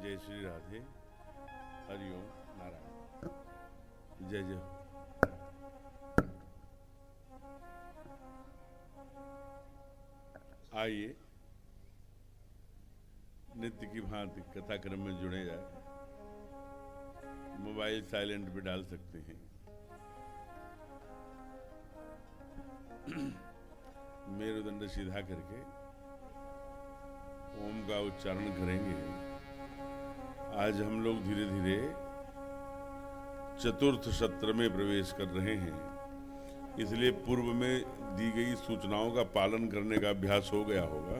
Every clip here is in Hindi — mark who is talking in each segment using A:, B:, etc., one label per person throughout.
A: जय श्री राधे। हरिओम नारायण। जय जय। आइए नित्य की भांति कथा क्रम में जुड़े जाए। मोबाइल साइलेंट पे डाल सकते हैं। मेरुदंड सीधा करके ओम का उच्चारण करेंगे। आज हम लोग धीरे धीरे चतुर्थ सत्र में प्रवेश कर रहे हैं, इसलिए पूर्व में दी गई सूचनाओं का पालन करने का अभ्यास हो गया होगा।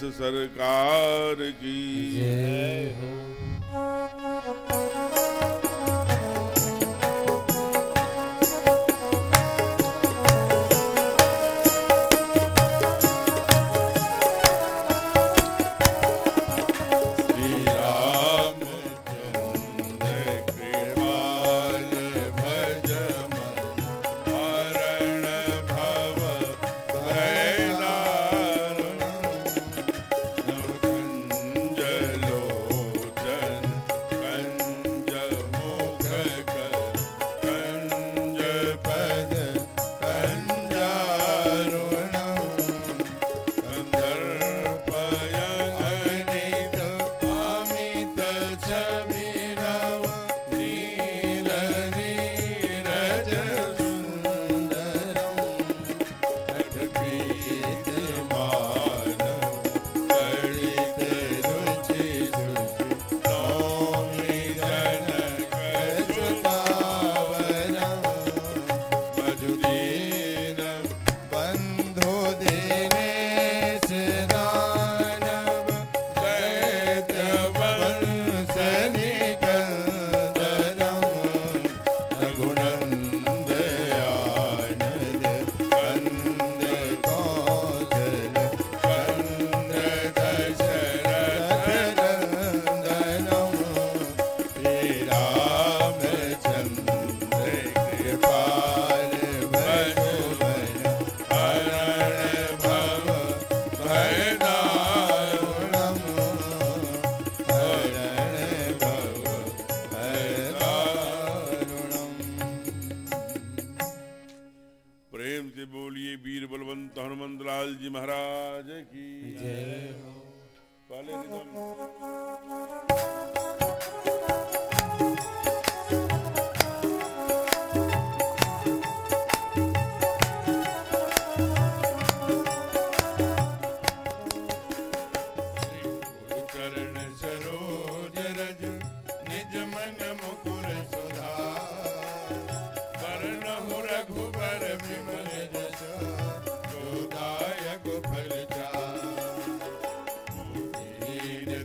A: सरकार की जय हो। महाराज की
B: जय हो।
A: पहले निगम
C: कर्ण सरोज रज निज मन मुकुर सुधार वरणहु रघुबर विमल जस जोदायक फल चार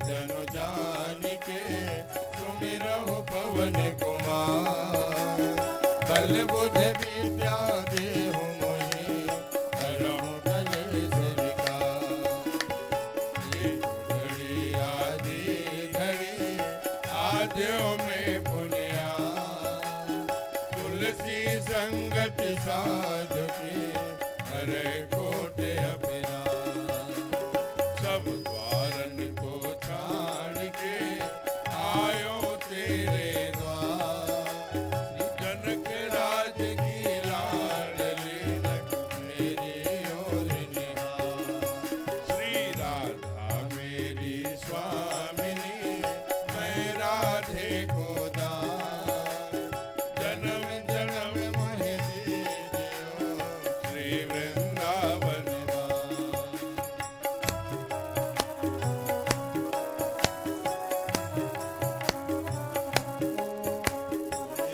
C: तनु जानिके सुमिरहु पवन कुमार बल बुध विद्या देहु मोहि हरहु कलेश विकार आद्यो में पुनिया तुलसी संगति साधु की हरे कोट अपना सब द्वारन को छाड़ के आयो तेरे द्वार जनक राज की लाडली मेरी ओर निहार श्री राधा मेरी स्वामिनी मैं राधे को दार जन्म जन्म मोहि दीजियो श्री वृंदावन धाम।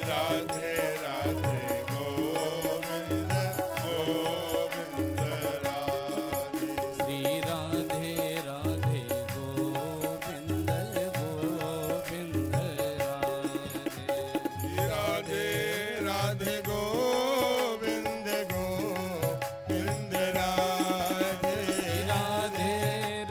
C: राधे राधे गोविंद गोविंद राधे
B: श्री राधे राधे गोविंद गोविंद राधे।
C: राधे राधे गोविंद गोविंद राधे
B: राधे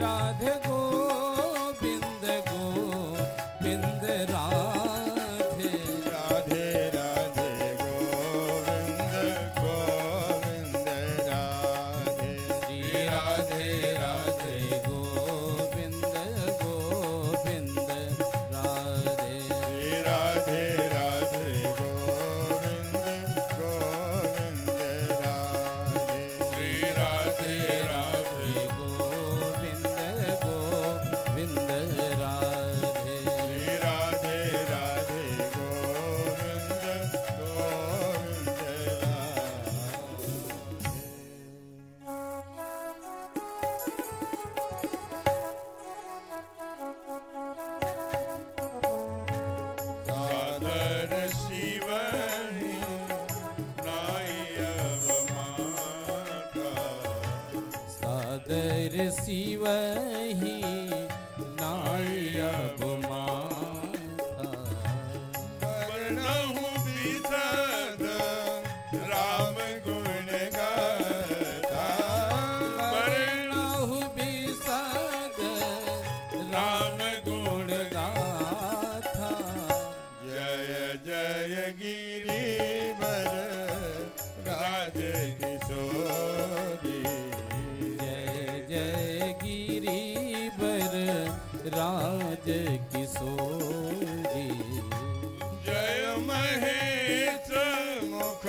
B: राधे गोविंद गोविंद राधे।
C: राधे राधे गोविंद गोविंद राधे
B: श्री राधे राधे गोविंद गोविंद राधे।
C: श्री राधे राधे गोविंद गोविंद राधे
B: श्री राधे राधे गोविंद गोविंद राधे।
C: श्री राधे राधे गोविंद गोविंद राधे। सादर शिवहि नाई अवमाता
B: सादर शिवहि नायब माता।
C: वर्णहु विशद राम गुण गाथा
B: वर्णहु विशद राम गुण गाथा।
C: जय जय गिरिवर राज किशोरी
B: जय जय गिरिवर राज किशोरी।
C: जय महेश मुख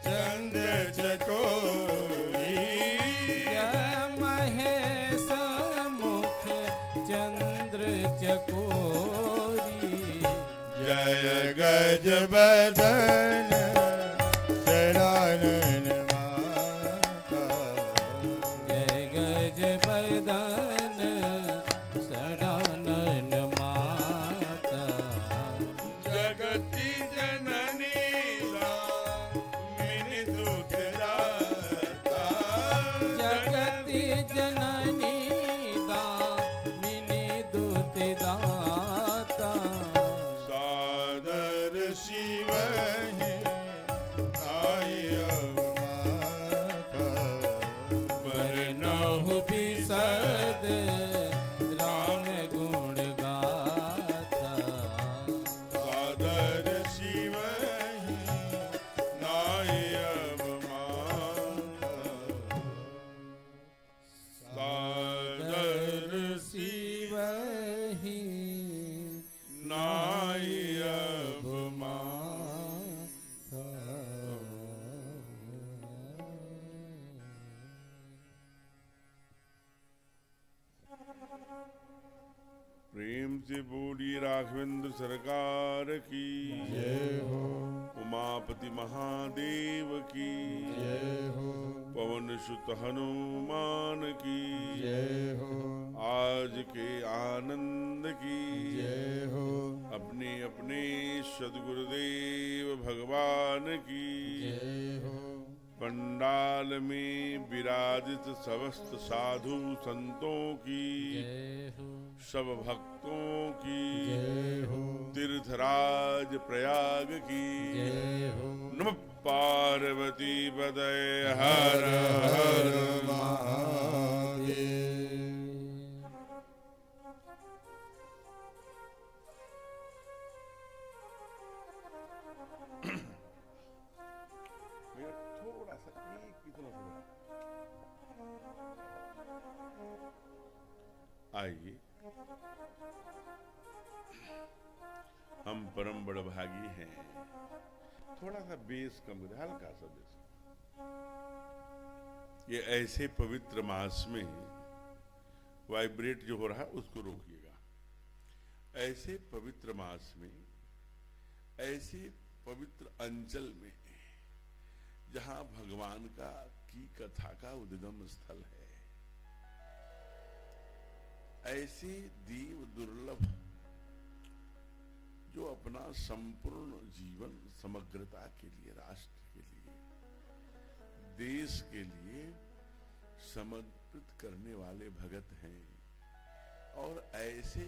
C: चंद्र चकोरी
B: जय महेश मुख चंद्र चकोरी।
C: जय गज बदन शरानन माता
B: जय गज बदन सदानन माता।
C: जगति जननी मिनि दुख दाता
B: जगति जननी दामिनी दूत दाता।
C: सादर शिव आई माता
B: वर्णहु विशद राम गुण गाथा।
C: सादर शिव नाय माता
A: प्रेम से बोली राघवेंद्र सरकार की
B: जय हो,
A: उमापति महादेव की
B: जय हो,
A: पवन सुत हनुमान की
B: जय हो,
A: आज के आनंद की
B: जय हो,
A: अपने अपने सद्गुरुदेव भगवान की
B: जय हो,
A: पंडाल में विराजित समस्त साधु संतों की
B: जय हो,
A: सब भक्तों की
B: जय हो,
A: तीर्थराज प्रयाग की
B: जय हो।
A: नमः पार्वती पदय हर हर
B: महादेव।
A: थोड़ा सा कितना आइए, हम परम बड़भागी हैं। थोड़ा सा बेस कम करें, हल्का सा बेस। ये ऐसे पवित्र मास में वाइब्रेट जो हो रहा है उसको रोकिएगा। ऐसे पवित्र मास में, ऐसे पवित्र अंचल में जहां भगवान की कथा का उद्गम स्थल है, ऐसे देव दुर्लभ जो अपना संपूर्ण जीवन समग्रता के लिए, राष्ट्र के लिए, देश के लिए समर्पित करने वाले भगत हैं, और ऐसे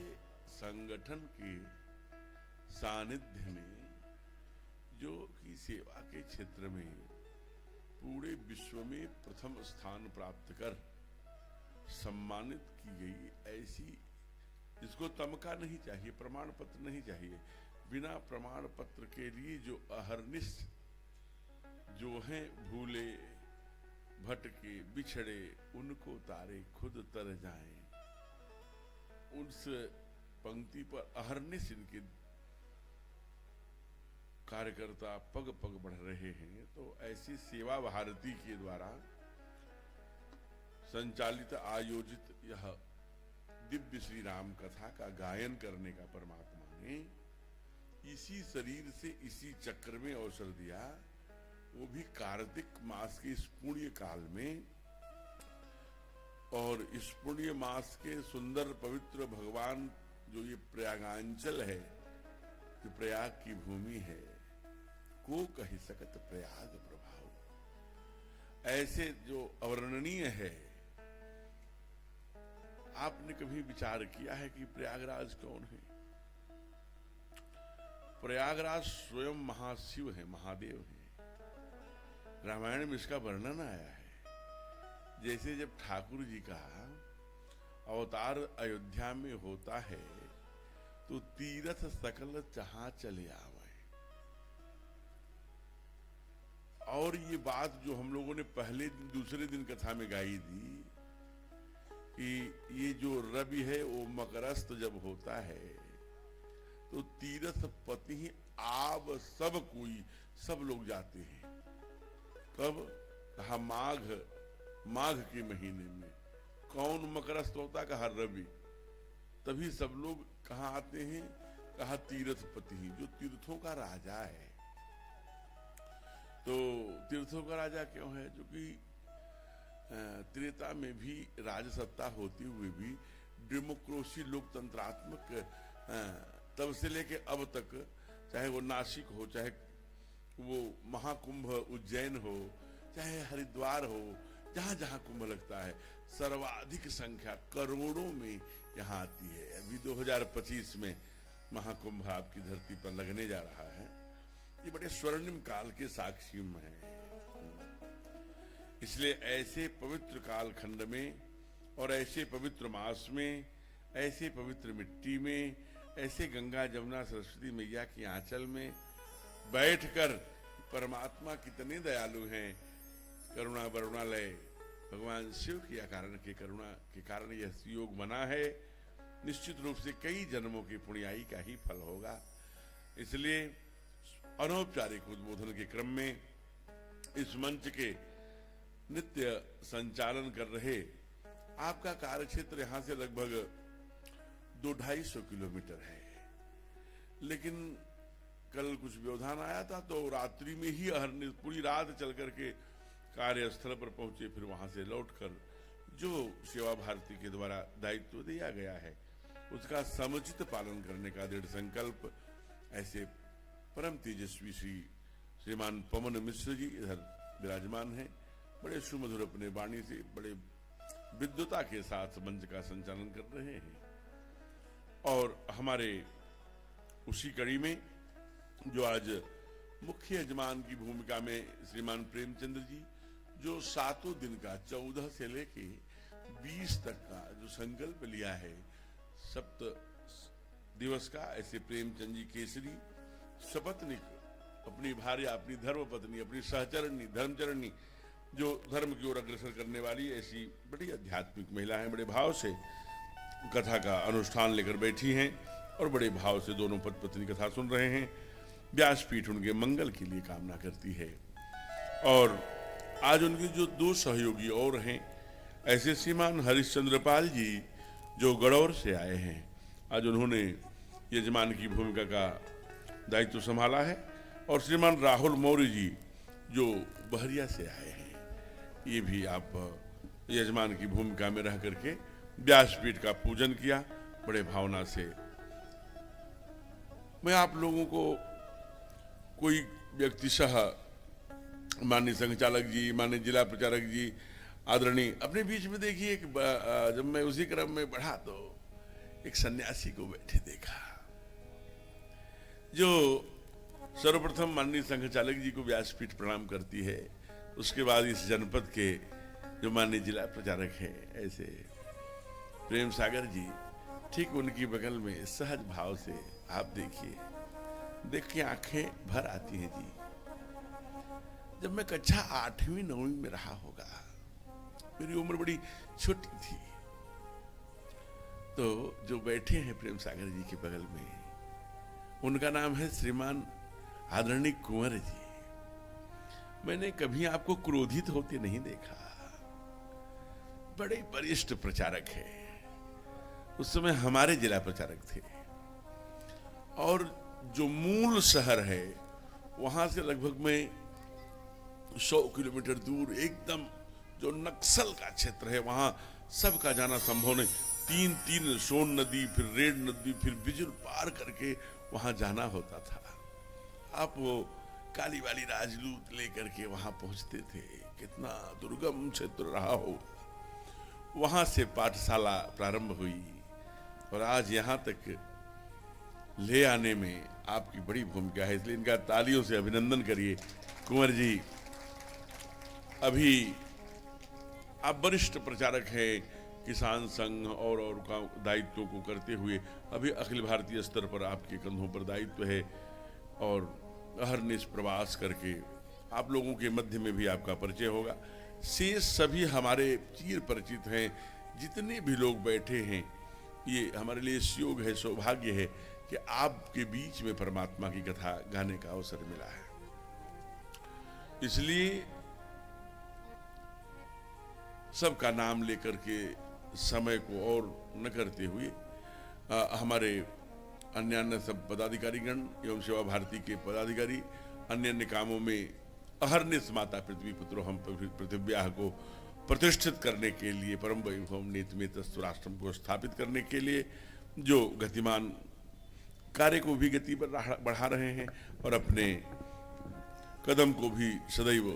A: संगठन के सानिध्य में जो कि सेवा के क्षेत्र में पूरे विश्व में प्रथम स्थान प्राप्त कर सम्मानित की गई, ऐसी जिसको तमका नहीं चाहिए, प्रमाण पत्र नहीं चाहिए, बिना प्रमाण पत्र के लिए जो अहर्निश जो हैं भूले भटके बिछड़े, उनको तारे खुद तर जाएं, उस पंक्ति पर अहर्निश इनके कार्यकर्ता पग पग बढ़ रहे हैं। तो ऐसी सेवा भारती के द्वारा संचालित आयोजित यह दिव्य श्री राम कथा का गायन करने का परमात्मा ने इसी शरीर से, इसी चक्र में अवसर दिया, वो भी कार्तिक मास के इस पुण्य काल में, और इस पुण्य मास के सुंदर पवित्र भगवान जो ये प्रयागांचल है, जो प्रयाग की भूमि है, को कही सकत प्रयाग प्रभाव, ऐसे जो अवर्णनीय है। आपने कभी विचार किया है कि प्रयागराज कौन है? प्रयागराज स्वयं महाशिव है, महादेव है। रामायण में इसका वर्णन आया है। जैसे जब ठाकुर जी का अवतार अयोध्या में होता है तो तीरथ सकल जहां चले आवे, और ये बात जो हम लोगों ने पहले दिन, दूसरे दिन कथा में गाई थी कि ये जो रवि है वो मकरस्थ जब होता है तो तीर्थ पति ही आब सब कोई, सब लोग जाते हैं। कब? कहा माघ के महीने में। कौन मकरस्थ होता? कहा रवि। तभी सब लोग कहाँ आते हैं? कहा तीर्थपति ही, जो तीर्थों का राजा है। तो तीर्थों का राजा क्यों है? जो कि त्रेता में भी राजसत्ता होते हुए भी डेमोक्रेसी, लोकतंत्रात्मक, तब से लेके अब तक, चाहे वो नासिक हो, चाहे वो महाकुंभ उज्जैन हो, चाहे हरिद्वार हो, जहां जहां कुंभ लगता है, सर्वाधिक संख्या करोड़ों में यहाँ आती है। अभी 2025 में महाकुंभ आपकी धरती पर लगने जा रहा है। ये बड़े स्वर्णिम काल के साक्षी में है। इसलिए ऐसे पवित्र काल खंड में और ऐसे पवित्र मास में, ऐसे पवित्र मिट्टी में, ऐसे गंगा जमुना सरस्वती मैया की आंचल में बैठकर परमात्मा कितने दयालु हैं। करुणा वरुणालय भगवान शिव की कारण के करुणा के कारण यह योग बना है। निश्चित रूप से कई जन्मों की पुण्याई का ही फल होगा। इसलिए अनौपचारिक उद्बोधन के क्रम में इस मंच के नित्य संचालन कर रहे, आपका कार्यक्षेत्र यहां से लगभग 200-250 किलोमीटर है। लेकिन कल कुछ व्यवधान आया था तो रात्रि में ही अहरनिश पूरी रात चल करके कार्यस्थल पर पहुंचे, फिर वहां से लौटकर जो सेवा भारती के द्वारा दायित्व दिया गया है उसका समुचित पालन करने का दृढ़ संकल्प ऐसे परम तेजस्वी श्रीमान पवन मिश्र जी इधर विराजमान हैं। बड़े सुमधुर अपने वाणी से बड़े विद्वता के साथ मंच का संचालन कर रहे हैं। और हमारे उसी कड़ी में जो आज मुख्य यजमान की भूमिका में श्रीमान प्रेमचंद्र जी, जो 7 दिन का 14 से लेके 20 तक का जो संकल्प लिया है 7 दिवस का, ऐसे प्रेमचंद जी केसरी सपत्निक, अपनी भार्या, अपनी धर्मपत्नी, अपनी सहचरणी, धर्मचरणी, जो धर्म की ओर अग्रसर करने वाली ऐसी बड़ी आध्यात्मिक महिला है, बड़े भाव से कथा का अनुष्ठान लेकर बैठी हैं और बड़े भाव से दोनों पति पत्नी कथा सुन रहे हैं। व्यासपीठ उनके मंगल के लिए कामना करती है। और आज उनके जो 2 सहयोगी और हैं, ऐसे श्रीमान हरिश्चंद्र पाल जी जो गड़ौर से आए हैं, आज उन्होंने यजमान की भूमिका का दायित्व संभाला है। और श्रीमान राहुल मौर्य जी जो बहरिया से आए हैं, ये भी आप यजमान की भूमिका में रह करके व्यासपीठ का पूजन किया बड़े भावना से। मैं आप लोगों को कोई व्यक्तिशः माननीय संघ चालक जी, माननीय जिला प्रचारक जी, आदरणीय, अपने बीच में देखिए जब मैं उसी क्रम में बढ़ा तो एक सन्यासी को बैठे देखा, जो सर्वप्रथम माननीय संघ चालक जी को व्यासपीठ प्रणाम करती है, उसके बाद इस जनपद के जो माननीय जिला प्रचारक हैं ऐसे प्रेम सागर जी, ठीक उनकी बगल में सहज भाव से आप देखिए, देख के आंखें भर आती हैं जी। जब मैं कक्षा 8वीं 9वीं में रहा होगा, मेरी उम्र बड़ी छोटी थी, तो जो बैठे हैं प्रेम सागर जी के बगल में, उनका नाम है श्रीमान आदरणीय कुंवर जी। मैंने कभी आपको क्रोधित होते नहीं देखा, बड़े वरिष्ठ प्रचारक हैं, उस समय हमारे जिला प्रचारक थे। और जो मूल शहर है वहां से लगभग में 100 किलोमीटर दूर एकदम जो नक्सल का क्षेत्र है, वहां सबका जाना संभव नहीं। 3 सोन नदी, फिर रेड नदी, फिर बिजुल पार करके वहां जाना होता था। आप वो काली वाली राजदूत लेकर के वहां पहुंचते थे, कितना दुर्गम क्षेत्र रहा हो। वहां से पाठशाला प्रारंभ हुई और आज यहां तक ले आने में आपकी बड़ी भूमिका है, इसलिए इनका तालियों से अभिनंदन करिए। कुंवर जी, अभी आप वरिष्ठ प्रचारक हैं, किसान संघ और का दायित्वों को करते हुए अभी अखिल भारतीय स्तर पर आपके कंधों पर दायित्व है और अहरनिश प्रवास करके आप लोगों के मध्य में भी आपका परिचय होगा। शेष सभी हमारे चिर परिचित हैं, जितने भी लोग बैठे हैं, ये हमारे लिए योग है, सौभाग्य है कि आपके बीच में परमात्मा की कथा गाने का अवसर मिला है। इसलिए सबका नाम लेकर के समय को और न करते हुए हमारे अन्य सब पदाधिकारीगण एवं सेवा भारती के पदाधिकारी अन्य कामों में अहरनिश माता पृथ्वी पुत्रो हम पृथिव्याह को प्रतिष्ठित करने के लिए, परम वैभव नीतिमेत स्वराष्ट्रम को स्थापित करने के लिए जो गतिमान कार्य को भी गति पर बढ़ा रहे हैं और अपने कदम को भी सदैव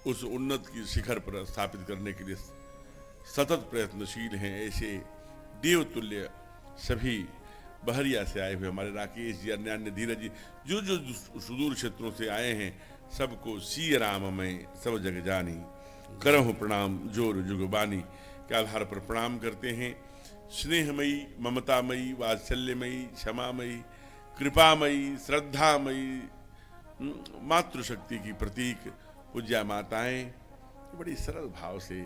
A: उस उन्नत की शिखर पर स्थापित करने के लिए सतत प्रयत्नशील हैं, ऐसे देवतुल्य सभी बहरिया से आए हुए हमारे राकेश जी, अन्य धीरज जी, जो जो सुदूर क्षेत्रों से आए हैं, सबको सी राम में सब जग जानी, करहु प्रणाम जोर जुगबानी के आधार पर प्रणाम करते हैं। स्नेहमयी, ममतामयी, वात्सल्यमयी, क्षमामयी, कृपामयी, श्रद्धामयी, मातृशक्ति की प्रतीक पूज्या माताएं बड़ी सरल भाव से,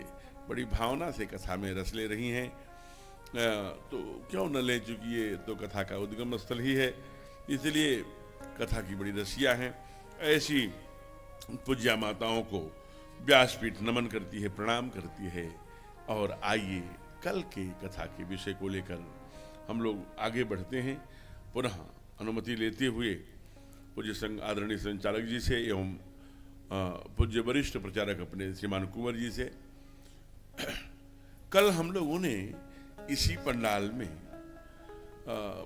A: बड़ी भावना से कथा में रस ले रही हैं। तो क्यों न ले, चूंकि ये तो कथा का उद्गम स्थल ही है, इसलिए कथा की बड़ी रसिया हैं। ऐसी पूज्या माताओं को व्यासपीठ नमन करती है, प्रणाम करती है। और आइए कल के कथा के विषय को लेकर हम लोग आगे बढ़ते हैं। पुनः अनुमति लेते हुए पूज्य संघ आदरणीय संचालक जी से एवं पूज्य वरिष्ठ प्रचारक अपने श्रीमान कुंवर जी से, कल हम लोगों ने इसी पंडाल में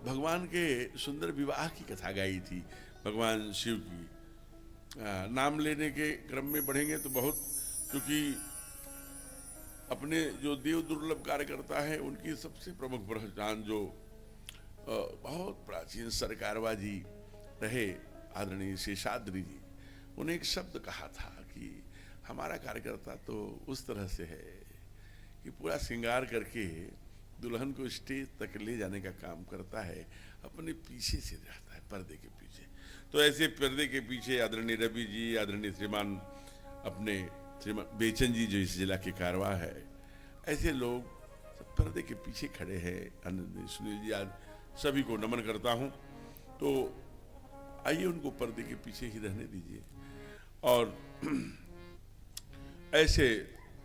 A: भगवान के सुंदर विवाह की कथा गाई थी, भगवान शिव की। नाम लेने के क्रम में बढ़ेंगे तो बहुत, क्योंकि अपने जो देव दुर्लभ कार्यकर्ता है उनकी सबसे प्रमुख पहचान जो बहुत प्राचीन सरकारवा जी रहे आदरणीय शेषाद्री जी, उन्हें एक शब्द कहा था कि हमारा कार्यकर्ता तो उस तरह से है कि पूरा श्रृंगार करके दुल्हन को स्टेज तक ले जाने का काम करता है, अपने पीछे से रहता है, पर्दे के पीछे। तो ऐसे पर्दे के पीछे आदरणीय रवि जी, आदरणीय श्रीमान अपने श्रीमान बेचन जी जो इस जिला के कारवा है, ऐसे लोग सब पर्दे के पीछे खड़े हैं। सुनील जी, आज सभी को नमन करता हूं। तो आइए उनको पर्दे के पीछे ही रहने दीजिए। और ऐसे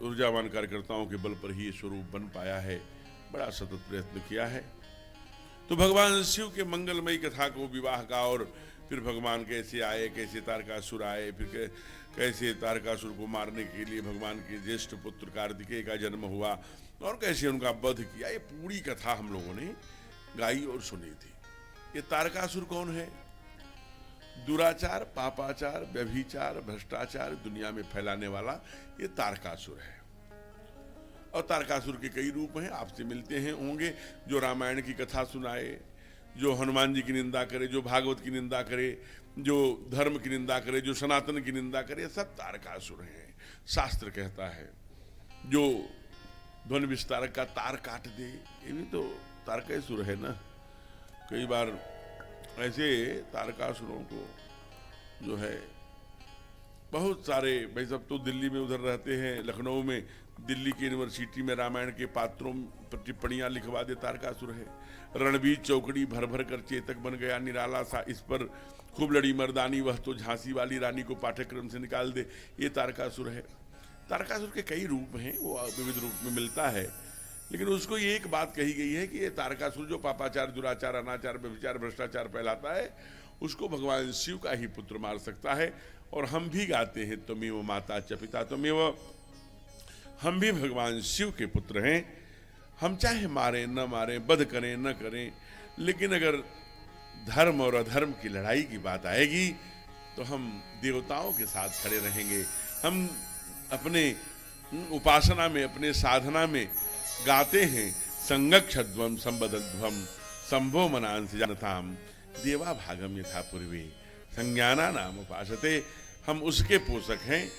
A: ऊर्जावान कार्यकर्ताओं के बल पर ही ये स्वरूप बन पाया है, बड़ा सतत प्रयत्न किया है। तो भगवान शिव के मंगलमयी कथा को, विवाह का, और फिर भगवान कैसे आए, कैसे तारकासुर आए, फिर कैसे तारकासुर को मारने के लिए भगवान के ज्येष्ठ पुत्र कार्तिकेय का जन्म हुआ और कैसे उनका वध किया, ये पूरी कथा हम लोगों ने गाई और सुनी थी। ये तारकासुर कौन है? दुराचार, पापाचार, व्यभिचार, भ्रष्टाचार दुनिया में फैलाने वाला ये तारकासुर है। और तारकासुर के कई रूप हैं, आपसे मिलते हैं होंगे। जो रामायण की कथा सुनाए, जो हनुमान जी की निंदा करे, जो भागवत की निंदा करे, जो धर्म की निंदा करे, जो सनातन की निंदा करे, सब तारकासुर हैं। शास्त्र कहता है जो ध्वनि विस्तारक का तार काट दे, ये भी तो तारकासुर है ना। कई बार ऐसे तारकासुरों को जो है बहुत सारे, भाई सब तो दिल्ली में उधर रहते हैं, लखनऊ में दिल्ली की यूनिवर्सिटी में रामायण के पात्रों पर टिप्पणियां लिखवा दे, तारकासुर है। रणबीर चौकड़ी भर भर कर चेतक बन गया निराला सा, इस पर खूब लड़ी मर्दानी, वह तो झांसी वाली रानी को पाठ्यक्रम से निकाल दे, ये तारकासुर है। तारकासुर के कई रूप हैं, वो विविध रूप में मिलता है, लेकिन उसको ये एक बात कही गई है कि ये तारकासुर जो पापाचार, दुराचार, अनाचार, व्यभिचार, भ्रष्टाचार फैलाता है, उसको भगवान शिव का ही पुत्र मार सकता है। और हम भी गाते हैं त्वमेव माता च पिता त्वमेव, हम भी भगवान शिव के पुत्र हैं। हम चाहे मारें न मारें, वध करें न करें, लेकिन अगर धर्म और अधर्म की लड़ाई की बात आएगी तो हम देवताओं के साथ खड़े रहेंगे। हम अपने उपासना में, अपने साधना में गाते हैं संगक्षध्वम संबद्धध्वम संभो मनांसि जनताम देवा भागम यथा पूर्वे संज्ञाना नाम उपासते। हम उसके पोषक हैं।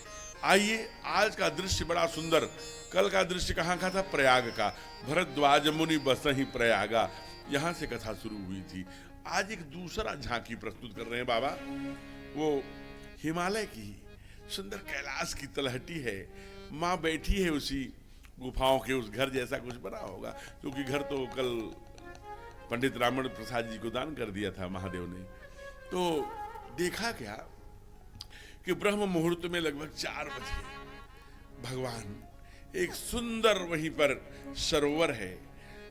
A: आइए, आज का दृश्य बड़ा सुंदर। कल का दृश्य कहाँ का था? प्रयाग का। भरद्वाज मुनि बसहि प्रयागा, यहाँ से कथा शुरू हुई थी। आज एक दूसरा झांकी प्रस्तुत कर रहे हैं बाबा। वो हिमालय की सुंदर कैलाश की तलहटी है, माँ बैठी है उसी गुफाओं के उस घर जैसा कुछ बना होगा, क्योंकि घर तो कल पंडित रामण प्रसाद जी को दान कर दिया था महादेव ने। तो देखा क्या कि ब्रह्म मुहूर्त में लगभग 4 बजे भगवान एक सुंदर वहीं पर सरोवर है,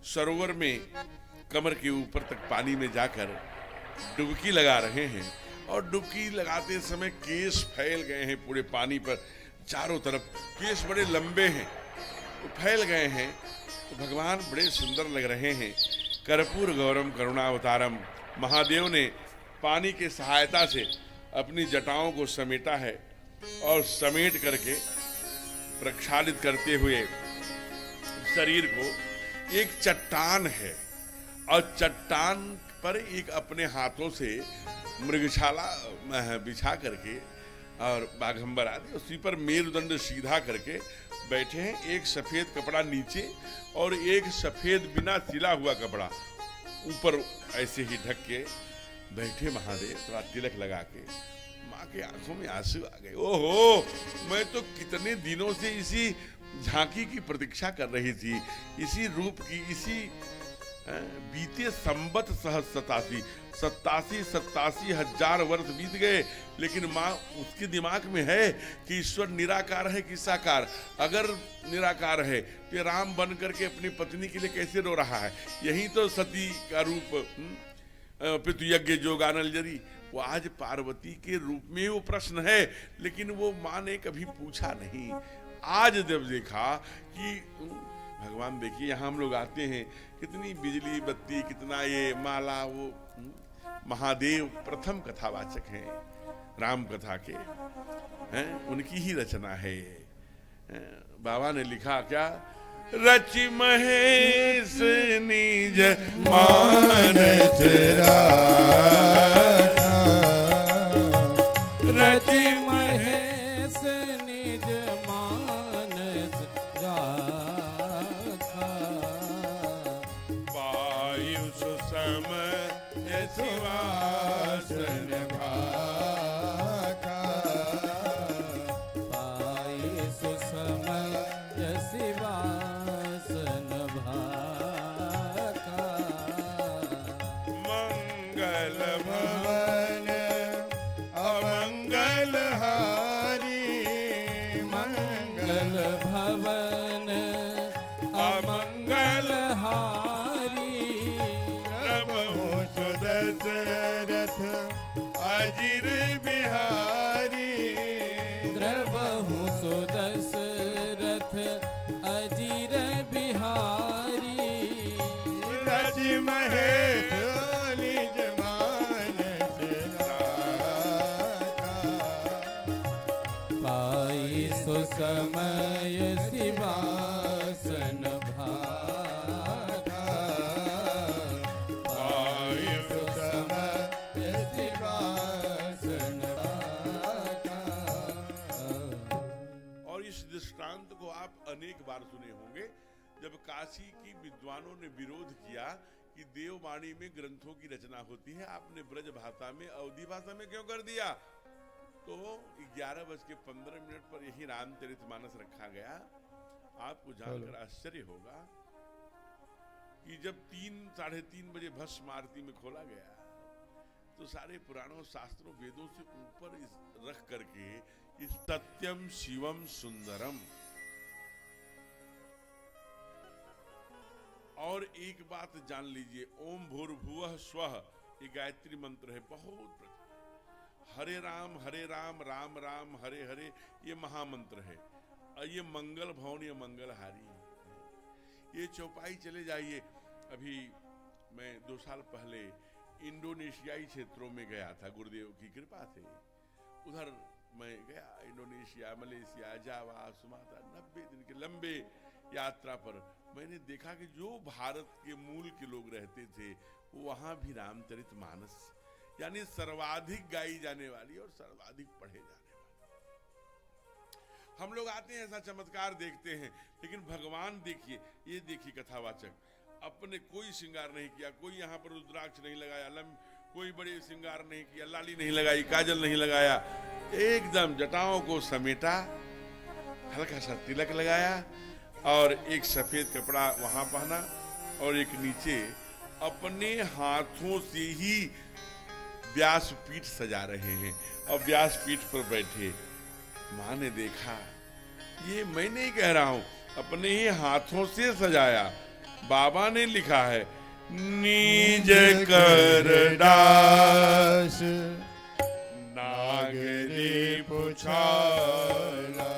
A: सरोवर में कमर के ऊपर तक पानी में जाकर डुबकी लगा रहे हैं। और डुबकी लगाते समय केश फैल गए हैं पूरे पानी पर, चारों तरफ केश बड़े लंबे हैं, तो फैल गए हैं। तो भगवान बड़े सुंदर लग रहे हैं। कर्पूर गौरम करुणावतारम, महादेव ने पानी की सहायता से अपनी जटाओं को समेटा है और समेट करके प्रक्षालित करते हुए शरीर को, एक चट्टान है और चट्टान पर एक अपने हाथों से मृगशाला बिछा करके और बाघंबर आदि उसी पर मेरुदंड सीधा करके बैठे हैं। एक सफेद कपड़ा नीचे और एक सफेद बिना सिला हुआ कपड़ा ऊपर ऐसे ही ढक के बैठे महादेव, थोड़ा तिलक लगा के। माँ के आंखों में आंसू आ गए। ओहो, मैं तो कितने दिनों से इसी झांकी की प्रतीक्षा कर रही थी, इसी रूप की, इसी बीते संबत सहस 87 हजार वर्ष बीत गए, लेकिन माँ उसके दिमाग में है कि ईश्वर निराकार है कि साकार। अगर निराकार है तो राम बन करके अपनी पत्नी के लिए कैसे रो रहा है? यही तो सती का रूप, पितु यज्ञ जोगानल जरी। वो आज पार्वती के रूप में वो प्रश्न है, लेकिन वो माँ ने कभी पूछा नहीं। आज जब देखा कि भगवान देखिए यहाँ हम लोग आते हैं, कितनी बिजली बत्ती, कितना ये माला, वो महादेव प्रथम कथावाचक हैं राम कथा के, हैं उनकी ही रचना है। बाबा ने लिखा क्या? रचि महेश निज मानस राखा,
B: रचि महेश निज मानस राखा,
C: वायु सुसम शिवासन भाका,
B: पाई सुसमय शिवासन भाका,
C: मंगल भवन अमंगल हारी,
B: मंगल भवन अमंगल हारी,
C: प्रभु सुदशरथ अजिर बिहारी,
B: द्रवहु सुदशरथ अजिर बिहारी,
C: रचि महेश निज मानस राखा,
B: पाई सुसमय शिवासन भाका,
C: वायु
B: सुसमय शिवासन भाका।
A: और इस दृष्टांत को आप अनेक बार सुने होंगे। जब काशी की विद्वानों ने विरोध किया कि देववाणी में ग्रंथों की रचना होती है, आपने ब्रज भाषा में, अवधी भाषा में क्यों कर दिया? तो 11:15 पर यही रामचरितमानस रखा गया। आपको जानकर आश्चर्य होगा कि जब 3-3:30 बजे भस्म आरती में खोला गया, तो सारे पुराणों शास्त्रों वेदों से ऊपर रख करके इस सत्यम शिवम सुंदरम, और एक बात जान लीजिए, ओम भूर्भुवः स्वः, ये गायत्री मंत्र है, बहुत प्रचलित। हरे राम राम राम हरे हरे, ये महामंत्र है। और ये मंगल भवन, ये मंगलहारी है। ये चौपाई चले जाइए। अभी मैं 2 साल पहले इंडोनेशियाई क्षेत्रों में गया था, गुरुदेव की कृपा से। उधर मैं गया, इंडोनेशिया, मलेशिया, जावा, सुमात्रा, 90 दिन के लंबे यात्रा पर। मैंने देखा कि जो भारत के मूल के लोग रहते थे, वहां भी रामचरितमानस यानी सर्वाधिक गाई जाने वाली और सर्वाधिक पढ़े जाने वाली। हम लोग आते हैं, ऐसा चमत्कार देखते हैं, लेकिन भगवान देखिए, ये देखिए कथावाचक, अपने कोई श्रृंगार नहीं किया, कोई यहाँ पर रुद्राक्ष नहीं लगाया, कोई बड़े श्रृंगार नहीं किया, लाली नहीं लगाई, काजल नहीं लगाया, एकदम जटाओं को समेटा, हल्का सा तिलक लगाया और एक सफेद कपड़ा वहां पहना और एक नीचे अपने हाथों से ही व्यासपीठ सजा रहे हैं और व्यासपीठ पर बैठे। मां ने देखा, ये मैं नहीं कह रहा हूं, अपने ही हाथों से सजाया। बाबा ने लिखा है, निज कर दास नागरी पुछाला,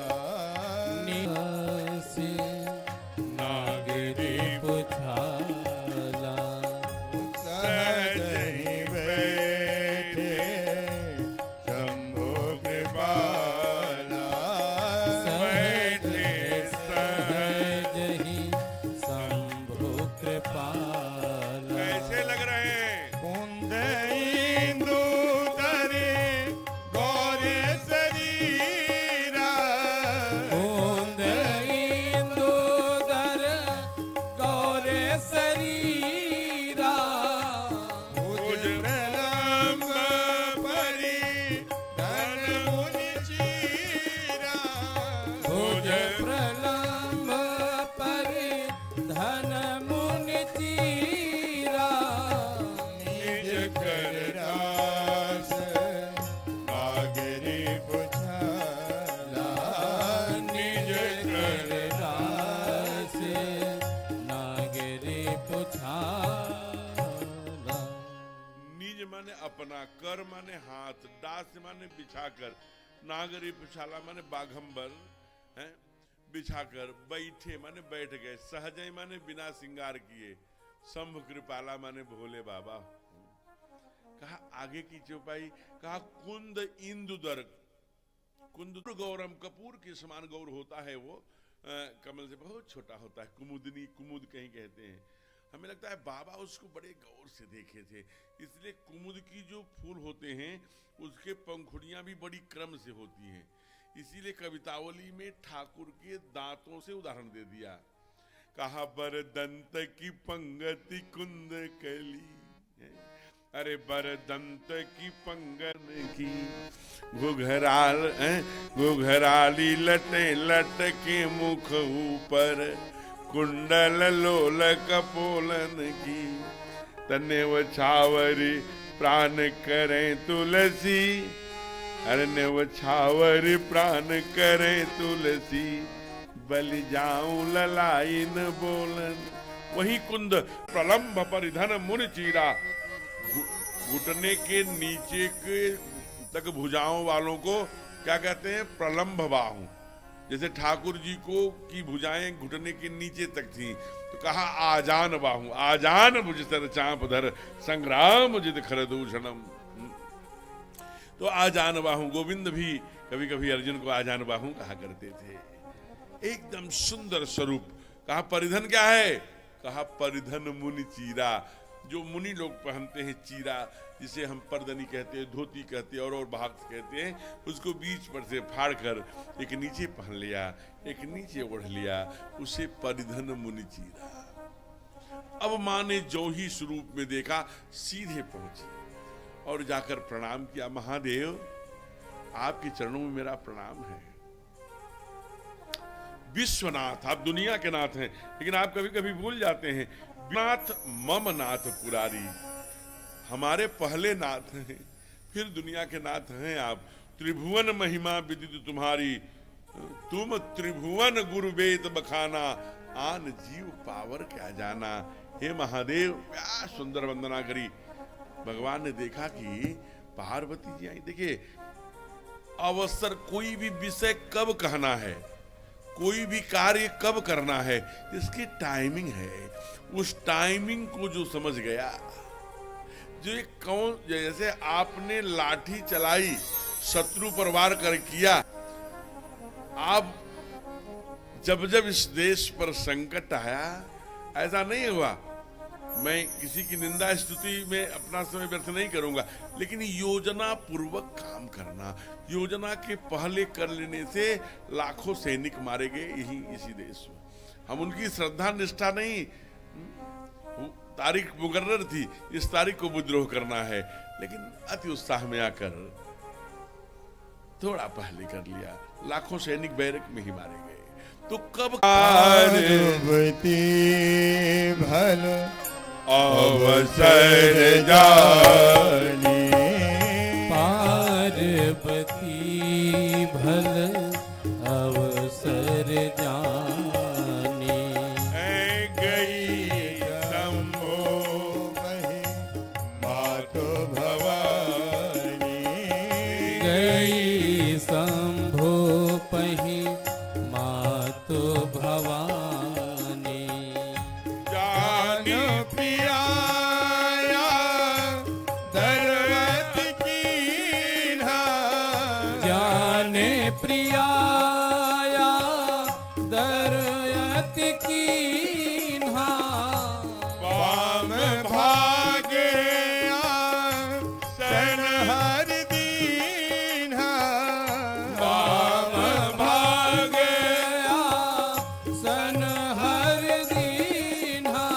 B: नागरी पुछाला,
C: सहजहि बैठे शंभु कृपाला, बैठे
B: सहजहि शंभु कृपाला।
C: कैसे लग रहे हैं? कुंदइंदुधरे गौरे शरीरा,
B: कुंदइंदुधर गौरे शरीरा,
C: भुज प्रलंब परि धन मुनि चीरा,
B: भुज प्रलंब परि धन मुनि चीरा।
A: कर माने हाथ, दास माने बिछाकर, नागरी पिछाला माने बाघंबर है, बिछाकर, बैठे माने बैठ गए, सहजय माने बिना श्रृंगार किए, शंभु कृपाला माने भोले बाबा। कहा आगे की चौपाई, कहा कुंद इंदुदर, कुंद गौरम, कपूर के समान गौर होता है वो, कमल से बहुत छोटा होता है, कुमुदनी, कुमुद कहीं कहते हैं। हमें लगता है बाबा उसको बड़े गौर से देखे थे, इसलिए कुमुद की जो फूल होते हैं उसके पंखुड़ियां भी बड़ी क्रम से होती हैं, इसीलिए कवितावली में ठाकुर के दांतों से उदाहरण दे दिया। कहा बर दंत की पंगति कुंद कली, अरे बर दंत की पंगन की, घुघराली लटे लटके मुख ऊपर, कुंडल लोल कपोलन की, तने वो छावरी प्राण करें तुलसी, अरे ने वो छावरी प्राण करें तुलसी, बलि जाऊं ललाई न बोलन। वही कुंद प्रलंब परिधन मुनि चीरा, घुटने के नीचे के तक भुजाओं वालों को क्या कहते हैं, प्रलंब बाहु। जैसे ठाकुर जी को की भुजाएं घुटने के नीचे तक थी, तो कहा आजान बाहु, आजान भुज सर चांप धर, संग्राम जिद खरदूषणम। तो आजान बाहु, गोविंद भी कभी कभी अर्जुन को आजान बाहु कहा करते थे। एकदम सुंदर स्वरूप। कहा परिधन क्या है, कहा परिधन मुनि चीरा, जो मुनि लोग पहनते हैं चीरा, जिसे हम परदनी कहते हैं, धोती कहते हैं और भाग कहते हैं, उसको बीच पर से फाड़ कर एक नीचे पहन लिया, एक नीचे ओढ़ लिया, उसे परिधन मुनि चीरा। अब माँ ने जो ही स्वरूप में देखा सीधे पहुंची और जाकर प्रणाम किया, महादेव आपके चरणों में मेरा प्रणाम है। विश्वनाथ, आप दुनिया के नाथ हैं, लेकिन आप कभी कभी भूल जाते हैं, नाथ मम नाथ पुरारी, हमारे पहले नाथ हैं, फिर दुनिया के नाथ हैं आप। त्रिभुवन महिमा विदित तुम्हारी, तुम त्रिभुवन गुरु वेद बखाना, आन जीव पावर क्या जाना। हे महादेव, क्या सुंदर वंदना करी। भगवान ने देखा कि पार्वती जी आई। देखिए अवसर, कोई भी विषय कब कहना है, कोई भी कार्य कब करना है, इसकी टाइमिंग है। उस टाइमिंग को जो समझ गया, जो कौन, जैसे आपने लाठी चलाई शत्रु पर वार कर किया, आप जब जब इस देश पर संकट आया, ऐसा नहीं हुआ, मैं किसी की निंदा स्तुति में अपना समय व्यर्थ नहीं करूंगा, लेकिन योजना पूर्वक काम करना, योजना के पहले कर लेने से लाखों सैनिक मारे गए यही इसी देश में। हम उनकी श्रद्धा निष्ठा नहीं, तारीख मुकर्रर थी, इस तारीख को विद्रोह करना है, लेकिन अति उत्साह में आकर थोड़ा पहले कर लिया, लाखों सैनिक बैरक में ही मारे गए। तो कब
C: पार्वती भल अवसर जानी,
B: पार्वती भल अवसर जानी,
C: गई शंभो मही मातो भवानी,
B: गई शंभो पही मातो भवानी,
C: जान पियाया दरवत कीन्हा,
B: जाने प्रियाया दरयत कीन्हा,
C: वाम भागे सनहर दीन्हा,
B: वाम भागे सन हर दीन्हा,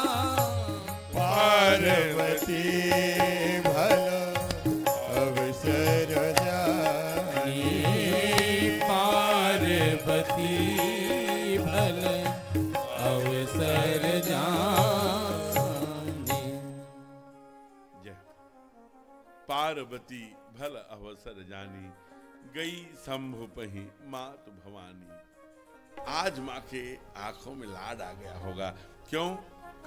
C: पार्वती भल अवसर जानी,
B: पार्वती भल अवसर जानी।
A: जय। पार्वती भल अवसर जानी, गई शंभु पही मात भवानी। आज माँ के आंखों में लाड आ गया होगा। क्यों?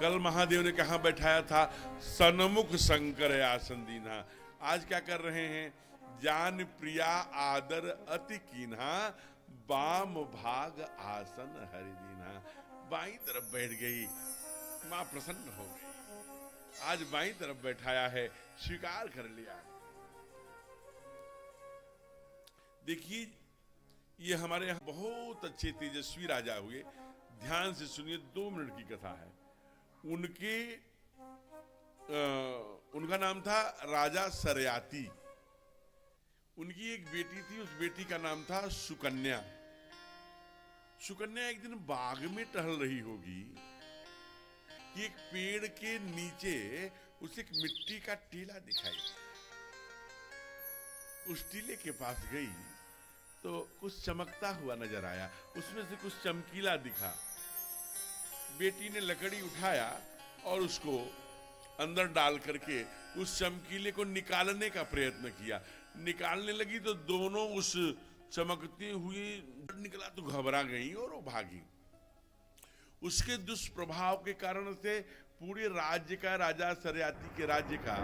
A: कल महादेव ने कहा बैठाया था, सन्मुख शंकर आसन दीना, आज क्या कर रहे हैं? जान प्रिया आदर अति कीन्हा, बाम भाग आसन हरि दीन्हा। बाई तरफ बैठ गई, मां प्रसन्न हो गई। आज बाई तरफ बैठाया है, स्वीकार कर लिया। देखिए, ये हमारे यहाँ बहुत अच्छे तेजस्वी राजा हुए। ध्यान से सुनिए, 2 मिनट की कथा है। उनका नाम था राजा सरयाती। उनकी एक बेटी थी, उस बेटी का नाम था सुकन्या। सुकन्या एक दिन बाग में टहल रही होगी कि एक पेड़ के नीचे उसे एक मिट्टी का टीला दिखाई। उस टीले के पास गई तो कुछ चमकता हुआ नजर आया, उसमें से कुछ चमकीला दिखा। बेटी ने लकड़ी उठाया और उसको अंदर डाल करके उस चमकीले को निकालने का प्रयत्न किया। निकालने लगी तो दोनों उस चमकती हुई निकला तो घबरा गई और वो भागी। उसके दुष्प्रभाव के कारण से पूरे राज्य का, राजा सरयाती के राज्य का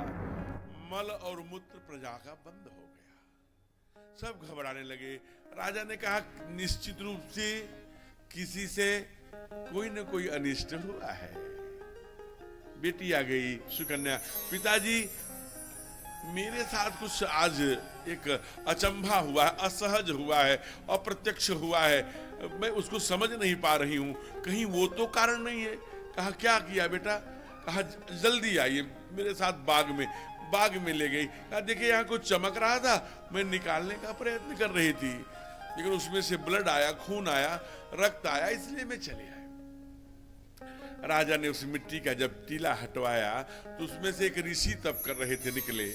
A: मल और मूत्र प्रजा का बंद हो गया। सब घबराने लगे। राजा ने कहा, निश्चित रूप से किसी से कोई न कोई अनिष्ट हुआ है। बेटी आ गई, सुकन्या, पिताजी मेरे साथ कुछ आज एक अचंभा हुआ है, असहज हुआ है, अप्रत्यक्ष हुआ है, मैं उसको समझ नहीं पा रही हूं, कहीं वो तो कारण नहीं है। कहा, क्या किया बेटा? कहा, जल्दी आइए मेरे साथ बाग में। बाग में ले गई। कहा, देखिए यहाँ कुछ चमक रहा था, मैं निकालने का प्रयत्न कर रही थी, लेकिन उसमें से ब्लड आया, खून आया, रक्त आया, इसलिए मैं चले आए। राजा ने उस मिट्टी का जब टीला हटवाया तो उसमें से एक ऋषि तप कर रहे थे, निकले।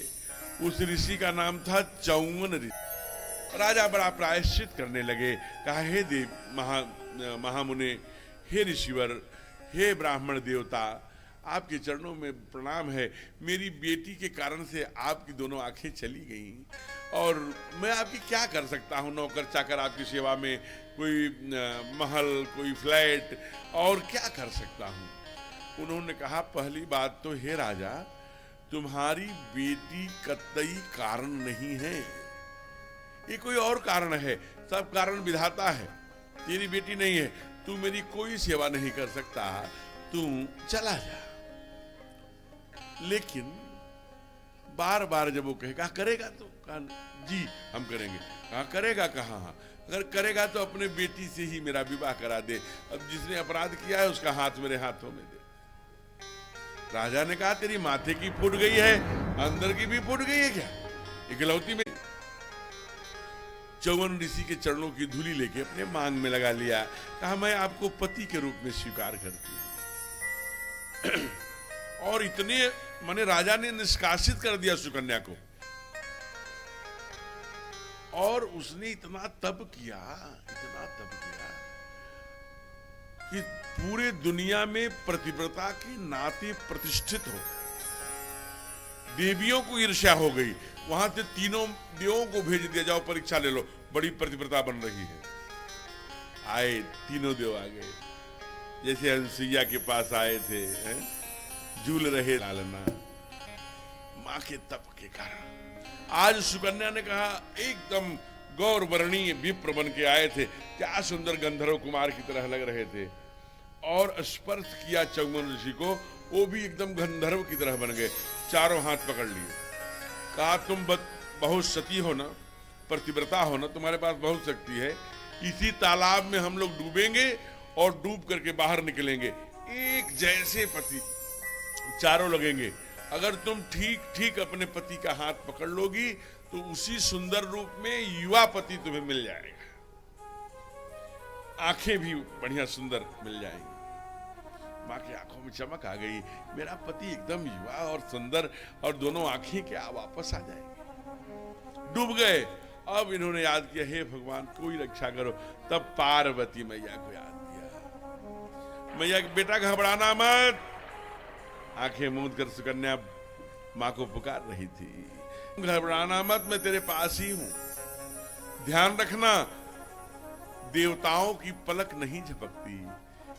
A: उस ऋषि का नाम था चौवन ऋषि। राजा बड़ा प्रायश्चित करने लगे। कहा, हे देव महामुने, हे ऋषिवर, हे ब्राह्मण देवता, आपके चरणों में प्रणाम है। मेरी बेटी के कारण से आपकी दोनों आंखें चली गईं और मैं आपकी क्या कर सकता हूँ? नौकर चाकर आपकी सेवा में, कोई महल, कोई फ्लैट, और क्या कर सकता हूँ? उन्होंने कहा, पहली बात तो हे राजा, तुम्हारी बेटी कतई कारण नहीं है, ये कोई और कारण है। सब कारण विधाता है, तेरी बेटी नहीं है। तू मेरी कोई सेवा नहीं कर सकता, तू चला जा। लेकिन बार बार जब वो कहेगा, करेगा तो? कहा, जी हम करेंगे। कहा, करेगा? कहा, हाँ। अगर करेगा तो अपने बेटी से ही मेरा विवाह करा दे। अब जिसने अपराध किया है उसका हाथ मेरे हाथों में दे। राजा ने कहा, तेरी माथे की फूट गई है, अंदर की भी फूट गई है क्या? इकलौती में चौवन ऋषि के चरणों की धूली लेके अपने मांग में लगा लिया। कहा, मैं आपको पति के रूप में स्वीकार करती हूं। और इतने माने राजा ने निष्कासित कर दिया सुकन्या को। और उसने इतना तप किया कि पूरे दुनिया में प्रतिव्रता के नाते प्रतिष्ठित हो। देवियों को ईर्ष्या हो गई, वहां से तीनों देवों को भेज दिया, जाओ परीक्षा ले लो, बड़ी प्रतिव्रता बन रही है। आए, तीनों देव आ गए, जैसे हंसिया के पास आए थे, झूल रहे लालना मां के तप के कारण। आज सुकन्या ने कहा, एकदम गौर वर्णीय विप्र बन के आए थे, क्या सुंदर गंधर्व कुमार की तरह लग रहे थे। और स्पर्श किया चौवन ऋषि को, वो भी एकदम गंधर्व की तरह बन गए, चारों हाथ पकड़ लिए। कहा, तुम बहुत सती हो ना, प्रतिव्रता हो ना, तुम्हारे पास बहुत शक्ति है। इसी तालाब में हम लोग डूबेंगे और डूब करके बाहर निकलेंगे, एक जैसे पति चारों लगेंगे। अगर तुम ठीक ठीक अपने पति का हाथ पकड़ लोगी तो उसी सुंदर रूप में युवा पति तुम्हें मिल जाएगा, आंखें भी बढ़िया सुंदर मिल जाएंगी। माँ की आंखों में चमक आ गई, मेरा पति एकदम युवा और सुंदर, और दोनों आंखें क्या वापस आ जाएंगी। डूब गए। अब इन्होंने याद किया, हे भगवान कोई रक्षा करो। तब पार्वती मैया को याद किया। मैया, बेटा घबराना मत। आंखें मूंद कर सुकन्या मां को पुकार रही थी, घबराना मत, मैं तेरे पास ही हूं। ध्यान रखना, देवताओं की पलक नहीं झपकती,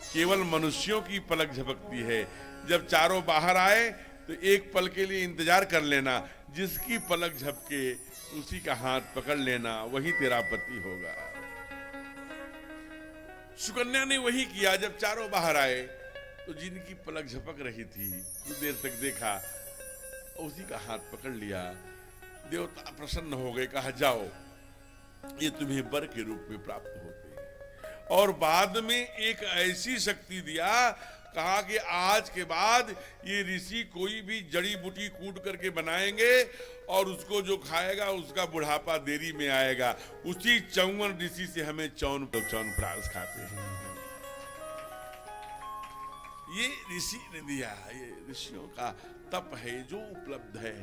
A: केवल मनुष्यों की पलक झपकती है। जब चारों बाहर आए तो तो एक पल के लिए इंतजार कर लेना, जिसकी पलक झपके उसी का हाथ पकड़ लेना, वही तेरा पति होगा। सुकन्या ने वही किया। जब चारों बाहर आए तो जिनकी पलक झपक रही थी, कुछ देर तक देखा, उसी का हाथ पकड़ लिया। देवता प्रसन्न हो गए, कहा जाओ, ये तुम्हें वर के रूप में प्राप्त होते हैं। और बाद में एक ऐसी शक्ति दिया, कहा कि आज के बाद ये ऋषि कोई भी जड़ी बूटी कूट करके बनाएंगे और उसको जो खाएगा उसका बुढ़ापा देरी में आएगा। उसी 54 ऋषि से हमें च्यवनप्राश खाते हैं। ये ऋषि ने दिया, ये ऋषियों का तप है जो उपलब्ध है।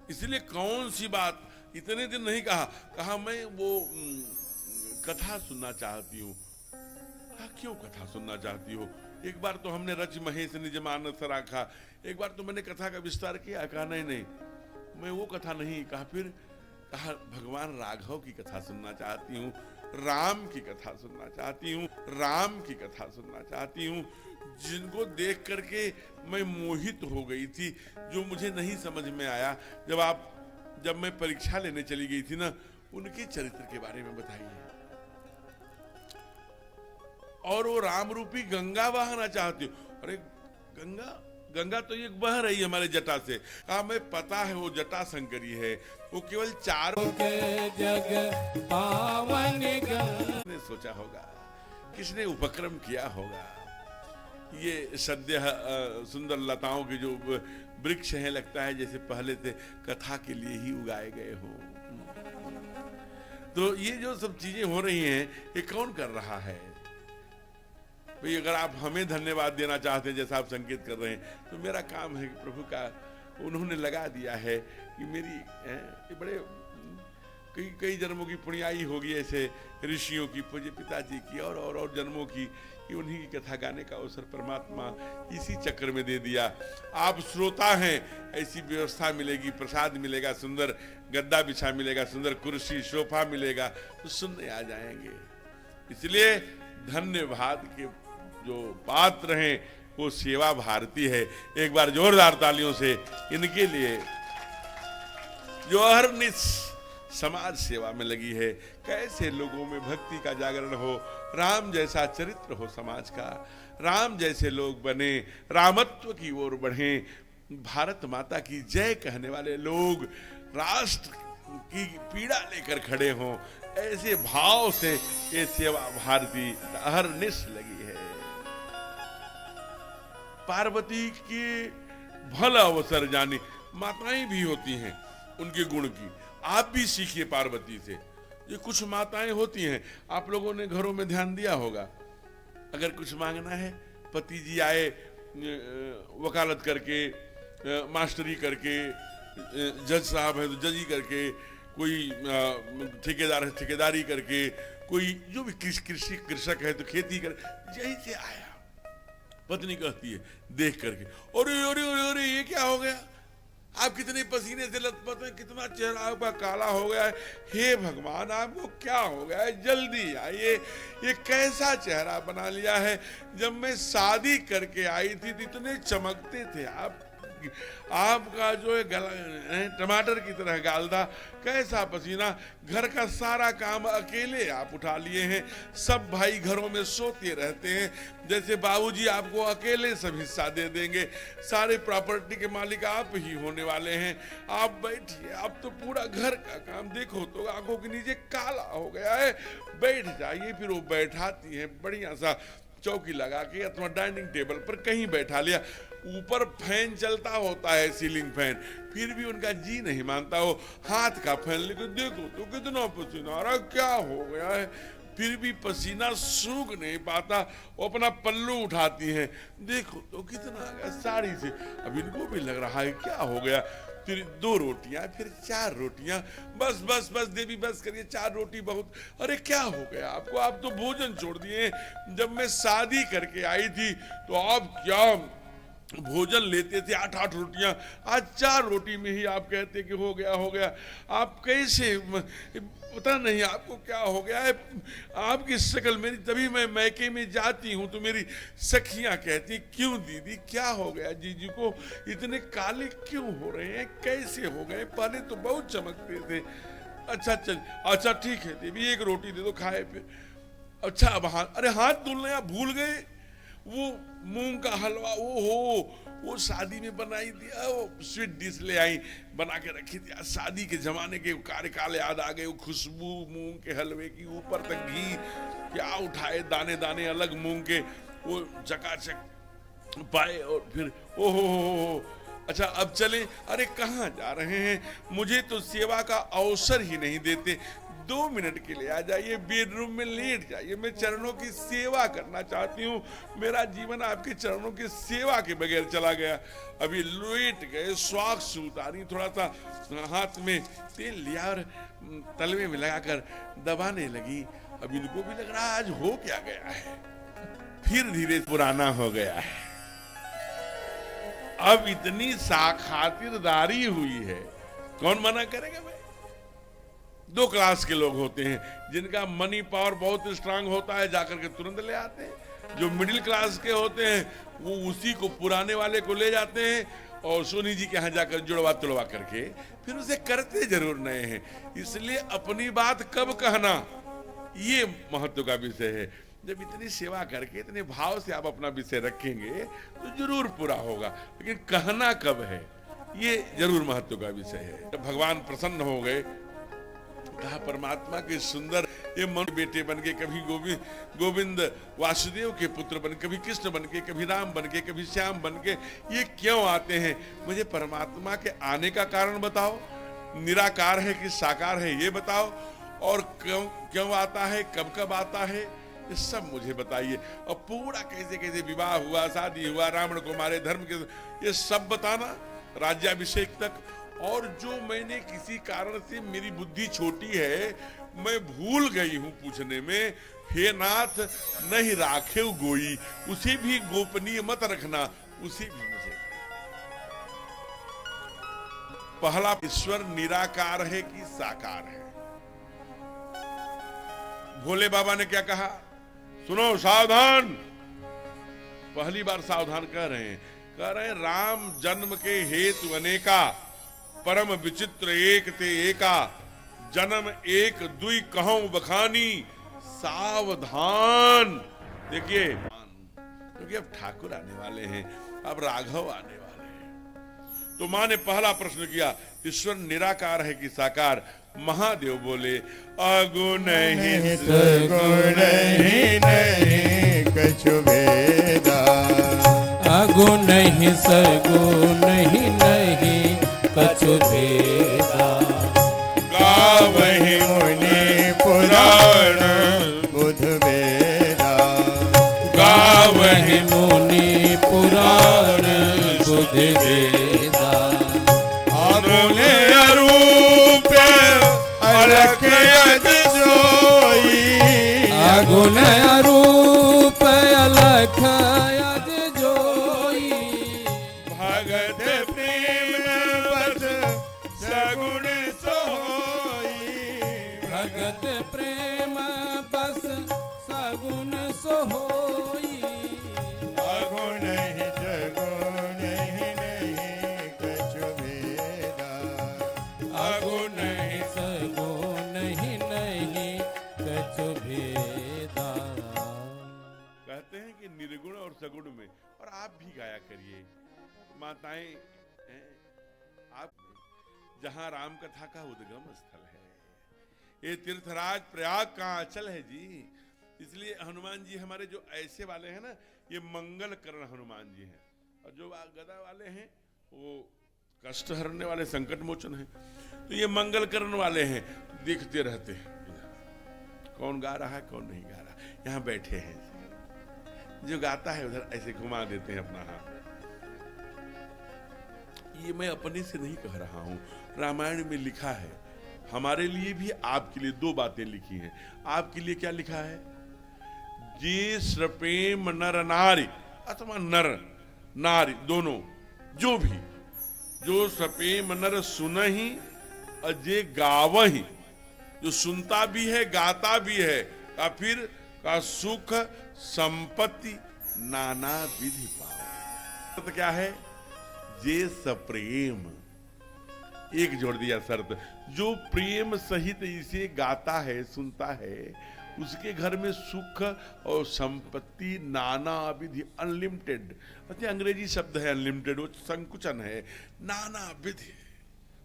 A: इसलिए कौन सी बात, इतने दिन नहीं कहा मैं वो कथा सुनना चाहती हूँ। क्यों कथा सुनना चाहती हो? एक बार तो हमने रच महेश निज मानस राखा, एक बार तो मैंने कथा का विस्तार किया। कहा नहीं मैं वो कथा नहीं। कहा फिर? कहा भगवान राघव की कथा सुनना चाहती हूँ, राम की कथा सुनना चाहती हूँ, राम की कथा सुनना चाहती हूँ, जिनको देख करके मैं मोहित हो गई थी, जो मुझे नहीं समझ में आया। जब मैं परीक्षा लेने चली गई थी ना, उनके चरित्र के बारे में बताइए। और वो राम रूपी गंगा बहाना चाहती हूँ। अरे गंगा तो एक बह रही है हमारे जटा से। कहा मैं पता है वो जटा शंकरी है, वो केवल 4
B: जग पावन
A: ने सोचा होगा, किसने उपक्रम किया होगा। ये सद्य सुंदर लताओं के जो वृक्ष हैं, लगता है जैसे पहले से कथा के लिए ही उगाए गए हो। तो ये जो सब चीजें हो रही हैं, ये कौन कर रहा है भाई? अगर आप हमें धन्यवाद देना चाहते हैं, जैसा आप संकेत कर रहे हैं, तो मेरा काम है कि प्रभु का उन्होंने लगा दिया है कि मेरी ये बड़े कई जन्मों की पुण्याई होगी ऐसे ऋषियों की, पूज्य पिताजी की और जन्मों की, कि उन्हीं की कथा गाने का अवसर परमात्मा इसी चक्र में दे दिया। आप श्रोता हैं, ऐसी व्यवस्था मिलेगी, प्रसाद मिलेगा, सुंदर गद्दा बिछा मिलेगा, सुंदर कुर्सी सोफा मिलेगा, तो सुनने आ जाएंगे। इसलिए धन्यवाद के जो पात्र हैं वो सेवा भारती है। एक बार जोरदार तालियों से इनके लिए, जो अहर्निश समाज सेवा में लगी है। कैसे लोगों में भक्ति का जागरण हो, राम जैसा चरित्र हो समाज का, राम जैसे लोग बने, रामत्व की ओर बढ़ें, भारत माता की जय कहने वाले लोग राष्ट्र की पीड़ा लेकर खड़े हों। ऐसे भाव से ये सेवा भारती अहर्निश लगी है। पार्वती के भला अवसर जाने, माताएं भी होती हैं उनके गुण की, आप भी सीखिए पार्वती से। ये कुछ माताएं होती हैं, आप लोगों ने घरों में ध्यान दिया होगा, अगर कुछ मांगना है, पति जी आए वकालत करके, मास्टरी करके, जज साहब है तो जजी करके, कोई ठेकेदार है ठेकेदारी करके, कोई जो भी कृषक है तो खेती कर, यही से आया। पत्नी कहती है देख करके, अरे ये क्या हो गया, आप कितने पसीने से लथपथ हैं, कितना चेहरा आपका काला हो गया है, हे भगवान आपको क्या हो गया है, जल्दी आइए। ये कैसा चेहरा बना लिया है, जब मैं शादी करके आई थी तो इतने चमकते थे आप, आपका जो है गला टमाटर की तरह गाल था, कैसा पसीना, घर का सारा काम अकेले आप उठा लिए हैं, सब भाई घरों में सोते रहते हैं, जैसे बाबूजी आपको अकेले सब हिस्सा दे देंगे, सारे प्रॉपर्टी के मालिक आप ही होने वाले हैं, आप बैठिए, आप तो पूरा घर का काम देखो तो आंखों के नीचे काला हो गया है, बैठ जाइए। फिर वो बैठाती हैं बढ़िया सा चौकी लगा के अथवा डाइनिंग टेबल पर कहीं बैठा लिया, ऊपर फैन चलता होता है सीलिंग फैन, फिर भी उनका जी नहीं मानता, हो हाथ का फैन लेकर देखो तो कितना पसीना आ रहा, क्या हो गया है, फिर भी पसीना सूख नहीं पाता, वो अपना पल्लू उठाती हैं, देखो तो कितना आ गया साड़ी से, अब इनको भी लग रहा है क्या हो गया, फिर 2 रोटियां, फिर 4 रोटियां, बस देवी बस करिए, 4 रोटी बहुत, अरे क्या हो गया आपको, आप तो भोजन छोड़ दिए, जब मैं शादी करके आई थी तो आप क्या भोजन लेते थे 8-8 रोटियां, आज 4 रोटी में ही आप कहते कि हो गया। आप कैसे, पता नहीं आपको क्या हो गया है। आपकी शक्ल मेरी, तभी मैं मैके में जाती हूँ तो मेरी सखियां कहती क्यों दीदी क्या हो गया, जीजी को इतने काले क्यों हो रहे हैं, कैसे हो गए, पहले तो बहुत चमकते थे। अच्छा ठीक है देवी, एक रोटी दे दो खाए पे। अच्छा अब अरे हाथ धुलने आप भूल गए, वो मूंग का हलवा वो शादी में बनाई दिया, वो स्वीट डिश ले आई बना के रखी थी। शादी के जमाने के कार्यकाल याद आ गए, वो खुशबू मूंग के हलवे की, ऊपर तक घी क्या उठाए, दाने दाने अलग मूंग के, वो चकाचक पाए। और फिर ओहो अच्छा अब चले। अरे कहाँ जा रहे हैं, मुझे तो सेवा का अवसर ही नहीं देते। 2 मिनट के लिए आ जाइए, बेडरूम में लेट जाइए, मैं चरणों की सेवा करना चाहती हूँ। मेरा जीवन आपके चरणों की सेवा के बगैर चला गया। अभी लेट गए, स्वाक्ष उतारी, थोड़ा सा हाथ में तेल लिया और तलवे में लगाकर दबाने लगी। अब इनको भी लग रहा आज हो क्या गया है, फिर धीरे पुराना हो गया है। अब इतनी खातिरदारी हुई है, कौन मना करेगा भाई। 2 क्लास के लोग होते हैं, जिनका मनी पावर बहुत स्ट्रांग होता है, जाकर के तुरंत ले आते हैं। जो मिडिल क्लास के होते हैं वो उसी को, पुराने वाले को ले जाते हैं और सोनी जी के यहाँ जाकर जुड़वा तुड़वा करके फिर उसे करते जरूर नहीं हैं। इसलिए अपनी बात कब कहना, ये महत्व का विषय है। जब इतनी सेवा करके इतने भाव से आप अपना विषय रखेंगे तो जरूर पूरा होगा, लेकिन कहना कब है, ये जरूर महत्व का विषय है। जब भगवान प्रसन्न हो गए, कहा परमात्मा के सुंदर ये मन बेटे बन के, कभी गोविंद वासुदेव के पुत्र बन, कभी कृष्ण बन के, कभी राम बन के, कभी श्याम बन के, ये क्यों आते हैं। मुझे परमात्मा के आने का कारण बताओ, निराकार है कि साकार है ये बताओ, और क्यों आता है, कब कब आता है, ये सब मुझे बताइए। और पूरा कैसे कैसे विवाह हुआ, शादी हुआ, रावण को मारे, धर्म के, ये सब बताना, राज्याभिषेक तक। और जो मैंने किसी कारण से, मेरी बुद्धि छोटी है, मैं भूल गई हूं पूछने में, हे नाथ नहीं राखे गोई, उसे भी गोपनीय मत रखना, उसे भी मुझे। पहला, ईश्वर निराकार है कि साकार है। भोले बाबा ने क्या कहा, सुनो सावधान, पहली बार सावधान कह रहे हैं, राम जन्म के हेतु अनेका, परम विचित्र एक ते एका, जन्म एक दुई कहूं बखानी, सावधान। देखिए, क्योंकि अब ठाकुर आने वाले हैं, अब राघव आने वाले हैं। तो मां ने पहला प्रश्न किया, ईश्वर निराकार है कि साकार। महादेव बोले, अगुण ही
C: सगुण ही नहीं कछु भेदा,
B: अगुण ही सगुण ही नहीं कछु भेदा,
C: गावहि मुनि पुराण बुध वेदा,
B: गावहि मुनि पुराण बुध वेदा,
C: अगुण अरूप अलख अज जोई,
B: अगुण अरूप अलख अज जोई,
C: भगत प्रेम बस सगुण सोई,
B: भगत प्रेम बस सगुण सोई,
C: अगुण ही सगुण ही नहीं कछु भेदा,
B: अगुण ही सगुण ही नहीं कछु भेदा।
A: कहते हैं कि निर्गुण और सगुण में, और आप भी गाया करिए माताएं, आप जहां राम कथा का उद्गम स्थल है, ये तीर्थराज प्रयाग का आंचल है जी। इसलिए हनुमान जी हमारे जो ऐसे वाले हैं ना, ये मंगल करण हनुमान जी हैं, और जो गदा वाले हैं वो कष्ट हरने वाले, संकट मोचन है। तो ये मंगल करण वाले हैं, देखते रहते हैं कौन गा रहा है कौन नहीं गा रहा। यहाँ बैठे हैं, जो गाता है उधर ऐसे घुमा देते हैं अपना हाथ। ये मैं अपने से नहीं कह रहा हूं, रामायण में लिखा है। हमारे लिए भी, आपके लिए 2 बातें लिखी हैं। आपके लिए क्या लिखा है, जे श्रपेम नर नारी, अथवा नर नारी दोनों, जो भी, जो सपेम नर सुनहि अजे गावहि, जो सुनता भी है गाता भी है, का फिर का सुख संपत्ति नाना विधि पाओ। तो क्या है? जे सप्रेम, एक जोड़ दिया शर्त, जो प्रेम सहित इसे गाता है सुनता है, उसके घर में सुख और संपत्ति नाना विधि, अनलिमिटेड। अच्छा, अंग्रेजी शब्द है अनलिमिटेड, वो संकुचन है। नाना विधि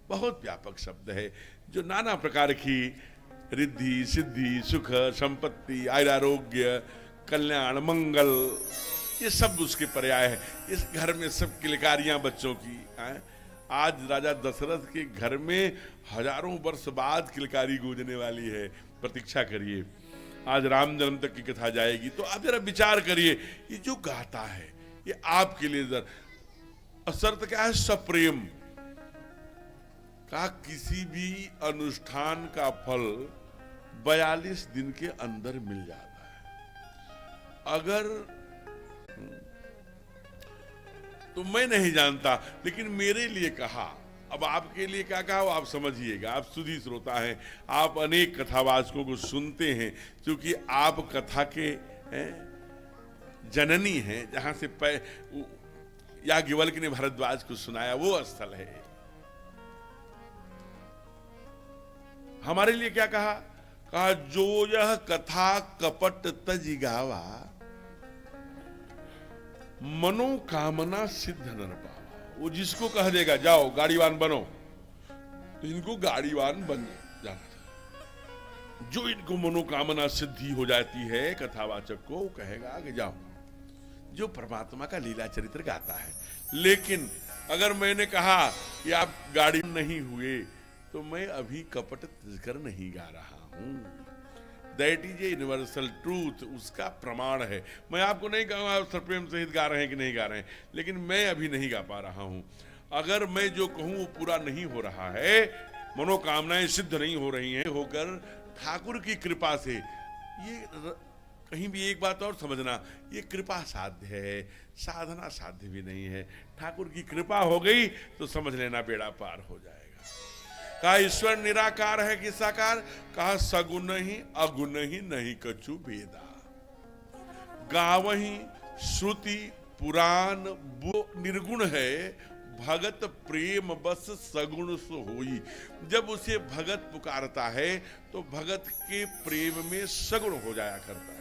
A: बहुत व्यापक शब्द है, जो नाना प्रकार की रिद्धि सिद्धि सुख संपत्ति आयुरारोग्य कल्याण मंगल, ये सब उसके पर्याय है। इस घर में सब किलकारियां बच्चों की हैं। आज राजा दशरथ के घर में हजारों वर्ष बाद किलकारी गूंजने वाली है, प्रतीक्षा करिए। आज राम जन्म तक की कथा जाएगी, तो आप जरा विचार करिए, ये जो गाता है ये आपके लिए शर्त क्या है? सप्रेम का किसी भी अनुष्ठान का फल 42 दिन के अंदर मिल जाता है। अगर तो मैं नहीं जानता, लेकिन मेरे लिए कहा, अब आपके लिए क्या कहा वो आप समझिएगा। आप सुधी श्रोता हैं, आप अनेक कथावाचकों को सुनते हैं, क्योंकि आप कथा के जननी हैं। जहां से याज्ञवल्क्य ने भारद्वाज को सुनाया वो स्थल है। हमारे लिए क्या कहा? कहा जो यह कथा कपट तज गावा, मनोकामना सिद्ध नर पावा। वो जिसको कह देगा जाओ गाड़ीवान बनो, तो इनको गाड़ीवान बन जाना था। जो इनको मनोकामना सिद्धि हो जाती है कथावाचक को, वो कहेगा कि जाओ, जो परमात्मा का लीला चरित्र गाता है। लेकिन अगर मैंने कहा कि आप गाड़ी नहीं हुए, तो मैं अभी कपट कर नहीं गा रहा हूं। That is a universal truth, उसका प्रमाण है। मैं आपको नहीं कहूँगा आप सप्रेम सहित गा रहे हैं कि नहीं गा रहे हैं, लेकिन मैं अभी नहीं गा पा रहा हूं। अगर मैं जो कहूं वो पूरा नहीं हो रहा है, मनोकामनाएं सिद्ध नहीं हो रही हैं, होकर ठाकुर की कृपा से, ये कहीं भी एक बात और समझना, ये कृपा साध्य है, साधना साध्य भी नहीं है। ठाकुर की कृपा हो गई तो समझ लेना बेड़ा पार हो जाएगा। कहा ईश्वर निराकार है कि साकार? कहा सगुन ही अगुण ही नहीं कछु भेदा, गावही श्रुति पुराण वो निर्गुण है, भगत प्रेम बस सगुण सो होई। जब उसे भगत पुकारता है तो भगत के प्रेम में सगुण हो जाया करता है।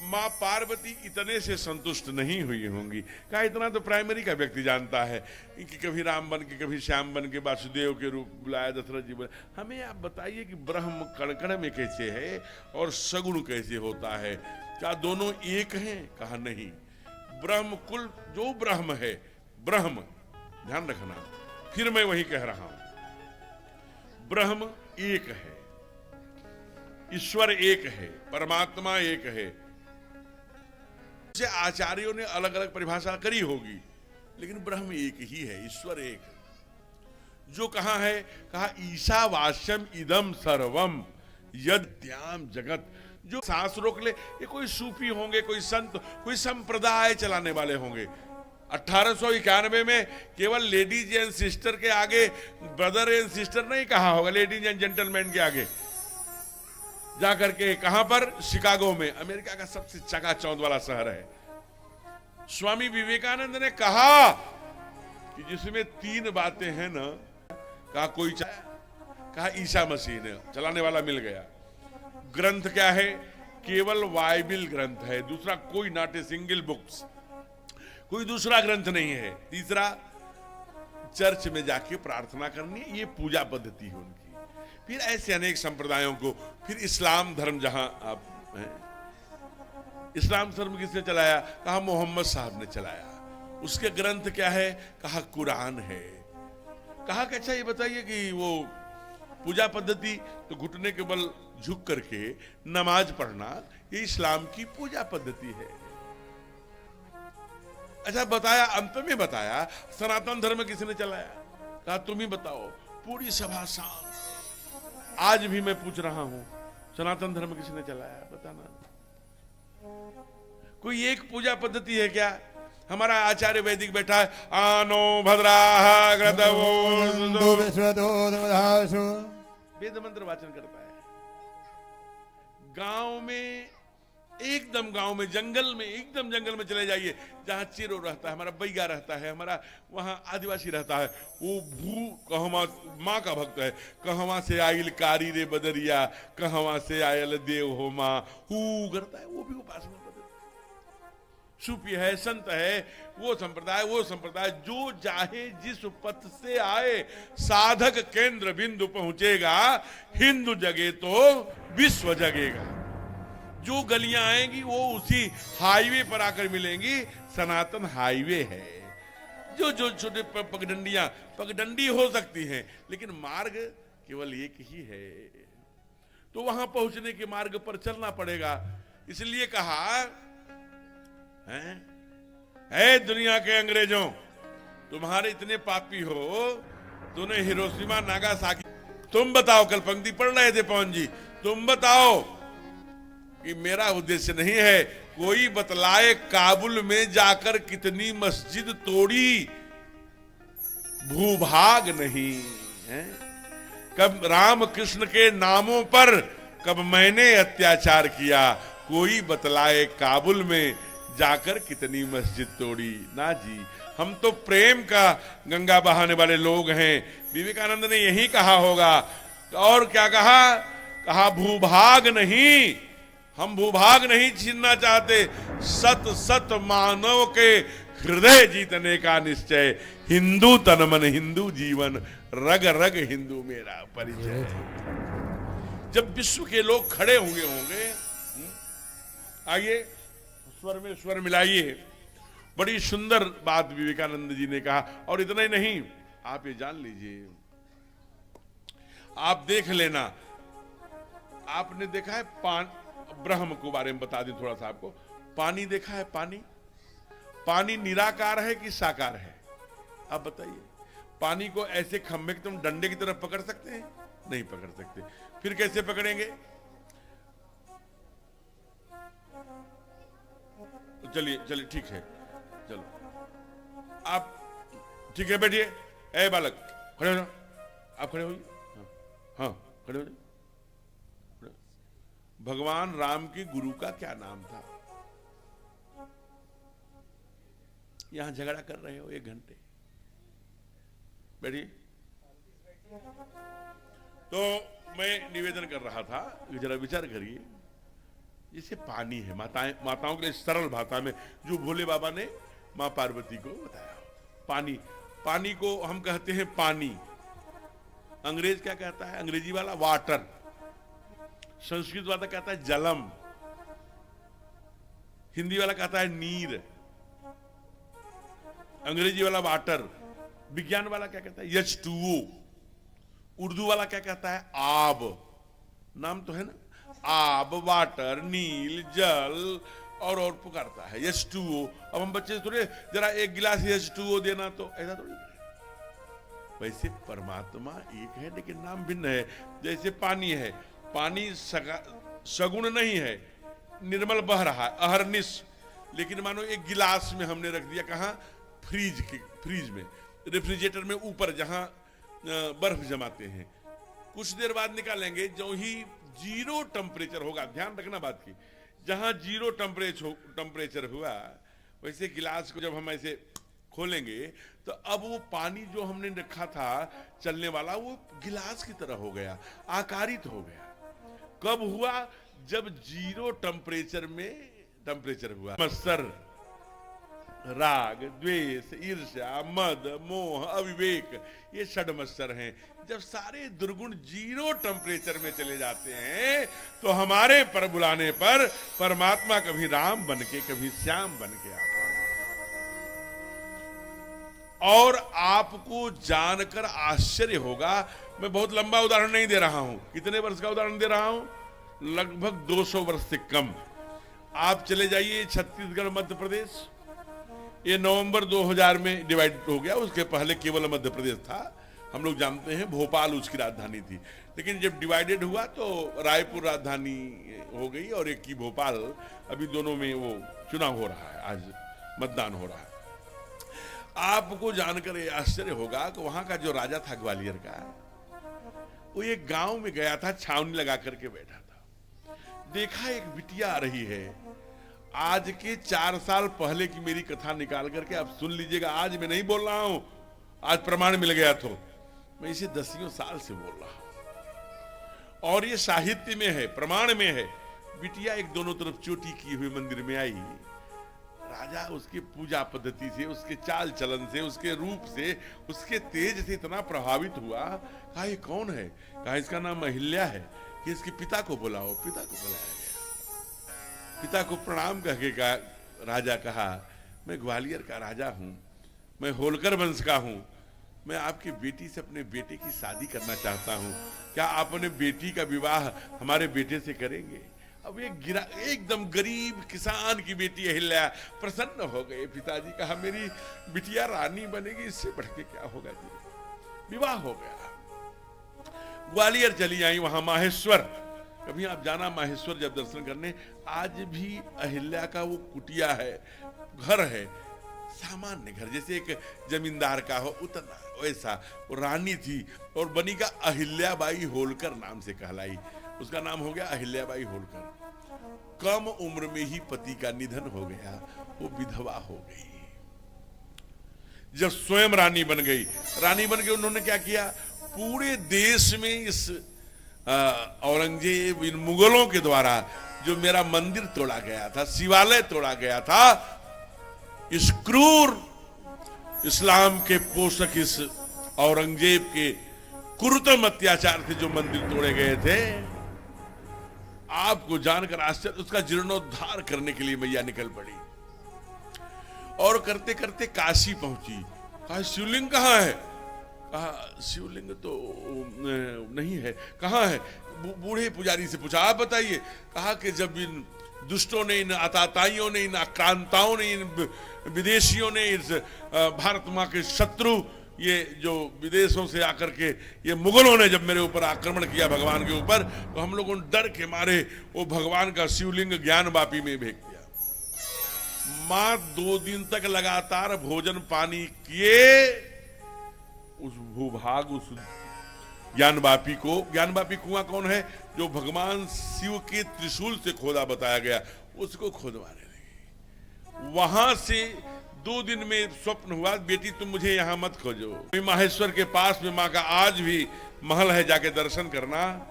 A: मां पार्वती इतने से संतुष्ट नहीं हुई होंगी। कहा इतना तो प्राइमरी का व्यक्ति जानता है कि कभी राम बन के कभी श्याम बन के वासुदेव के रूप बुलाया, दशरथ जी बोले। हमें आप बताइए कि ब्रह्म कण में कैसे है और सगुण कैसे होता है? क्या दोनों एक हैं? कहा नहीं। ब्रह्म कुल जो ब्रह्म है, ब्रह्म ध्यान रखना, फिर मैं वही कह रहा हूं, ब्रह्म एक है, ईश्वर एक है, परमात्मा एक है। आचार्यों ने अलग अलग परिभाषा करी होगी, लेकिन ब्रह्म एक ही है, ईश्वर एक है। जो कहा है? कहा ईशावास्यम इदम सर्वम यद्याम जगत। जो सांस रोक ले, ये कोई सूफी होंगे, कोई संत, कोई संप्रदाय चलाने वाले होंगे। 1891 में केवल लेडीज एंड सिस्टर के आगे ब्रदर एंड सिस्टर नहीं कहा होगा, लेडीज एंड जेंटलमैन के आगे जाकर के। कहां पर? शिकागो में, अमेरिका का सबसे चकाचौंध वाला शहर है। स्वामी विवेकानंद ने कहा कि जिसमें 3 बातें हैं ना, कहा कोई कहा ईसा मसीह ने, चलाने वाला मिल गया। ग्रंथ क्या है? केवल बाइबिल ग्रंथ है, दूसरा कोई, नॉट ए सिंगल बुक्स, कोई दूसरा ग्रंथ नहीं है। तीसरा, चर्च में जाके प्रार्थना करनी, ये पूजा पद्धति है उनकी। फिर ऐसे अनेक संप्रदायों को, फिर इस्लाम धर्म जहां आप हैं, इस्लाम धर्म किसने चलाया? कहा मोहम्मद साहब ने चलाया। उसके ग्रंथ क्या है? कहा कुरान है। कहा कि अच्छा ये बताइए कि वो पूजा पद्धति, तो घुटने के बल झुक करके नमाज पढ़ना, ये इस्लाम की पूजा पद्धति है। अच्छा बताया, अंत में बताया सनातन धर्म किसने चलाया? कहा तुम ही बताओ। पूरी सभा शांत। आज भी मैं पूछ रहा हूं, सनातन धर्म किसने चलाया? बताना। कोई एक पूजा पद्धति है क्या? हमारा आचार्य वैदिक बैठा है, आनो भद्राः क्रतवो
C: विश्वदोदासु,
A: वेद मंत्र वाचन करता है। गांव में एकदम, गांव में जंगल में, एकदम जंगल में चले जाइए जहां चिरो रहता है, हमारा बैगा रहता है, हमारा वहां आदिवासी रहता है, वो भू कहवा माँ का भक्त है, कहवा से आयल कारी रे बदरिया, कहवा से आयल देव हो माँ हु करता है, वो भी उपासना बदल। सूफी है, संत है, वो संप्रदाय जो चाहे जिस पथ से आए, साधक केंद्र बिंदु पहुंचेगा, हिंदू जगे तो विश्व जगेगा। जो गलियां आएंगी वो उसी हाईवे पर आकर मिलेंगी, सनातन हाईवे है। जो जो छोटे पगडंडी हो सकती हैं, लेकिन मार्ग केवल एक ही है। तो वहां पहुंचने के मार्ग पर चलना पड़ेगा। इसलिए कहा है दुनिया के अंग्रेजों, तुम्हारे इतने पापी हो, तूने हिरोशिमा नागासाकी, तुम बताओ, कल पंक्ति पढ़ रहे थे पवन जी, तुम बताओ कि मेरा उद्देश्य नहीं है कोई बतलाए काबुल में जाकर कितनी मस्जिद तोड़ी, भूभाग नहीं है। कब राम कृष्ण के नामों पर कब मैंने अत्याचार किया, कोई बतलाए काबुल में जाकर कितनी मस्जिद तोड़ी। ना जी, हम तो प्रेम का गंगा बहाने वाले लोग हैं। विवेकानंद ने यही कहा होगा। और क्या कहा भूभाग नहीं, हम भूभाग नहीं छीनना चाहते, सत सत मानव के हृदय जीतने का निश्चय, हिंदू तन मन हिंदू जीवन, रग रग हिंदू मेरा परिचय। जब विश्व के लोग खड़े हुए होंगे, आइए स्वर में स्वर मिलाइए। बड़ी सुंदर बात विवेकानंद जी ने कहा। और इतना ही नहीं, आप ये जान लीजिए, आप देख लेना, आपने देखा है ब्रह्म को बारे में बता दें थोड़ा सा आपको। पानी देखा है? पानी निराकार है कि साकार है? आप बताइए। पानी को ऐसे खंभे के तुम डंडे की तरफ पकड़ सकते हैं? नहीं पकड़ सकते। फिर कैसे पकड़ेंगे? चलिए ठीक है, चलो आप ठीक है बैठिए। ए बालक खड़े हो जाओ, आप खड़े होइए। हाँ खड़े हो जाओ। भगवान राम के गुरु का क्या नाम था? यहां झगड़ा कर रहे हो 1 घंटे, बैठिए। तो मैं निवेदन कर रहा था, जरा विचार करिए। जैसे पानी है, माताओं के लिए सरल भाषा में जो भोले बाबा ने मां पार्वती को बताया, पानी को हम कहते हैं पानी। अंग्रेज क्या कहता है? अंग्रेजी वाला वाटर। संस्कृत वाला कहता है जलम। हिंदी वाला कहता है नीर। अंग्रेजी वाला वाटर। विज्ञान वाला क्या कहता है? H2O। उर्दू वाला क्या कहता है? आब। नाम तो है ना, आब, वाटर, नील, जल और पुकारता है H2O। अब हम बच्चे थोड़े जरा 1 गिलास H2O देना, तो ऐसा थोड़ी। वैसे परमात्मा एक है लेकिन नाम भिन्न है। जैसे पानी है, पानी सगुण नहीं है, निर्मल बह रहा है अहरनिश, लेकिन मानो 1 गिलास में हमने रख दिया, कहां? फ्रीज में, रेफ्रिजरेटर में ऊपर जहां बर्फ जमाते हैं। कुछ देर बाद निकालेंगे, जो ही 0 टेम्परेचर होगा, ध्यान रखना बात की, जहां 0 टेम्परेचर हुआ, वैसे गिलास को जब हम ऐसे खोलेंगे तो अब वो पानी जो हमने रखा था चलने वाला, वो गिलास की तरह हो गया, आकारित हो गया। कब हुआ? जब 0 टेम्परेचर हुआ। मत्सर, राग, द्वेष, ईर्ष्या, मद, मोह, अविवेक, ये षड्मत्सर हैं। जब सारे दुर्गुण 0 टेम्परेचर में चले जाते हैं, तो हमारे पर बुलाने पर परमात्मा कभी राम बनके, कभी श्याम बनके आता है। और आपको जानकर आश्चर्य होगा, मैं बहुत लंबा उदाहरण नहीं दे रहा हूं। कितने वर्ष का उदाहरण दे रहा हूं? लगभग 200 वर्ष से कम। आप चले जाइए छत्तीसगढ़, मध्य प्रदेश। ये नवंबर 2000 में डिवाइड हो गया, उसके पहले केवल मध्य प्रदेश था। हम लोग जानते हैं भोपाल उसकी राजधानी थी, लेकिन जब डिवाइडेड हुआ तो रायपुर राजधानी हो गई और एक की भोपाल। अभी दोनों में वो चुनाव हो रहा है, आज मतदान हो रहा है। आपको जानकर ये आश्चर्य होगा कि वहां का जो राजा था ग्वालियर का, वो एक गांव में गया था, छावनी लगा करके बैठा था। देखा एक बिटिया आ रही है। आज के 4 साल पहले की मेरी कथा निकाल करके आप सुन लीजिएगा। आज मैं नहीं बोल रहा हूं, आज प्रमाण मिल गया तो मैं इसे 10 साल से बोल रहा हूं और ये साहित्य में है, प्रमाण में है। बिटिया एक दोनों तरफ चोटी की हुई मंदिर में आई। राजा उसकी पूजा पद्धति से, उसके चाल चलन से, उसके रूप से, उसके तेज से इतना प्रभावित हुआ। कहा ये कौन है? कहा इसका नाम अहिल्या है। कि इसके पिता को बुलाओ। पिता को बुलाया गया। पिता को प्रणाम करके कहा, राजा कहा मैं ग्वालियर का राजा हूं, मैं होलकर वंश का हूं, मैं आपकी बेटी से अपने बेटे की शादी करना चाहता हूं, क्या आप अपने बेटी का विवाह हमारे बेटे से करेंगे? अब ये एकदम गरीब किसान की बेटी अहिल्या प्रसन्न हो गए। पिताजी कहा मेरी बिटिया रानी बनेगी, इससे बढ़ के क्या होगा जी। विवाह हो गया। ग्वालियर चली आई, वहां माहेश्वर। कभी आप जाना माहेश्वर जब दर्शन करने, आज भी अहिल्या का वो कुटिया है, घर है, सामान्य घर, जैसे एक जमींदार का हो उतना वैसा। वो रानी थी और बनी का अहिल्याबाई होलकर नाम से कहलाई। उसका नाम हो गया अहिल्याबाई होलकर। कम उम्र में ही पति का निधन हो गया, वो विधवा हो गई। जब स्वयं रानी बन गई, रानी बन के उन्होंने क्या किया, पूरे देश में इस औरंगजेब, इन मुगलों के द्वारा जो मेरा मंदिर तोड़ा गया था, शिवालय तोड़ा गया था, इस क्रूर इस्लाम के पोषक इस औरंगजेब के क्रूरतम अत्याचार से जो मंदिर तोड़े गए थे, आपको जानकर आश्चर्य, उसका जीर्णोद्धार करने के लिए मैया निकल पड़ी और करते करते काशी पहुंची। कहा शिवलिंग कहाँ है? कहा शिवलिंग तो नहीं है। कहाँ है? बूढ़े पुजारी से पूछा, आप बताइए। कहा कि जब इन दुष्टों ने, इन आताताइयों ने, इन आक्रांताओं ने, इन विदेशियों ने, इस भारत माँ के शत्रु, ये जो विदेशों से आकर के ये मुगलों ने जब मेरे ऊपर आक्रमण किया भगवान के ऊपर, तो हम लोगों ने डर के मारे वो भगवान का शिवलिंग ज्ञानवापी में भेज दिया। मां 2 दिन तक लगातार भोजन पानी किए उस भूभाग, उस ज्ञानवापी को। ज्ञानवापी कुआं कौन है? जो भगवान शिव के त्रिशूल से खोदा बताया गया, उसको खोदवाने लगे। वहां से 2 दिन में स्वप्न हुआ, बेटी तुम मुझे यहां मत खोजो। माहेश्वर के पास में मां का आज भी महल है, जाके दर्शन करना।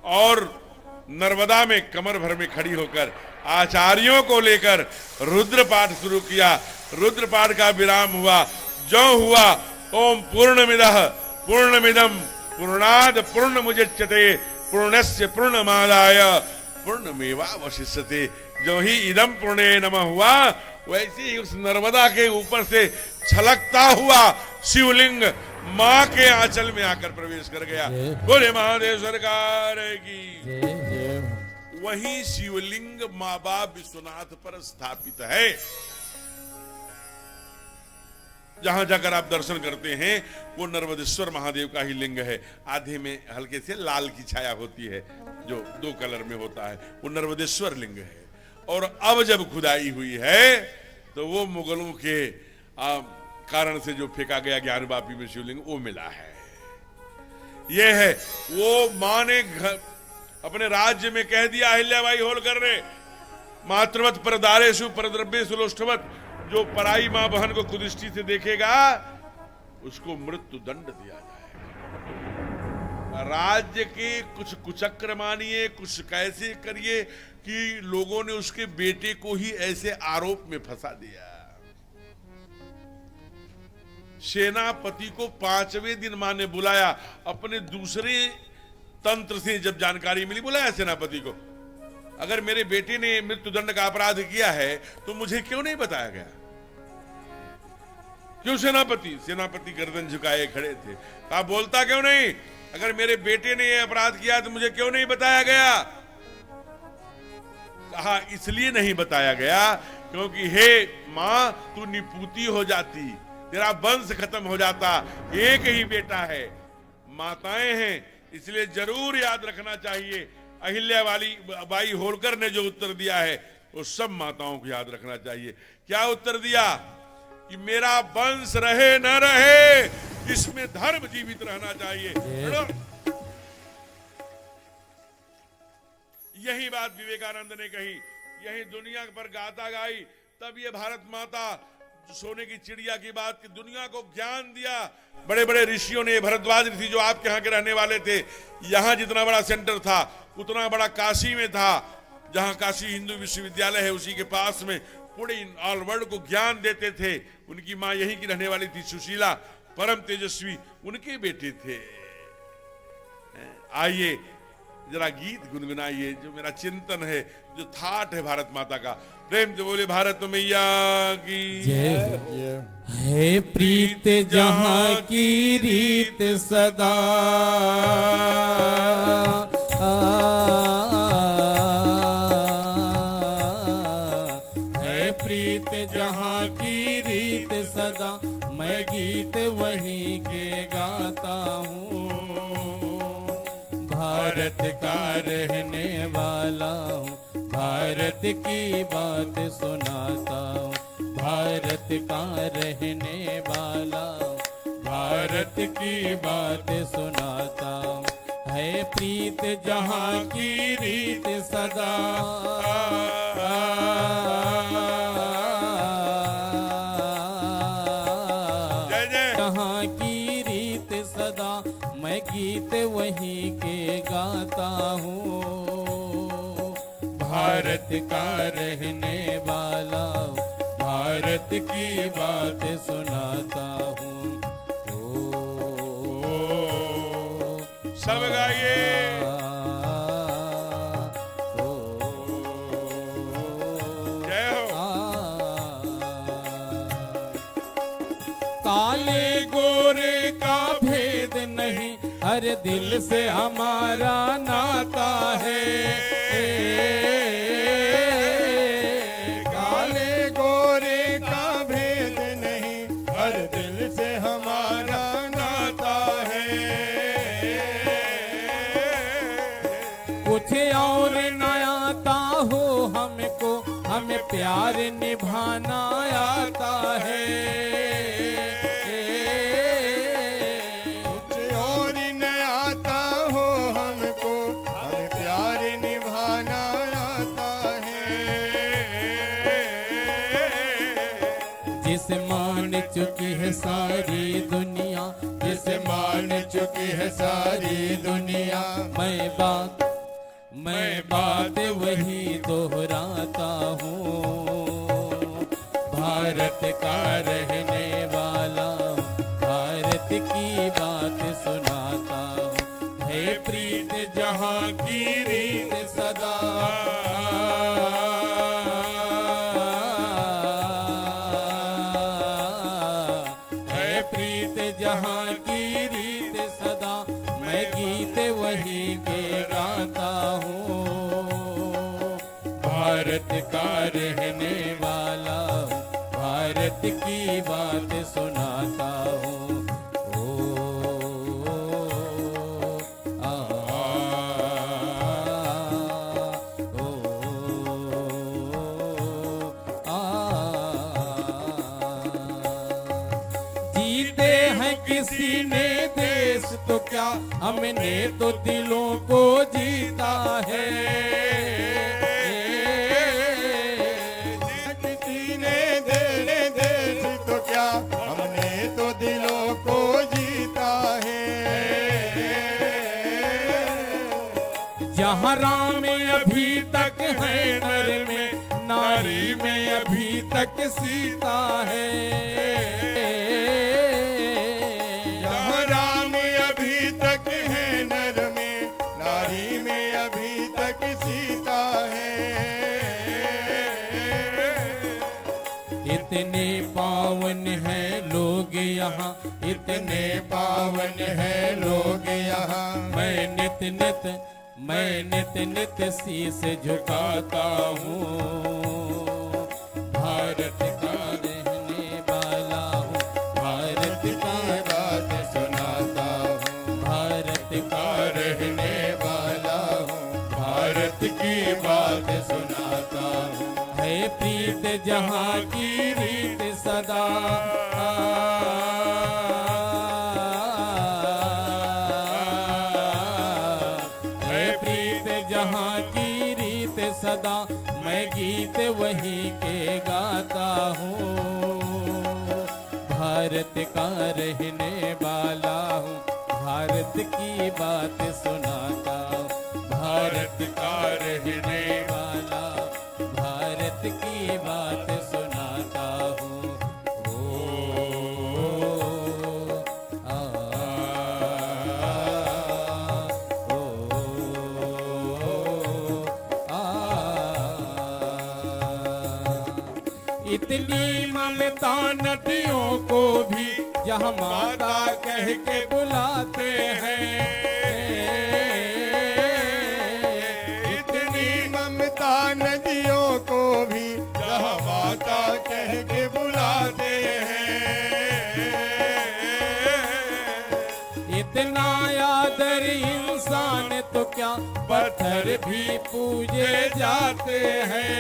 A: और नर्मदा में कमर भर में खड़ी होकर आचार्यों को लेकर रुद्र पाठ शुरू किया। रुद्र पाठ का विराम हुआ, जो हुआ ओम पूर्णमिदः पूर्णमिदं पूर्णाद पूर्णमुदच्यते पूर्णस्य पूर्णमादाय पूर्णमेवावशिष्यते। जो ही इदम पूर्णे नमः हुआ, वैसे ही उस नर्मदा के ऊपर से छलकता हुआ शिवलिंग मां के आंचल में आकर प्रवेश कर गया। बोले महादेव सरकार की। वही शिवलिंग मां बाप विश्वनाथ पर स्थापित है। जहां जाकर आप दर्शन करते हैं वो नर्मदेश्वर महादेव का ही लिंग है। आधे में हल्के से लाल की छाया होती है, जो 2 कलर में होता है, वो नर्मदेश्वर लिंग है। और अब जब खुदाई हुई है तो वो मुगलों के कारण से जो फेंका गया ज्ञानवापी में शिवलिंग, वो मिला है। ये है वो मां ने अपने राज्य में कह दिया, अहिल्याबाई होलकर ने, मातृवत परदारेषु परद्रव्येषु लोष्ठवत, जो पराई मां बहन को कुदृष्टि से देखेगा उसको मृत्यु दंड दिया जाएगा। राज्य के कुछ कुचक्र मानिए, कुछ कैसे करिए कि लोगों ने उसके बेटे को ही ऐसे आरोप में फंसा दिया। सेनापति को 5वें दिन मां ने बुलाया, अपने दूसरे तंत्र से जब जानकारी मिली, बुलाया सेनापति को, अगर मेरे बेटे ने मृत्युदंड का अपराध किया है तो मुझे क्यों नहीं बताया गया? क्यों सेनापति गर्दन झुकाए खड़े थे। कहा बोलता क्यों नहीं? अगर मेरे बेटे ने यह अपराध किया तो मुझे क्यों नहीं बताया गया? कहा इसलिए नहीं बताया गया क्योंकि हे मां, तू निपूती हो जाती, तेरा वंश खत्म हो जाता। एक ही बेटा है, माताएं हैं, इसलिए जरूर याद रखना चाहिए। अहिल्याबाई होलकर ने जो उत्तर दिया है वो सब माताओं को याद रखना चाहिए। क्या उत्तर दिया? कि मेरा वंश रहे न रहे, इसमें धर्म जीवित रहना चाहिए। यही बात विवेकानंद ने कही, यही दुनिया पर गाथा गाई। तब ये भारत माता सोने की चिड़िया की बात की दुनिया को ज्ञान दिया। बड़े बड़े ऋषियों ने, भरद्वाज ऋषि जो आपके यहाँ के रहने वाले थे, यहाँ जितना बड़ा सेंटर था उतना बड़ा काशी में था, जहाँ काशी हिंदू विश्वविद्यालय है उसी के पास में, पूरे ऑल वर्ल्ड को ज्ञान देते थे। उनकी माँ यहीं की रहने वाली थी सुशीला, परम तेजस्वी, उनके बेटे थे। आइए जरा गीत गुनगुनाइए, जो मेरा चिंतन है, जो थाट है भारत माता का। प्रेम से बोले भारत मैया की
B: जय। है प्रीत जहाँ की रीत सदा, है प्रीत जहाँ की रीत सदा, मैं गीत वहीं के गाता हूँ। भारत का रहने वाला हूँ, भारत की बात सुनाता हूँ। भारत का रहने वाला हूँ, भारत की बात सुनाता हूँ। है प्रीत जहाँ की रीत सदा, जहाँ की रीत सदा, मैं गीत वहीं के गाता हूँ। भारत का रहने वाला हूँ, भारत की बात सुनाता हूँ।
A: सब गाइए। जय हो।
B: काले गोरे का भेद नहीं, हर दिल से हमारा नाता है।
C: काले गोरे का भेद नहीं, हर दिल से हमारा नाता है।
B: कुछ और न आता हो हमको, हमें प्यार निभाना आता है।
C: कुछ और न आता हो हमको, हमें प्यार निभाना आता है।
B: जिसे मान चुकी है सारी दुनिया, जिसे मान चुकी है सारी दुनिया, मैं बात वही दोहराता हूँ। भारत का रहने वाला हूँ, भारत की बात सुनाता हूँ। है प्रीत जहाँ की रीत सदा, है प्रीत जहाँ की रीत सदा, मैं गीत वही के गाता हूँ। भारत का रहने वाला हूँ, भारत की बात सुनाता हूँ। जीते हैं किसी ने देश तो क्या, हमने तो दिलों को जीता है।
C: किसी ने देश तो क्या, हमने तो दिलों को जीता है।
B: जहाँ राम अभी तक है नर में, नारी में अभी तक सीता है।
C: जहाँ राम अभी तक है नर में, नारी में अभी तक सीता है।
B: इतने पावन है लोग यहाँ, इतने पावन है लोग यहाँ, मैं नित नित शीस झुकाता हूँ। भारत का रहने वाला हूँ, भारत की बात सुनाता हूँ। भारत का रहने वाला हूँ, भारत की बात सुनाता हूँ। है प्रीत जहाँ की रीत सदा, है प्रीत जहाँ की रीत सदा, मैं गीत वही के गाता हूँ। भारत का रहने वाला हूँ, भारत की बात सुनाता हूँ। भारत का रहने वाला, भारत की बात सुनाता हूँ। ओ, आ, इतनी ममता नदियों को भी जहाँ माता कह के बुलाते हैं।
C: इतनी ममता नदियों को भी जहाँ माता कह के बुलाते हैं।
B: इतना आदर इंसान तो क्या पत्थर भी पूजे जाते हैं।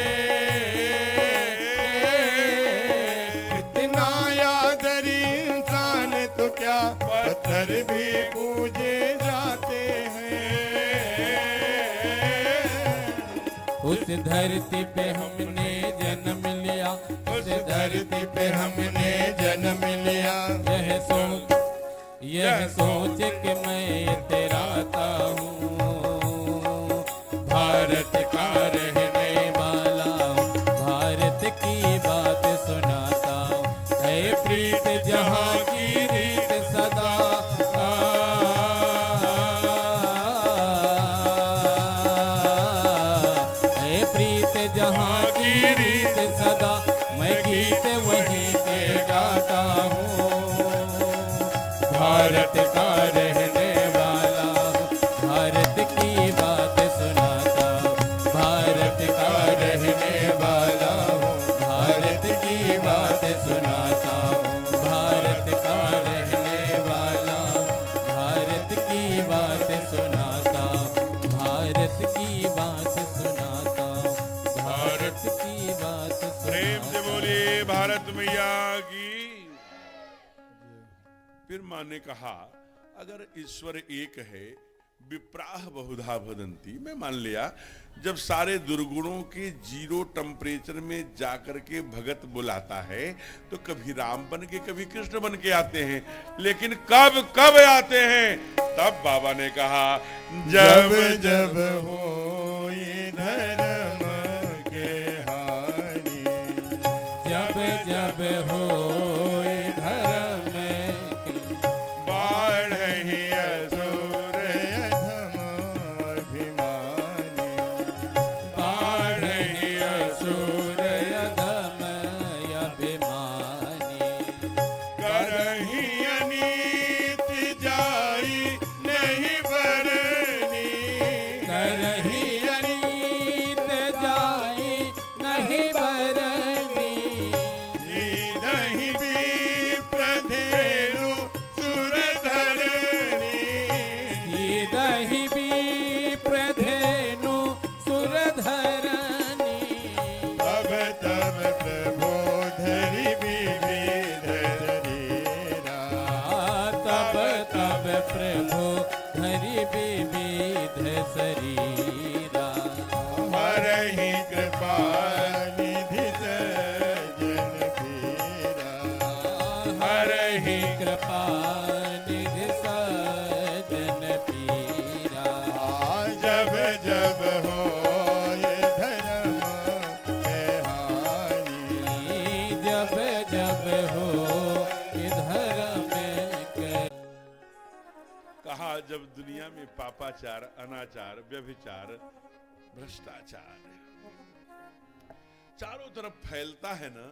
C: इतना आदर इंसान तो क्या पत्थर भी पूजे जाते हैं।
B: उस धरती पे हमने जन्म लिया,
C: उस धरती पे हमने जन्म लिया।
B: यह सोच के मैं इतराता हूँ। भारत का रहने वाला हूँ, भारत की बात सुनाता हूँ। है प्रीत जहाँ की रीत सदा, है प्रीत जहाँ की रीत सदा, मैं गीत वहीं के गाता हूँ। भारत का रहने वाला हूँ, भारत की बात सुनाता हूँ। भारत का रहने वाला हूँ, भारत की बात सुनाता हूँ। भारत का रहने वाला हूँ, भारत की बात सुनाता हूँ। भारत की बात सुनाता हूँ, भारत की बात
A: प्रेम से
B: सुनाता हूँ।
A: बोलिए भारत मैया की। फिर माँ ने कहा, अगर ईश्वर एक है, विप्राह बहुधा भदंती, मैं मान लिया जब सारे दुर्गुणों के जीरो टेम्परेचर में जाकर के भगत बुलाता है तो कभी राम बन के कभी कृष्ण बन के आते हैं, लेकिन कब कब आते हैं? तब बाबा ने कहा,
C: जब जब हो ये धर्म के हानि,
B: जब जब हो धर्म की,
C: बाढ़हि असुर अधम अभिमानी,
B: बाढ़हि असुर अधम अभिमानी,
C: करहि अनीति जाई नहीं बरनी,
B: करहि अनीत जाई नहीं बरनी,
C: नहीं विप्रधेनु सुर धरनी,
B: दही भी प्रधेनु सुर धरनी,
C: तब तब प्रभो धरि विविध शरीरा,
B: तब तब प्रभु धरि विविध शरीरा,
C: हरहि कृपा निधि सज्जन पीरा,
B: हरहि कृपा निधि सज्जन पीरा,
C: जब जब हो ये धर्म के हानि,
B: जब जब हो इधर में के।
A: कहा जब दुनिया में पापाचार, अनाचार, व्यभिचार, भ्रष्टाचार चारों तरफ फैलता है ना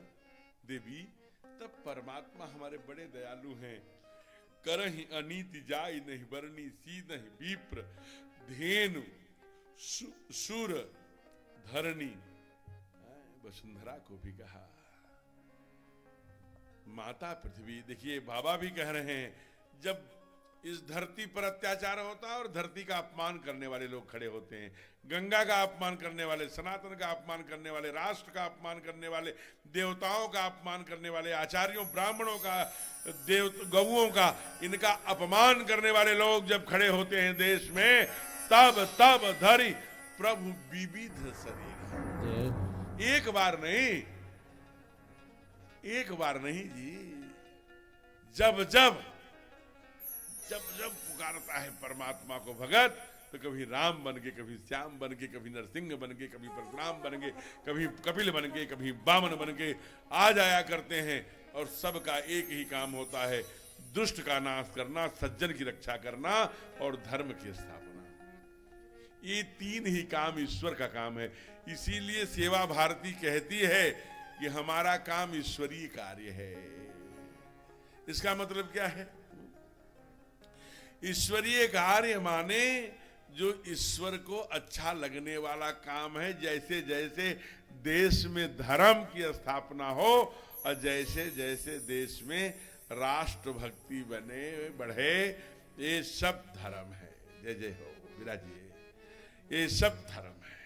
A: देवी, तब परमात्मा हमारे बड़े दयालु हैं। करहि अनीति जाई नहीं बरनी, सीधहि विप्र धेनु सुर धरनी। वसुंधरा को भी कहा, माता पृथ्वी, देखिए बाबा भी कह रहे हैं, जब इस धरती पर अत्याचार होता है और धरती का अपमान करने वाले लोग खड़े होते हैं। गंगा का अपमान करने वाले, सनातन का अपमान करने वाले, राष्ट्र का अपमान करने वाले, देवताओं का अपमान करने वाले, आचार्यों ब्राह्मणों का, गौओं का, इनका अपमान करने वाले लोग जब खड़े होते हैं देश में, तब धरि प्रभु विविध शरीर। एक बार नहीं जी, जब जब पुकारता है परमात्मा को भगत, तो कभी राम बन के, कभी श्याम बन के, कभी नरसिंह बन के, कभी परशुराम बन के, कभी कपिल बन के, कभी वामन बन के आ जाया करते हैं। और सबका एक ही काम होता है, दुष्ट का नाश करना, सज्जन की रक्षा करना और धर्म की स्थापना। ये तीन ही काम ईश्वर का काम है। इसीलिए सेवा भारती कहती है कि हमारा काम ईश्वरीय कार्य है। इसका मतलब क्या है? ईश्वरीय कार्य माने जो ईश्वर को अच्छा लगने वाला काम है। जैसे जैसे देश में धर्म की स्थापना हो और जैसे जैसे देश में राष्ट्र भक्ति बढ़े, ये सब धर्म है। जय जय हो विराजिए, ये सब धर्म है।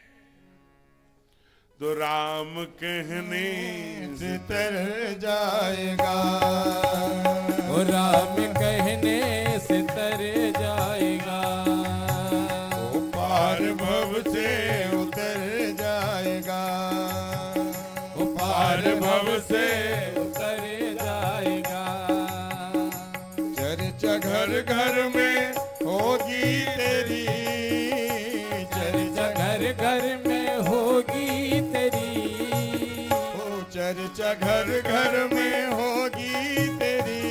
A: तो राम कहने
C: से तर जाएगा,
B: ओ राम कहने से तर जाएगा,
C: ओ पार भव से उतर जाएगा,
B: ओ पार भव से उतर जाएगा।
C: चर्चा घर घर में होगी तेरी,
B: चर्चा घर घर में होगी तेरी,
C: ओ चर्चा घर घर में होगी तेरी,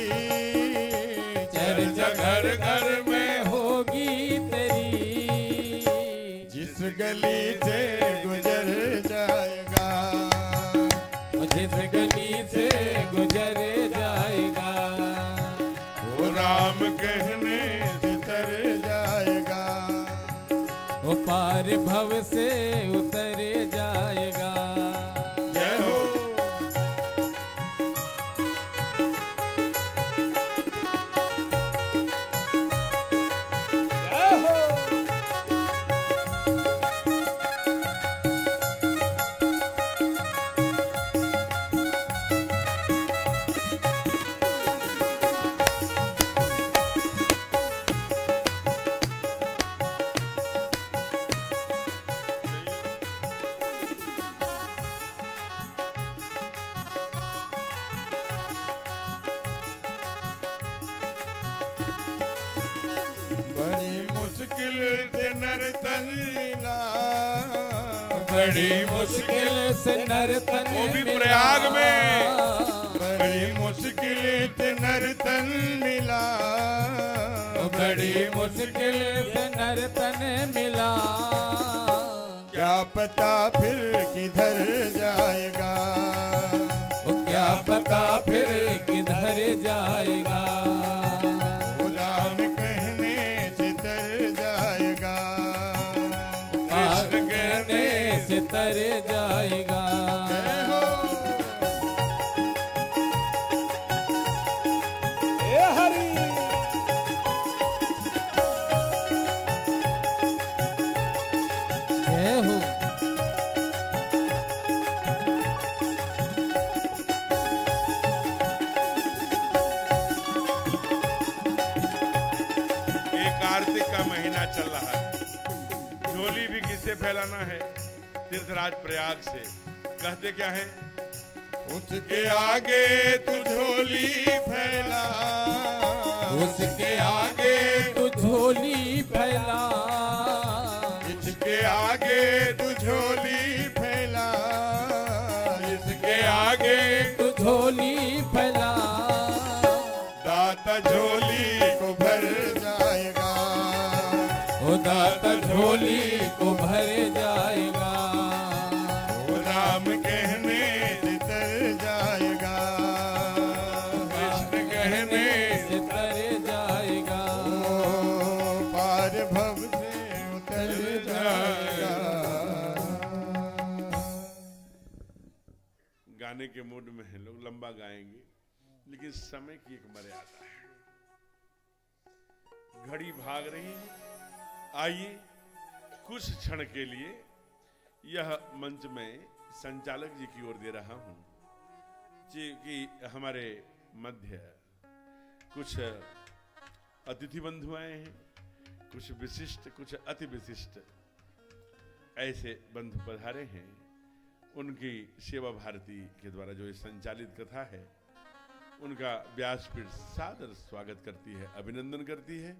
B: चर्चा घर घर में होगी तेरी।
C: जिस गली से गुजर जाएगा,
B: जिस गली से गुजर जाएगा,
C: वो राम कहने से तर जाएगा,
B: वो पार भव से उतर जाएगा।
C: जय हो। बड़ी मुश्किल से नर तन मिला,
B: बड़ी मुश्किल से नर तन
A: वो भी
B: मिला,
A: प्रयाग में।
C: बड़ी मुश्किल से नर तन मिला,
B: बड़ी मुश्किल से नर तन मिला।
C: क्या पता फिर किधर जाएगा,
B: क्या पता फिर किधर जाएगा,
C: वो राम कहने से तर जाएगा,
B: कृष्ण कहने से तर जाएगा।
C: जय हो।
B: जय हो।
A: ये कार्तिक का महीना चल रहा है, झोली भी किससे फैलाना है? तीर्थराज प्रयाग से। कहते क्या है?
C: उसके आगे तू झोली फैला,
B: उसके आगे तू झोली फैला,
C: इसके आगे तू झोली फैला, इसके आगे
B: तू झोली फैला।
C: दाता झोली को भर जाएगा,
B: ओ दाता झोली को भर जाएगा,
C: वो राम कहने से तर जाएगा,
B: कृष्ण कहने से तर जाएगा,
C: ओ पार भव से उतर जाएगा।
A: गाने के मूड में है लोग, लंबा गाएंगे, लेकिन समय की एक मर्यादा है। घड़ी भाग रही है। आइए कुछ क्षण के लिए यह मंच में संचालक जी की ओर दे रहा हूं कि हमारे मध्य कुछ अतिथि बंधु आए हैं, कुछ विशिष्ट, कुछ अति विशिष्ट ऐसे बंधु पधारे हैं। उनकी सेवा भारती के द्वारा जो ये संचालित कथा है, उनका व्यासपीठ सादर स्वागत करती है, अभिनंदन करती है।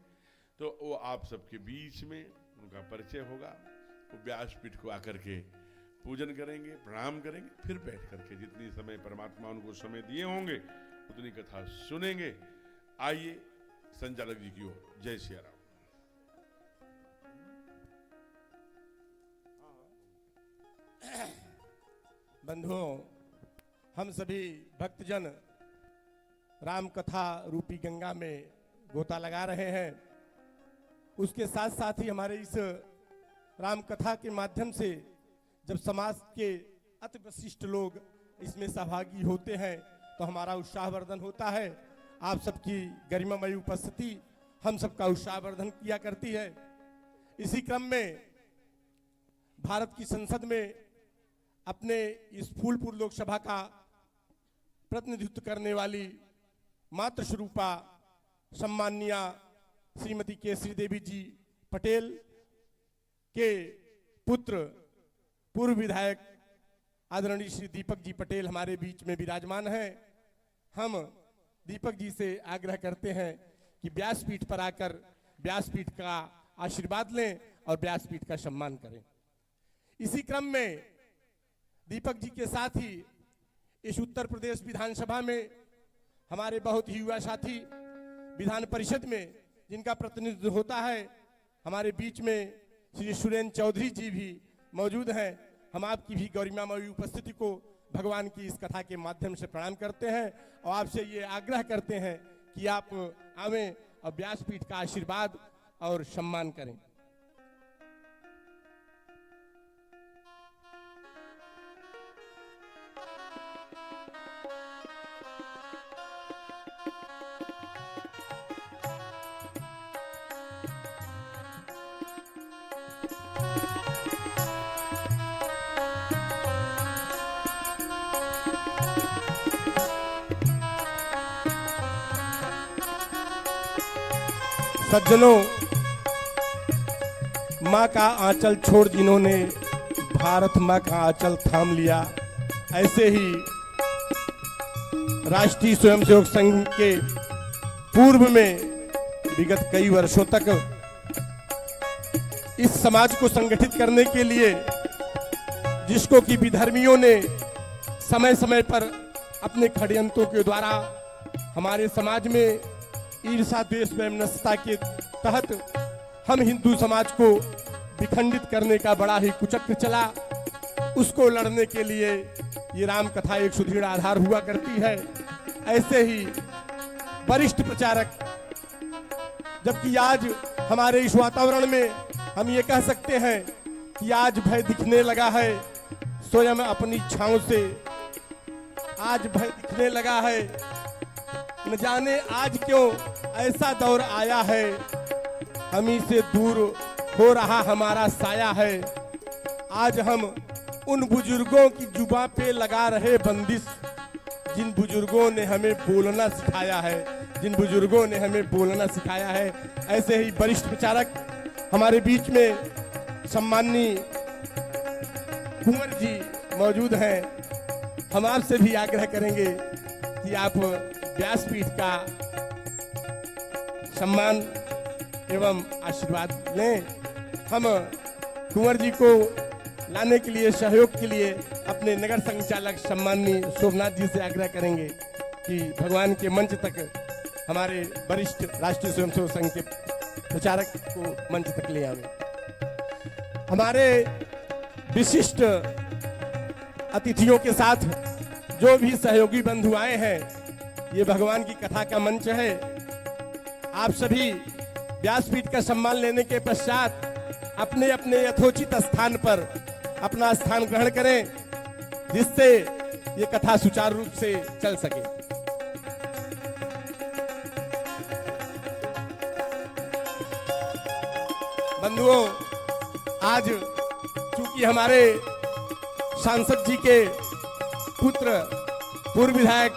A: तो वो आप सबके बीच में उनका परिचय होगा। वो व्यासपीठ को आकर के पूजन करेंगे, प्रणाम करेंगे, फिर बैठ करके जितनी समय परमात्मा उनको समय दिए होंगे उतनी कथा सुनेंगे। आइए संचालक जी की ओर। जय सिया राम।
D: बंधुओं, हम सभी भक्तजन राम कथा रूपी गंगा में गोता लगा रहे हैं। उसके साथ साथ ही हमारे इस राम कथा के माध्यम से जब समाज के अति विशिष्ट लोग इसमें सहभागी होते हैं तो हमारा उत्साहवर्धन होता है। आप सबकी गरिमामयी उपस्थिति हम सबका उत्साहवर्धन किया करती है। इसी क्रम में भारत की संसद में अपने इस फूलपुर लोकसभा का प्रतिनिधित्व करने वाली मातृस्वरूपा सम्माननीय श्रीमती केसरी देवी जी पटेल के पुत्र पूर्व विधायक आदरणीय श्री दीपक जी पटेल हमारे बीच में विराजमान हैं। हम दीपक जी से आग्रह करते हैं कि व्यासपीठ पर आकर व्यासपीठ का आशीर्वाद लें और व्यासपीठ का सम्मान करें। इसी क्रम में दीपक जी के साथ ही इस उत्तर प्रदेश विधानसभा में हमारे बहुत ही युवा साथी विधान परिषद में जिनका प्रतिनिधित्व होता है, हमारे बीच में श्री सुरेंद्र चौधरी जी भी मौजूद हैं। हम आपकी भी गरिमामयी उपस्थिति को भगवान की इस कथा के माध्यम से प्रणाम करते हैं और आपसे ये आग्रह करते हैं कि आप आवें और व्यासपीठ का आशीर्वाद और सम्मान करें। सज्जनों, माँ का आंचल छोड़ जिन्होंने भारत माँ का आंचल थाम लिया, ऐसे ही राष्ट्रीय स्वयंसेवक संघ के पूर्व में विगत कई वर्षों तक इस समाज को संगठित करने के लिए जिसको कि विधर्मियों ने समय समय पर अपने षड्यंत्रों के द्वारा हमारे समाज में ईर्षा द्वेष वैमनस्यता के तहत हम हिंदू समाज को विखंडित करने का बड़ा ही कुचक्र चला, उसको लड़ने के लिए ये राम कथा एक सुदृढ़ आधार हुआ करती है। ऐसे ही वरिष्ठ प्रचारक, जबकि आज हमारे इस वातावरण में हम ये कह सकते हैं कि आज भय दिखने लगा है, स्वयं अपनी इच्छाओं से आज भय दिखने लगा है। न जाने आज क्यों ऐसा दौर आया है, हमी से दूर हो रहा हमारा साया है। आज हम उन बुजुर्गों की जुबां पे लगा रहे बंदिश, जिन बुजुर्गों ने हमें बोलना सिखाया है, जिन बुजुर्गों ने हमें बोलना सिखाया है। ऐसे ही वरिष्ठ प्रचारक हमारे बीच में सम्माननीय कुंवर जी मौजूद हैं। हम आपसे भी आग्रह करेंगे कि आप व्यासपीठ का सम्मान एवं आशीर्वाद लें। हम कुंवर जी को लाने के लिए, सहयोग के लिए अपने नगर संचालक सम्माननीय शोभनाथ जी से आग्रह करेंगे कि भगवान के मंच तक हमारे वरिष्ठ राष्ट्रीय स्वयंसेवक संघ के प्रचारक को मंच तक ले आवे। हमारे विशिष्ट अतिथियों के साथ जो भी सहयोगी बंधु आए हैं, ये भगवान की कथा का मंच है। आप सभी व्यासपीठ का सम्मान लेने के पश्चात अपने अपने यथोचित स्थान पर अपना स्थान ग्रहण करें, जिससे ये कथा सुचारू रूप से चल सके। बंधुओं, आज चूंकि हमारे सांसद जी के पुत्र पूर्व विधायक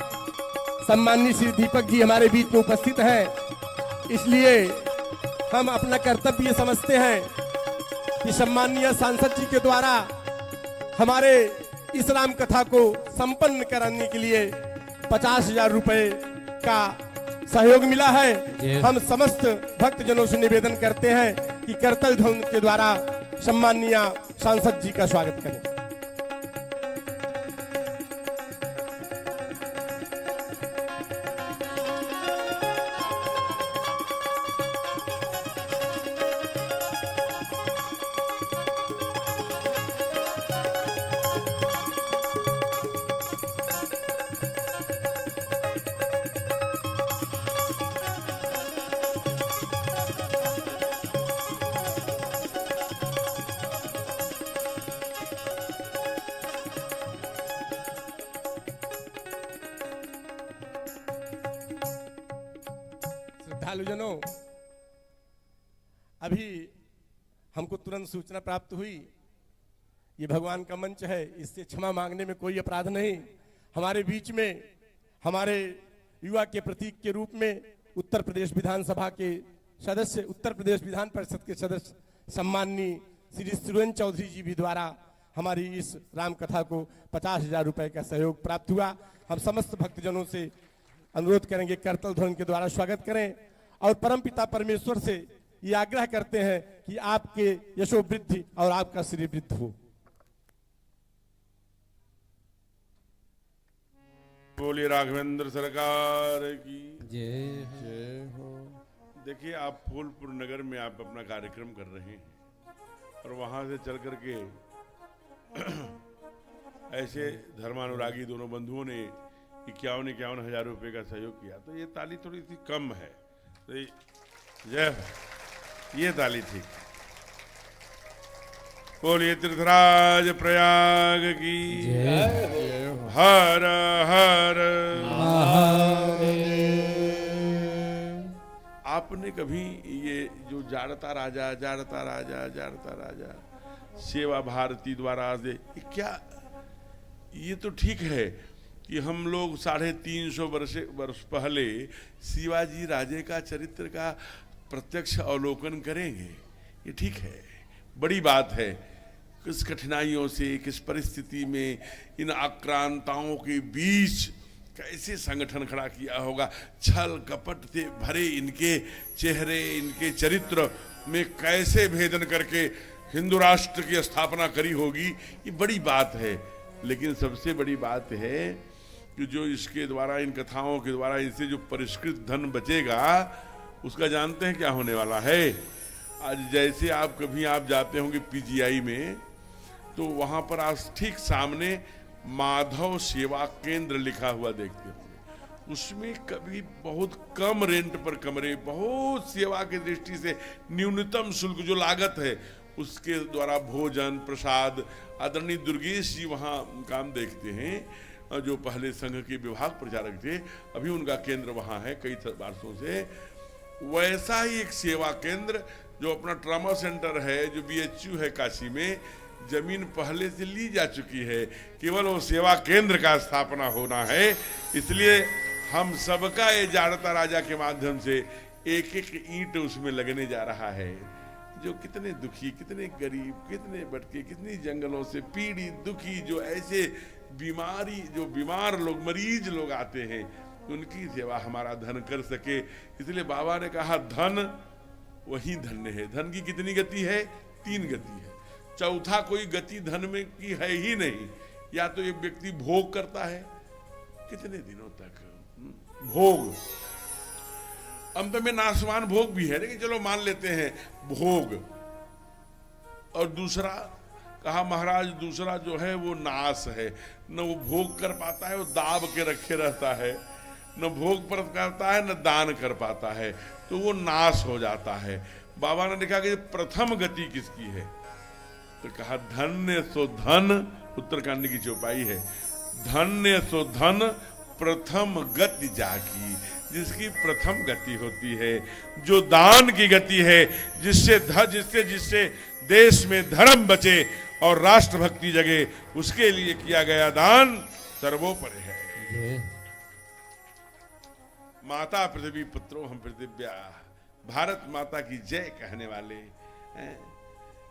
D: सम्माननीय श्री दीपक जी हमारे बीच में उपस्थित हैं, इसलिए हम अपना कर्तव्य समझते हैं कि सम्माननीय सांसद जी के द्वारा हमारे इस राम कथा को संपन्न कराने के लिए 50,000 रुपए का सहयोग मिला है। हम समस्त भक्तजनों से निवेदन करते हैं कि करतल ध्वनि के द्वारा सम्माननीय सांसद जी का स्वागत करें। श्रद्धालुजनों, अभी हमको तुरंत सूचना प्राप्त हुई, ये भगवान का मंच है, इससे क्षमा मांगने में कोई अपराध नहीं। हमारे बीच में हमारे युवा के प्रतीक के रूप में उत्तर प्रदेश विधानसभा के सदस्य, उत्तर प्रदेश विधान परिषद के सदस्य सम्माननीय श्री सुरेंद्र चौधरी जी भी द्वारा हमारी इस राम कथा को 50,000 रुपए का सहयोग प्राप्त हुआ। हम समस्त भक्तजनों से अनुरोध करेंगे करतल ध्वनि के द्वारा स्वागत करें और परमपिता परमेश्वर से ये आग्रह करते हैं कि आपके यशो वृद्धि और आपका श्री वृद्धि हो।
A: बोलिए राघवेंद्र सरकार की
B: जय हो।
A: देखिए, आप फूलपुर नगर में आप अपना कार्यक्रम कर रहे हैं और वहां से चल करके ऐसे धर्मानुरागी दोनों बंधुओं ने 51 हजार रुपए का सहयोग किया, तो ये ताली थोड़ी सी कम है, तो जय ये ताली ठीक। बोलिए तीर्थराज प्रयाग की हर हर। आपने कभी ये जो जाड़ता राजा जाड़ता राजा जाड़ता राजा सेवा भारती द्वारा दे, क्या ये तो ठीक है कि हम लोग 350 वर्ष पहले शिवाजी राजे का चरित्र का प्रत्यक्ष अवलोकन करेंगे, ये ठीक है, बड़ी बात है। किस कठिनाइयों से, किस परिस्थिति में, इन आक्रांताओं के बीच कैसे संगठन खड़ा किया होगा, छल कपट से भरे इनके चेहरे, इनके चरित्र में कैसे भेदन करके हिंदू राष्ट्र की स्थापना करी होगी, ये बड़ी बात है। लेकिन सबसे बड़ी बात है कि जो इसके द्वारा, इन कथाओं के द्वारा इनसे जो परिष्कृत धन बचेगा, उसका जानते हैं क्या होने वाला है। आज जैसे आप जाते होंगे पीजीआई में, तो वहां पर आज ठीक सामने माधव सेवा केंद्र लिखा हुआ देखते होंगे। उसमें कभी बहुत कम रेंट पर कमरे, बहुत सेवा की दृष्टि से न्यूनतम शुल्क जो लागत है, उसके द्वारा भोजन प्रसाद, आदरणीय दुर्गेश जी वहाँ काम देखते हैं, जो पहले संघ के विभाग प्रचारक थे, अभी उनका केंद्र वहाँ है कई वर्षों से। वैसा ही एक सेवा केंद्र जो अपना ट्रामा सेंटर है, जो BHU है काशी में, जमीन पहले से ली जा चुकी है, केवल वो सेवा केंद्र का स्थापना होना है। इसलिए हम सबका ये जाड़ता राजा के माध्यम से एक एक ईंट उसमें लगने जा रहा है। जो कितने दुखी, कितने गरीब, कितने भटके, कितनी जंगलों से पीड़ित दुखी, जो ऐसे बीमारी, जो बीमार लोग, मरीज लोग आते हैं, उनकी सेवा हमारा धन कर सके। इसलिए बाबा ने कहा धन वही धन्य है। धन की कितनी गति है? 3 गति है, चौथा कोई गति धन में की है ही नहीं। या तो एक व्यक्ति भोग करता है, कितने दिनों तक भोग, अंत में नाशवान भोग भी है, लेकिन चलो मान लेते हैं भोग। और दूसरा कहा महाराज, दूसरा जो है वो नाश है, न वो भोग कर पाता है, वो दाब के रखे रहता है, न भोग पर करता है, न दान कर पाता है, तो वो नाश हो जाता है। बाबा ने लिखा कि प्रथम गति किसकी है, तो कहा धन्य सो धन, उत्तरकांड की चौपाई है, धन्य सो धन प्रथम गति जाकी, जिसकी प्रथम गति होती है, जो दान की गति है, जिससे जिससे देश में धर्म बचे और राष्ट्रभक्ति जगे, उसके लिए किया गया दान सर्वोपरि है। माता पृथ्वी पुत्रो हम पृथिव्या, भारत माता की जय कहने वाले हैं,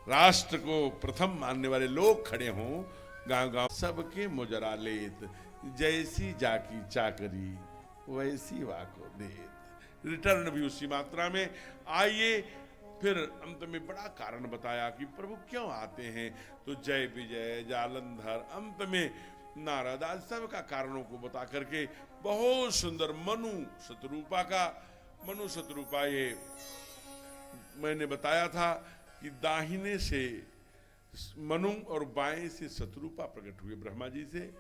A: राष्ट्र को प्रथम मानने वाले लोग खड़े हों गांव गांव, सबके मुजरा लेत, जैसी जाकी चाकरी वैसी वाको देत, रिटर्न भी उसी मात्रा में। आइए फिर अंत में बड़ा कारण बताया कि प्रभु क्यों आते हैं, तो जय विजय जालंधर, अंत में नारद, आज सब का कारणों को बता करके बहुत सुंदर मनु शतरूपा ये मैंने बताया था कि दाहिने से मनु और बाएं से शतरूपा प्रकट हुए ब्रह्मा जी से,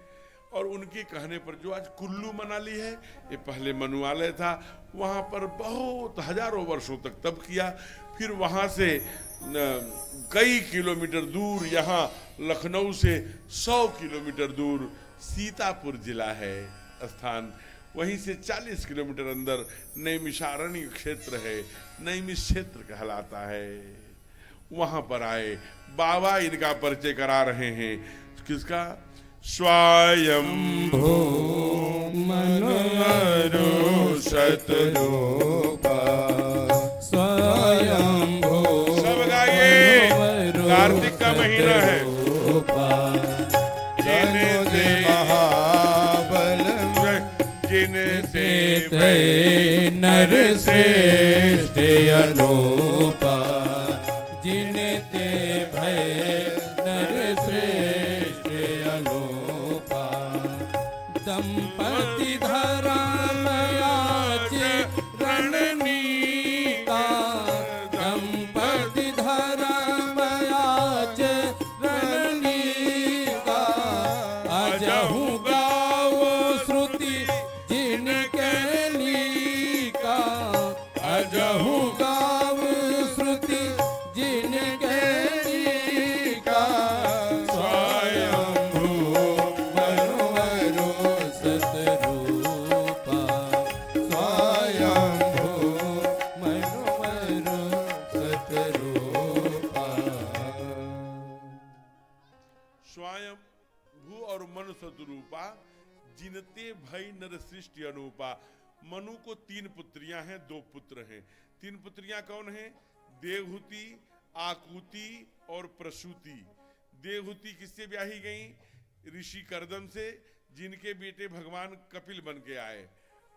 A: और उनके कहने पर जो आज कुल्लू मनाली है, ये पहले मनुआलय था, वहां पर बहुत हजारों वर्षों तक तप किया, फिर वहां से कई किलोमीटर दूर यहाँ लखनऊ से 100 किलोमीटर दूर सीतापुर जिला है स्थान, वहीं से 40 किलोमीटर अंदर नैमिषारण्य क्षेत्र है, नैमिष क्षेत्र कहलाता है, वहां पर आए। बाबा इनका परिचय करा रहे हैं, किसका? स्वयं
B: मनोहरो शतरूपा, स्वयं
A: सब गाइए, कार्तिक का महीना है।
C: जिनसे महाबल
B: जिनसे नर श्रेष्ठ अनूपा, जिनते भय नर श्रेष्ठ अनूपा, दंपति धरामयाच रणनीका, दंपति धरामयाच रणनीका, अजहु गावो श्रुति जिनके लीका, अजहु गावो श्रुति जिनके लीका, स्वयंभू मनोहरो शतरूपा, स्वयंभू मनोहरो शतरूपा।
A: स्वयं भू और मनु शतरूपा, जिनते भय नर सृष्टि अनूपा। मनु को 3 पुत्रियां हैं, 2 पुत्र हैं। 3 पुत्रियां कौन हैं? देवहूति, आकुति और प्रसूति। देवहूति किससे ब्याही गई? ऋषि कर्दम से, जिनके बेटे भगवान कपिल बन के आए।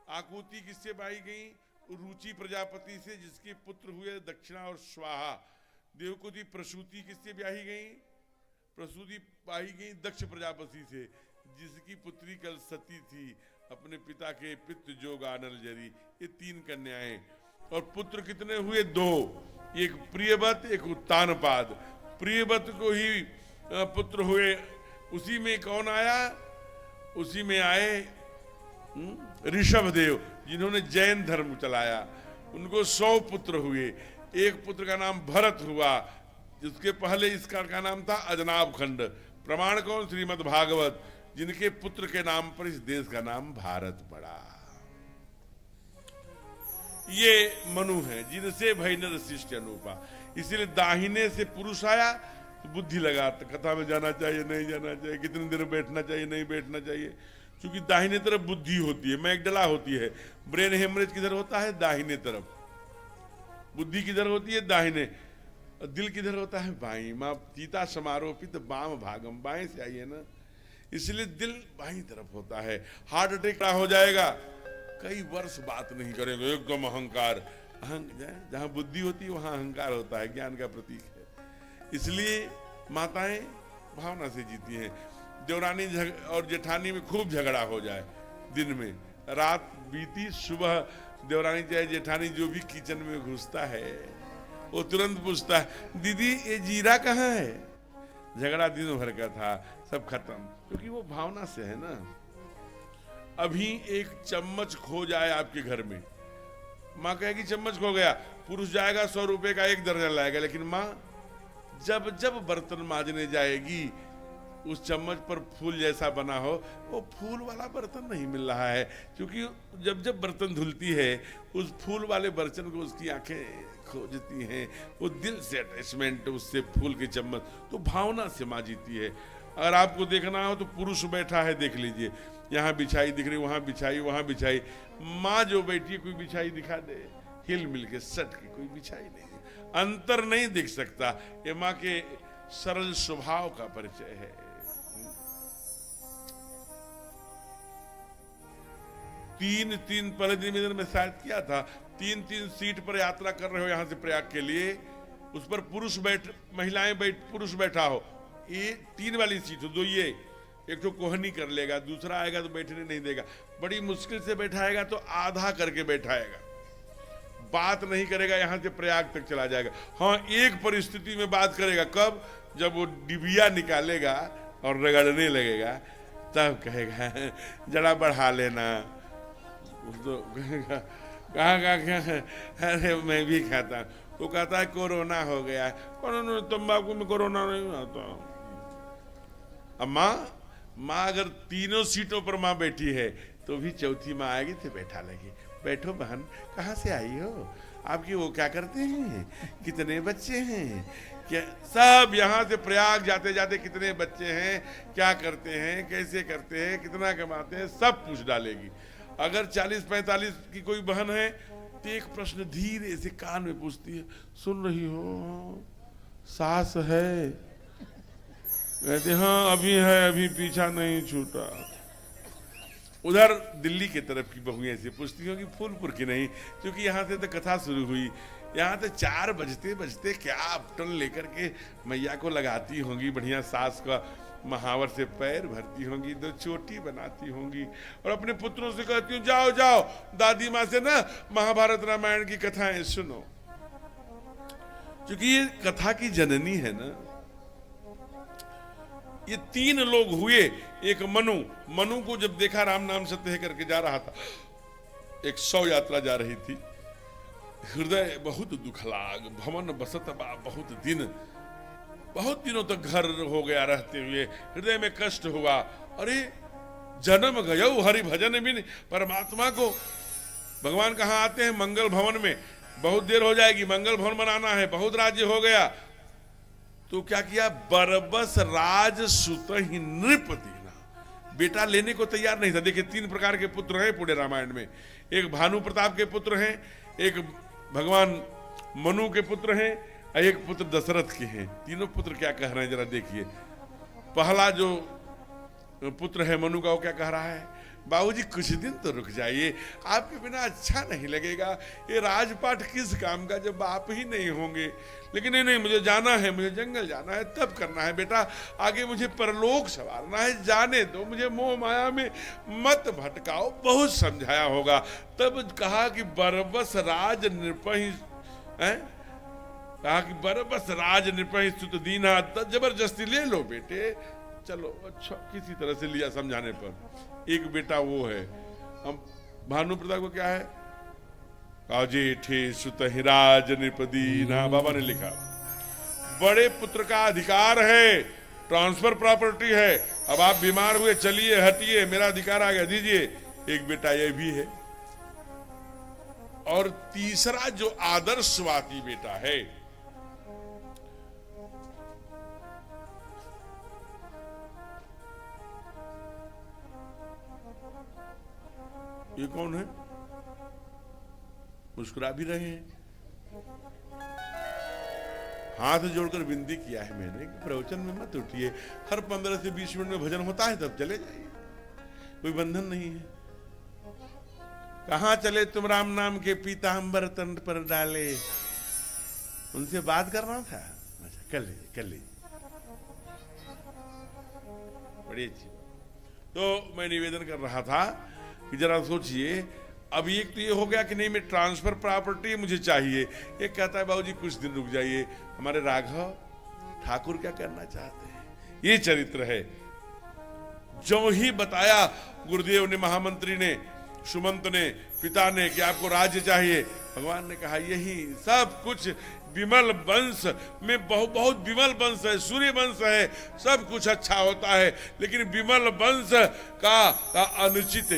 A: आकुति किससे ब्याही गई? रुचि प्रजापति से, जिसके पुत्र हुए दक्षिणा और स्वाहा। देवहूति प्रसूति किससे ब्याही गई? प्रसूति पाई गई दक्ष प्रजापति से, जिसकी पुत्री कल सती थी, अपने पिता के पितृ जोग आनल जरी। ये 3 कन्याएं। और पुत्र कितने हुए? 2, एक प्रियवत, एक उत्तानपाद। प्रियवत को ही पुत्र हुए, उसी में कौन आया? उसी में आए ऋषभदेव, जिन्होंने जैन धर्म चलाया। उनको 100 पुत्र हुए। एक पुत्र का नाम भरत हुआ, जिसके पहले इसका का नाम था अजनाब खंड। प्रमाण कौन? श्रीमद् भागवत, जिनके पुत्र के नाम पर इस देश का नाम भारत पड़ा। ये मनु है, जिनसे भय नर सृष्टि अनूपा। इसलिए दाहिने से पुरुष आया तो बुद्धि लगा, तो कथा में जाना चाहिए नहीं जाना चाहिए, कितनी देर बैठना चाहिए नहीं बैठना चाहिए, क्योंकि दाहिने तरफ बुद्धि होती है, मैगडला होती है। ब्रेन हेमरेज किधर होता है? दाहिने तरफ। बुद्धि किधर होती है? दाहिने। दिल किधर होता है? बाई। माँ चीता समारोपित बाम भागम, बाएं से आई है ना, इसलिए दिल बाईं तरफ होता है। हार्ट अटैक हो जाएगा, कई वर्ष बात नहीं करेंगे, एकदम अहंकार। जहां बुद्धि होती है वहां अहंकार होता है, ज्ञान का प्रतीक है। इसलिए माताएं भावना से जीती हैं। देवरानी और जेठानी में खूब झगड़ा हो जाए, दिन में रात बीती, सुबह देवरानी चाहे जेठानी जो भी किचन में घुसता है वो तुरंत पूछता है, दीदी ये जीरा कहाँ है? झगड़ा दिन भर का था, सब खत्म, क्योंकि वो भावना से है ना। अभी एक चम्मच खो जाए आपके घर में, माँ कहेगी चम्मच खो गया, पुरुष जाएगा 100 रुपए का 1 दर्जन लाएगा, लेकिन माँ जब जब बर्तन मांजने जाएगी उस चम्मच पर फूल जैसा बना हो, वो फूल वाला बर्तन नहीं मिल रहा है, क्योंकि जब जब बर्तन धुलती है उस फूल वाले बर्तन को उसकी आंखें खोजती हैं, वो दिल से अटैचमेंट, उससे फूल की चम्मच तो भावना से माँ जीती है। अगर आपको देखना हो तो पुरुष बैठा है, देख लीजिए, यहाँ बिछाई दिख रही, वहाँ बिछाई, वहाँ बिछाई, माँ जो बैठी कोई बिछाई दिखा दे, हिल मिल के सट के, कोई बिछाई नहीं, अंतर नहीं दिख सकता। ये माँ के सरल स्वभाव का परिचय है। तीन पहले दिन में शायद किया था, 3 सीट पर यात्रा कर रहे हो यहां से प्रयाग के लिए, उस पर महिलाएं पुरुष बैठा हो, ये 3 वाली सीट हो, 2 ये, एक तो कोहनी कर लेगा, दूसरा आएगा तो बैठने नहीं देगा, बड़ी मुश्किल से बैठाएगा तो आधा करके बैठाएगा, बात नहीं करेगा, यहां से प्रयाग तक चला जाएगा। हाँ, एक परिस्थिति में बात करेगा, कब? जब वो डिबिया निकालेगा और रगड़ने लगेगा, तब कहेगा जरा बढ़ा लेना। तो कहा अरे मैं भी खाता, वो कहता है कोरोना हो गया है, तंबाकू में कोरोना नहीं आता। अब माँ अगर 3 सीटों पर माँ बैठी है तो भी चौथी माँ आएगी तो बैठा लगी, बैठो बहन, कहाँ से आई हो, आपकी वो क्या करते हैं, कितने बच्चे हैं, क्या सब यहाँ से प्रयाग जाते जाते कितने बच्चे हैं, क्या करते हैं, कैसे करते हैं, कितना कमाते हैं, सब पूछ डालेगी। अगर 40-45 की कोई बहन है तो एक प्रश्न धीरे से कान में पूछती है, सुन रही हो, सास है? कहते हाँ अभी है, अभी पीछा नहीं छूटा। उधर दिल्ली की तरफ की बहुएं ऐसे पूछती होंगी, फूलपुर की नहीं, क्योंकि यहाँ से तो कथा शुरू हुई, यहाँ तो 4 बजते बजते क्या अपटन लेकर के मैया को लगाती होंगी, बढ़िया सास का महावर से पैर भरती होंगी, 2 चोटी बनाती होंगी और अपने पुत्रों से कहती हूँ जाओ जाओ दादी माँ से ना महाभारत रामायण की कथाएं सुनो, क्योंकि ये कथा की जननी है ना। ये 3 लोग हुए, एक मनु को जब देखा राम नाम सत्य करके जा रहा था, एक 100 यात्रा जा रही थी, हृदय बहुत दुख लाग, भवन बसत बा बहुत दिनों तक घर हो गया रहते हुए, हृदय में कष्ट हुआ, अरे जन्म गयो हरि भजन बिन, परमात्मा को भगवान कहाँ आते हैं, मंगल भवन में, बहुत देर हो जाएगी, मंगल भवन बनाना है, बहुत राज्य हो गया, तो क्या किया, बरबस राज सुत ही नृप दीना, बेटा लेने को तैयार नहीं था। देखिए 3 प्रकार के पुत्र हैं पूरे रामायण में, एक भानु प्रताप के पुत्र हैं, एक भगवान मनु के पुत्र हैं, एक पुत्र दशरथ के हैं। तीनों पुत्र क्या कह रहे हैं जरा देखिए। पहला जो पुत्र है मनु का, वो क्या कह रहा है, बाबूजी कुछ दिन तो रुक जाइए, आपके बिना अच्छा नहीं लगेगा, ये राजपाट किस काम का जब आप ही नहीं होंगे, लेकिन नहीं मुझे जाना है, मुझे जंगल जाना है, तब करना है बेटा, आगे मुझे परलोक संवारना है, जाने दो मुझे, मोह माया में मत भटकाओ, बहुत समझाया होगा। तब कहा कि बरबस राज नृपहि, कहा कि बरबस राज नृपहि सुत दीना, जबरदस्ती ले लो बेटे, चलो अच्छा, किसी तरह से लिया समझाने पर। एक बेटा वो है। हम भानु प्रताप को क्या है, काजेठे सुत हिराज नृपदीना, बाबा ने लिखा, बड़े पुत्र का अधिकार है, ट्रांसफर प्रॉपर्टी है, अब आप बीमार हुए, चलिए हटिए, मेरा अधिकार आ गया, दीजिए। एक बेटा ये भी है। और तीसरा जो आदर्शवादी बेटा है, ये कौन है, मुस्कुरा भी रहे हैं, हाथ जोड़कर विनती किया है मैंने कि प्रवचन में मत उठिए, हर 15 से 20 मिनट में भजन होता है तब चले जाइए, कोई बंधन नहीं है। कहां चले तुम राम नाम के पीतांबर तन पर डाले, उनसे बात करना था, अच्छा कर लीजिए बड़ी अच्छी। तो मैं निवेदन कर रहा था कि जरा सोचिए, अब एक तो ये हो गया कि नहीं मैं ट्रांसफर प्रॉपर्टी मुझे चाहिए, एक कहता है बाबूजी कुछ दिन रुक जाइए, हमारे राघव ठाकुर क्या करना चाहते हैं, ये चरित्र है। जो ही बताया गुरुदेव ने, महामंत्री ने, सुमंत ने, पिता ने कि आपको राज्य चाहिए। भगवान ने कहा यही सब कुछ विमल वंश में बहुत विमल वंश है, सूर्य वंश है, सब कुछ अच्छा होता है, लेकिन विमल वंश का अनुचित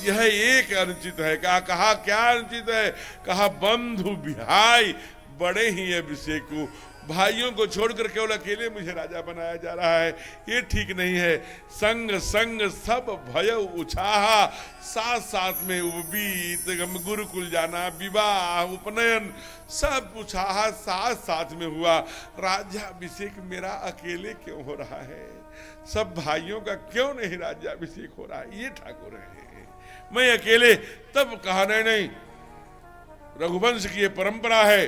A: यह एक अनुचित है। कहा क्या अनुचित है? कहा बंधु विहाय बड़े ही अभिषेकु, भाइयों को छोड़कर केवल अकेले मुझे राजा बनाया जा रहा है, ये ठीक नहीं है। संग संग सब भय उछाहा, साथ साथ में उपबीत, गुरुकुल जाना, विवाह, उपनयन सब उछाहा साथ साथ में हुआ। राज्याभिषेक मेरा अकेले क्यों हो रहा है? सब भाइयों का क्यों नहीं राज्याभिषेक हो रहा है? ये ठाकुर है, मैं अकेले। तब कहा नहीं, रघुवंश की ये परंपरा है,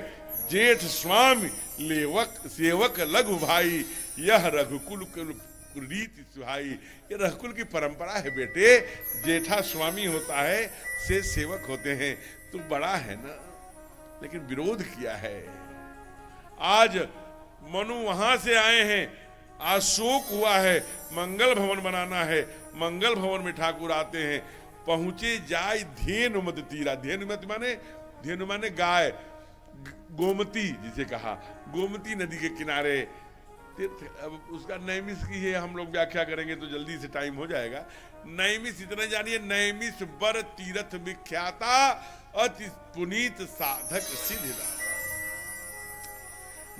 A: जेठ स्वामी लेवक सेवक लघु भाई, यह रघुकुल रीति सुहाई। ये रघुकुल की परंपरा है बेटे, जेठा स्वामी होता है, से सेवक होते हैं। तू बड़ा है ना, लेकिन विरोध किया है। आज मनु वहां से आए हैं, आज शोक हुआ है, मंगल भवन बनाना है। मंगल भवन में ठाकुर आते हैं, पहुंचे जाय धेनु मद तीरा। धेनु माने गाय, गोमती जिसे कहा, गोमती नदी के किनारे तीर्थ। अब उसका नैमिष की है, हम लोग व्याख्या करेंगे तो जल्दी से टाइम हो जाएगा। नैमिष इतना जानिए, नैमिष बर तीर्थ विख्याता, अति पुनीत साधक सिद्धिदाता।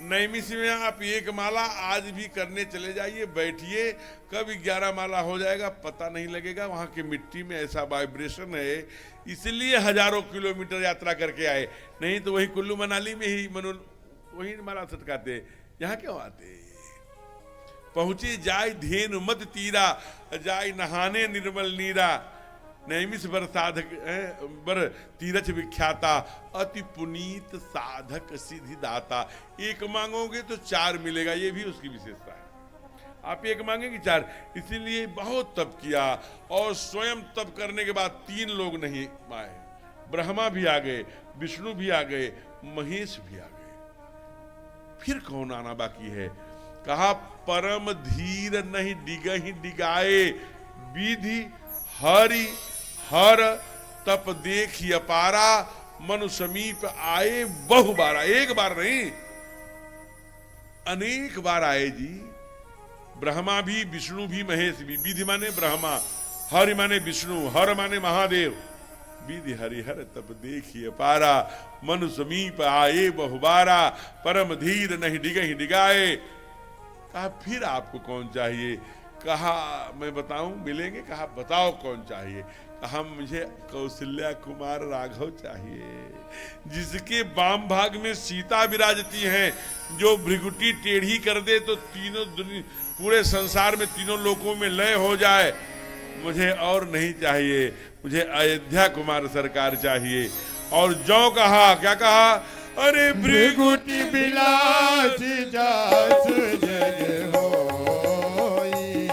A: नैमिष में आप एक माला आज भी करने चले जाइए, बैठिए, कब 11 माला हो जाएगा पता नहीं लगेगा। वहां की मिट्टी में ऐसा वाइब्रेशन है, इसलिए हजारों किलोमीटर यात्रा करके आए, नहीं तो वही कुल्लू मनाली में ही वही माला सटकाते, यहाँ क्यों आते? पहुंचे जाय धेनु मद तीरा, जाय नहाने निर्मल नीरा। नैमिष बर साधक बर तीरथ विख्याता, अति पुनीत साधक सिद्धिदाता। एक मांगोगे तो 4 मिलेगा, ये भी उसकी विशेषता है। आप एक मांगेंगे 4, इसीलिए बहुत तप किया, और स्वयं तप करने के बाद 3 लोग नहीं आए, ब्रह्मा भी आ गए, विष्णु भी आ गए, महेश भी आ गए। फिर कौन आना बाकी है? कहा परम धीर नहीं डिगहि डिगाए, विधि हरि हर तप देखी अपारा, मनु समीप आए बहु बारा। एक बार नहीं, अनेक बार आए जी। ब्रह्मा भी, विष्णु भी, महेश भी। विधि माने ब्रह्मा, हरि माने विष्णु, हर माने महादेव। विधि हरिहर तप देखिए पारा, मनु समीप आए बहुबारा, परम धीर नहीं डिगहि डिगाए। कहा फिर आपको कौन चाहिए? कहा मैं बताऊं मिलेंगे? कहा बताओ कौन चाहिए? कहा मुझे कौशल्या कुमार राघव चाहिए, जिसके वाम भाग में सीता विराजती हैं, जो भृगुटी टेढ़ी कर दे तो तीनों पूरे संसार में तीनों लोकों में लय हो जाए। मुझे और नहीं चाहिए, मुझे अयोध्या कुमार सरकार चाहिए। और जो कहा, क्या कहा? अरे
C: भृगुटी बिलास जास जग होई,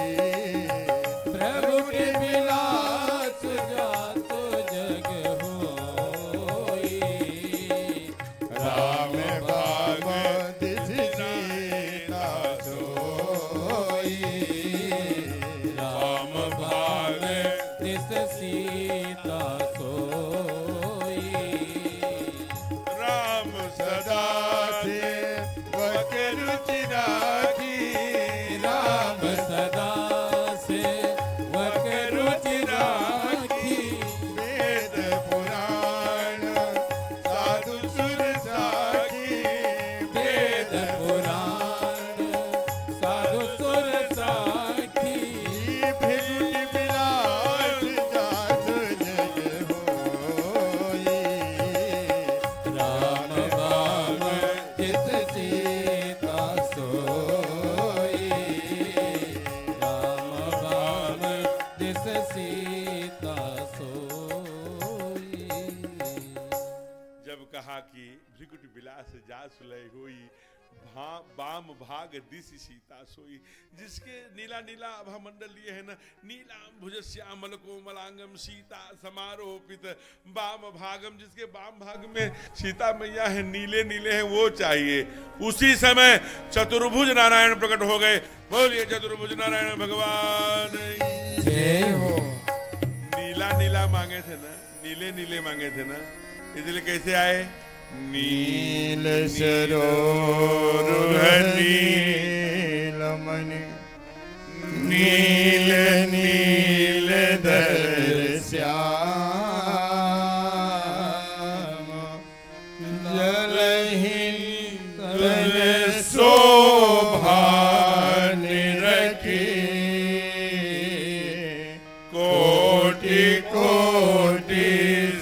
B: भृगुटी बिलास जास जग होई,
C: राम बाग दिस सीता सोई,
B: राम भाग दिस सीता सोई,
C: राम सदा से वक रुचि राखी,
B: राम सदा से वक रुचि राखी,
C: वेद पुराण साधु सुर साखी,
B: वेद पुराण साधु सुर साखी,
C: भृगुटी बिलास जास जग होई,
B: राम बाम जिस सीता सोई, राम बाम जिस सीता सोई।
A: जब कहा कि भृगुट बिलास जास लय होई, वाम भाग दिस सीता सोई, जिसके नीला नीला आभा मंडल लिए है ना, नीलाम भुज श्यामल कोमलांगम सीता समारोपित वाम भागम, जिसके वाम भाग में सीता मैया है, नीले नीले हैं, वो चाहिए। उसी समय चतुर्भुज नारायण प्रकट हो गए। बोलिए चतुर्भुज नारायण भगवान
B: जय हो।
A: नीला नीला नीला मांगे थे ना, नीले नीले मांगे थे ना, इसलिए कैसे आए?
C: नील सरोवर नील मणि नील नील धर श्याम जलहीन तल शोभा निरखी कोटि कोटि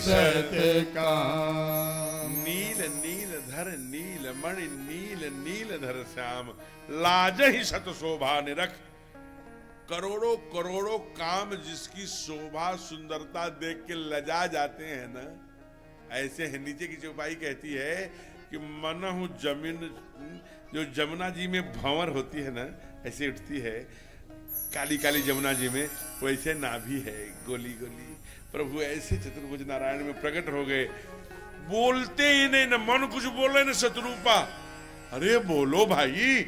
C: सत्काम।
A: नील नील धर नील मणि नील नील धर श्याम लाज ही सत शोभा निरख। करोड़ों करोड़ों काम जिसकी शोभा सुंदरता देख के लजा जाते हैं ना, ऐसे है। नीचे की चौपाई कहती है कि मनहु जमीन, जो जमुना जी में भंवर होती है ना, ऐसे उठती है काली काली जमुना जी में, वैसे नाभि है गोली गोली। प्रभु ऐसे चतुर्भुज नारायण में प्रकट हो गए, बोलते ही नहीं, न मन कुछ बोले न शत्रुपा। अरे बोलो भाई,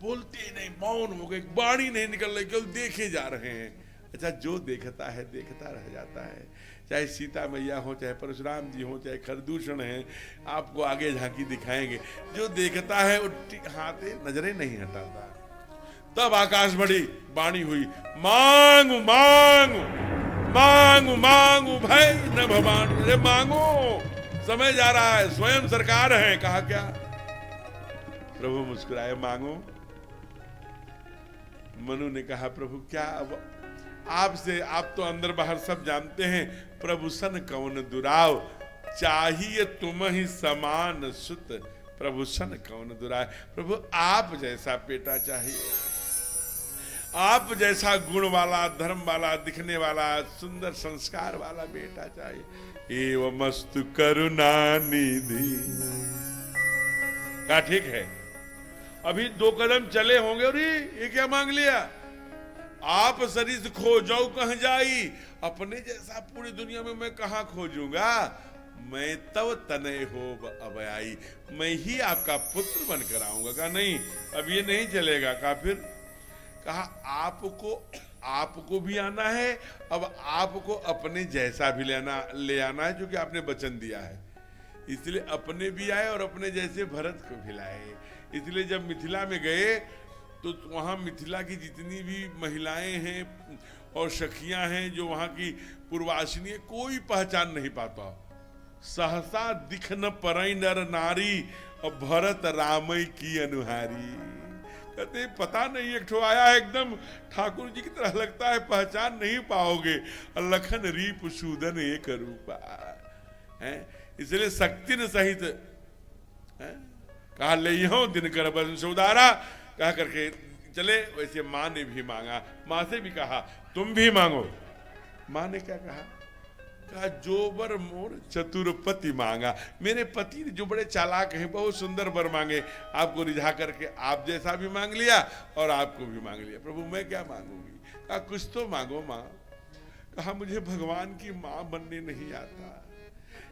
A: बोलते ही नहीं, मौन हो गए, वाणी नहीं निकल रही, केवल देखे जा रहे हैं। अच्छा, जो देखता है देखता रह जाता है। चाहे सीता मैया हो, चाहे परशुराम जी हो, चाहे खरदूषण है, आपको आगे झांकी दिखाएंगे। जो देखता है हाथे नजरें नहीं हटाता। तब आकाश बड़ी वाणी हुई, मांगू मांगू मांगू मांगू भय न भवान। अरे मांगो, समय जा रहा है, स्वयं सरकार है। कहा क्या? प्रभु मुस्कुराए, मांगो। मनु ने कहा, प्रभु क्या अब आपसे, आप तो अंदर बाहर सब जानते हैं, प्रभु सन कौन दुराव, चाहिए तुम ही समान सुत, प्रभु सन कौन दुराव। प्रभु आप जैसा बेटा चाहिए, आप जैसा गुण वाला, धर्म वाला, दिखने वाला, सुंदर संस्कार वाला बेटा चाहिए। एवं मस्तु करुणा निधि। कहा ठीक है, अभी 2 कदम चले होंगे और ये क्या मांग लिया? आप सरिस खोजो कहाँ जाई, अपने जैसा पूरी दुनिया में मैं कहाँ खोजूंगा। मैं तब तनय हो अब आई, मैं ही आपका पुत्र बनकर आऊंगा। कहा नहीं, अब ये नहीं चलेगा। कहा फिर? कहा आपको भी आना है, अब आपको अपने जैसा भी ले आना है, जो कि आपने वचन दिया है। इसलिए अपने भी आए और अपने जैसे भरत को भी लाए। इसलिए जब मिथिला में गए तो वहाँ मिथिला की जितनी भी महिलाएं हैं और सखियां हैं, जो वहाँ की पूर्वासिनी है, कोई पहचान नहीं पाता। सहसा दिख न परई नर नारी, और भरत रामई की अनुहारी। कहते पता नहीं, एक ठो आया एकदम ठाकुर जी की तरह लगता है, पहचान नहीं पाओगे। लखन रीप सूदन एक रूपा है। इसलिए शक्ति न सहित कहा ले दिनकर बंश उदारा, कहा करके चले। वैसे माँ ने भी मांगा, माँ से भी कहा तुम भी मांगो। माँ ने क्या कहा? कहा जो बर मोर चतुरपति मांगा। मेरे पति जो बड़े चालाक हैं, बहुत सुंदर वर मांगे, आपको रिझा करके आप जैसा भी मांग लिया और आपको भी मांग लिया। प्रभु मैं क्या मांगूंगी? कहा कुछ तो मांगो माँ। कहा मुझे भगवान की माँ बनने नहीं आता,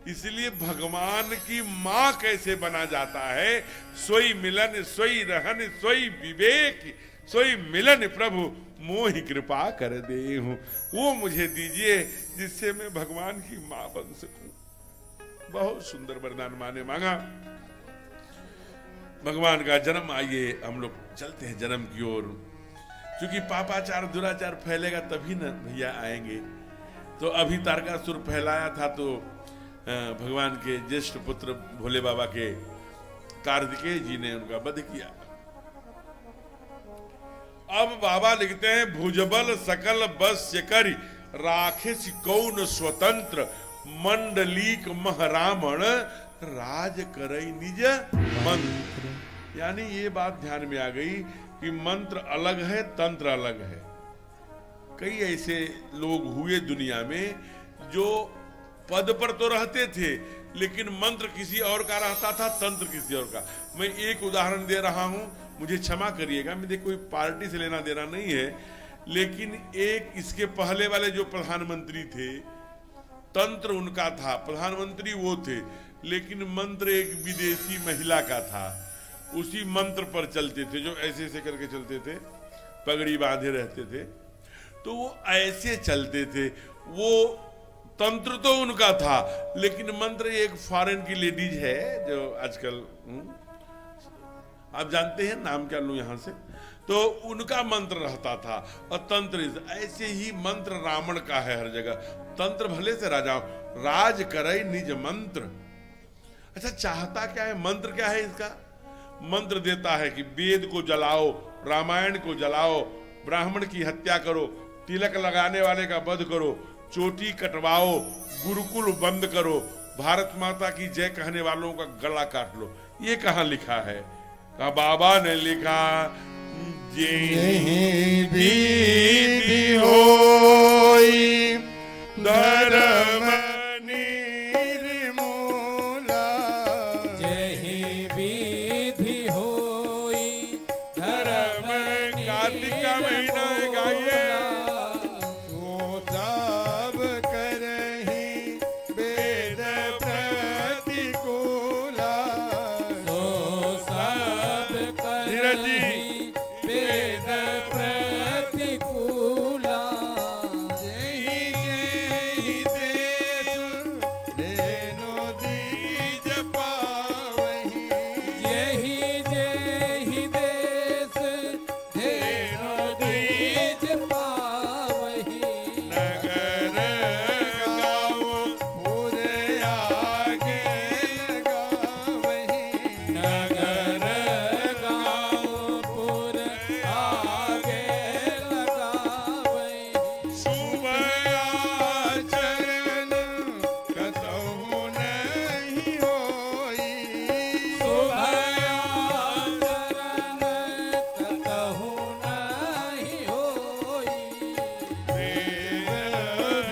A: इसलिए भगवान की माँ कैसे बना जाता है? सोई मिलन सोई रहन सोई विवेक सोई मिलन, प्रभु मोहि कृपा कर दे हूं। वो मुझे दीजिए जिससे मैं भगवान की माँ बन सकूं। बहुत सुंदर वरदान माँ ने मांगा। भगवान का जन्म, आइए हम लोग चलते हैं जन्म की ओर। क्योंकि पापाचार दुराचार फैलेगा तभी न भैया आएंगे। तो अभी तारकासुर फैलाया था, तो भगवान के ज्येष्ठ पुत्र भोले बाबा के कार्तिकेय जी ने उनका वध किया। अब बाबा लिखते हैं भुजबल सकल बस्य करि, राखेश कौन स्वतंत्र, मंडलीक महरामण राज करई निज मंत्र। यानी ये बात ध्यान में आ गई कि मंत्र अलग है, तंत्र अलग है। कई ऐसे लोग हुए दुनिया में जो पद पर तो रहते थे, लेकिन मंत्र किसी और का रहता था, तंत्र किसी और का। मैं एक उदाहरण दे रहा हूं, मुझे क्षमा करिएगा, मुझे कोई पार्टी से लेना देना नहीं है, लेकिन एक इसके पहले वाले जो प्रधानमंत्री थे, तंत्र उनका था, प्रधानमंत्री वो थे, लेकिन मंत्र एक विदेशी महिला का था। उसी मंत्र पर चलते थे, जो ऐसे ऐसे करके चलते थे, पगड़ी बांधे रहते थे। तो वो ऐसे चलते थे। वो तंत्र तो उनका था, लेकिन मंत्र एक फॉरेन की लेडीज है जो आजकल आप जानते हैं, नाम क्या लूं यहां से, तो उनका मंत्र रहता था। और तंत्र ऐसे ही मंत्र रावण का है हर जगह। तंत्र भले से राजा राज करे निज मंत्र। अच्छा, चाहता क्या है, मंत्र क्या है इसका? मंत्र देता है कि वेद को जलाओ, रामायण को जलाओ, ब्राह्मण की हत्या करो, तिलक लगाने वाले का वध करो, चोटी कटवाओ, गुरुकुल बंद करो, भारत माता की जय कहने वालों का गला काट लो। ये कहाँ लिखा है? कहा बाबा ने लिखा,
C: यही विधि होई धर्म निर्मूला।
B: यही विधि होई धर्म
A: कार्तिक का महीना है, गाइए।
C: तो सब करहि वेद प्रतिकूला।
B: तो सब
A: धीरज जी।
B: करहि वेद प्रतिकूला।
C: जेहि जेहि देश रेणु दीज पावहि।
B: यही जेहि देश धेनु दीज पावहि।
C: नगर गाँव पुर आगे लगावहि।
B: नगर गाँव पुर आगे लगावहि।
C: शुभ आचरण कतहु नहीं होई।
B: शुभ आचरण कतहु नहीं होई।
C: वेद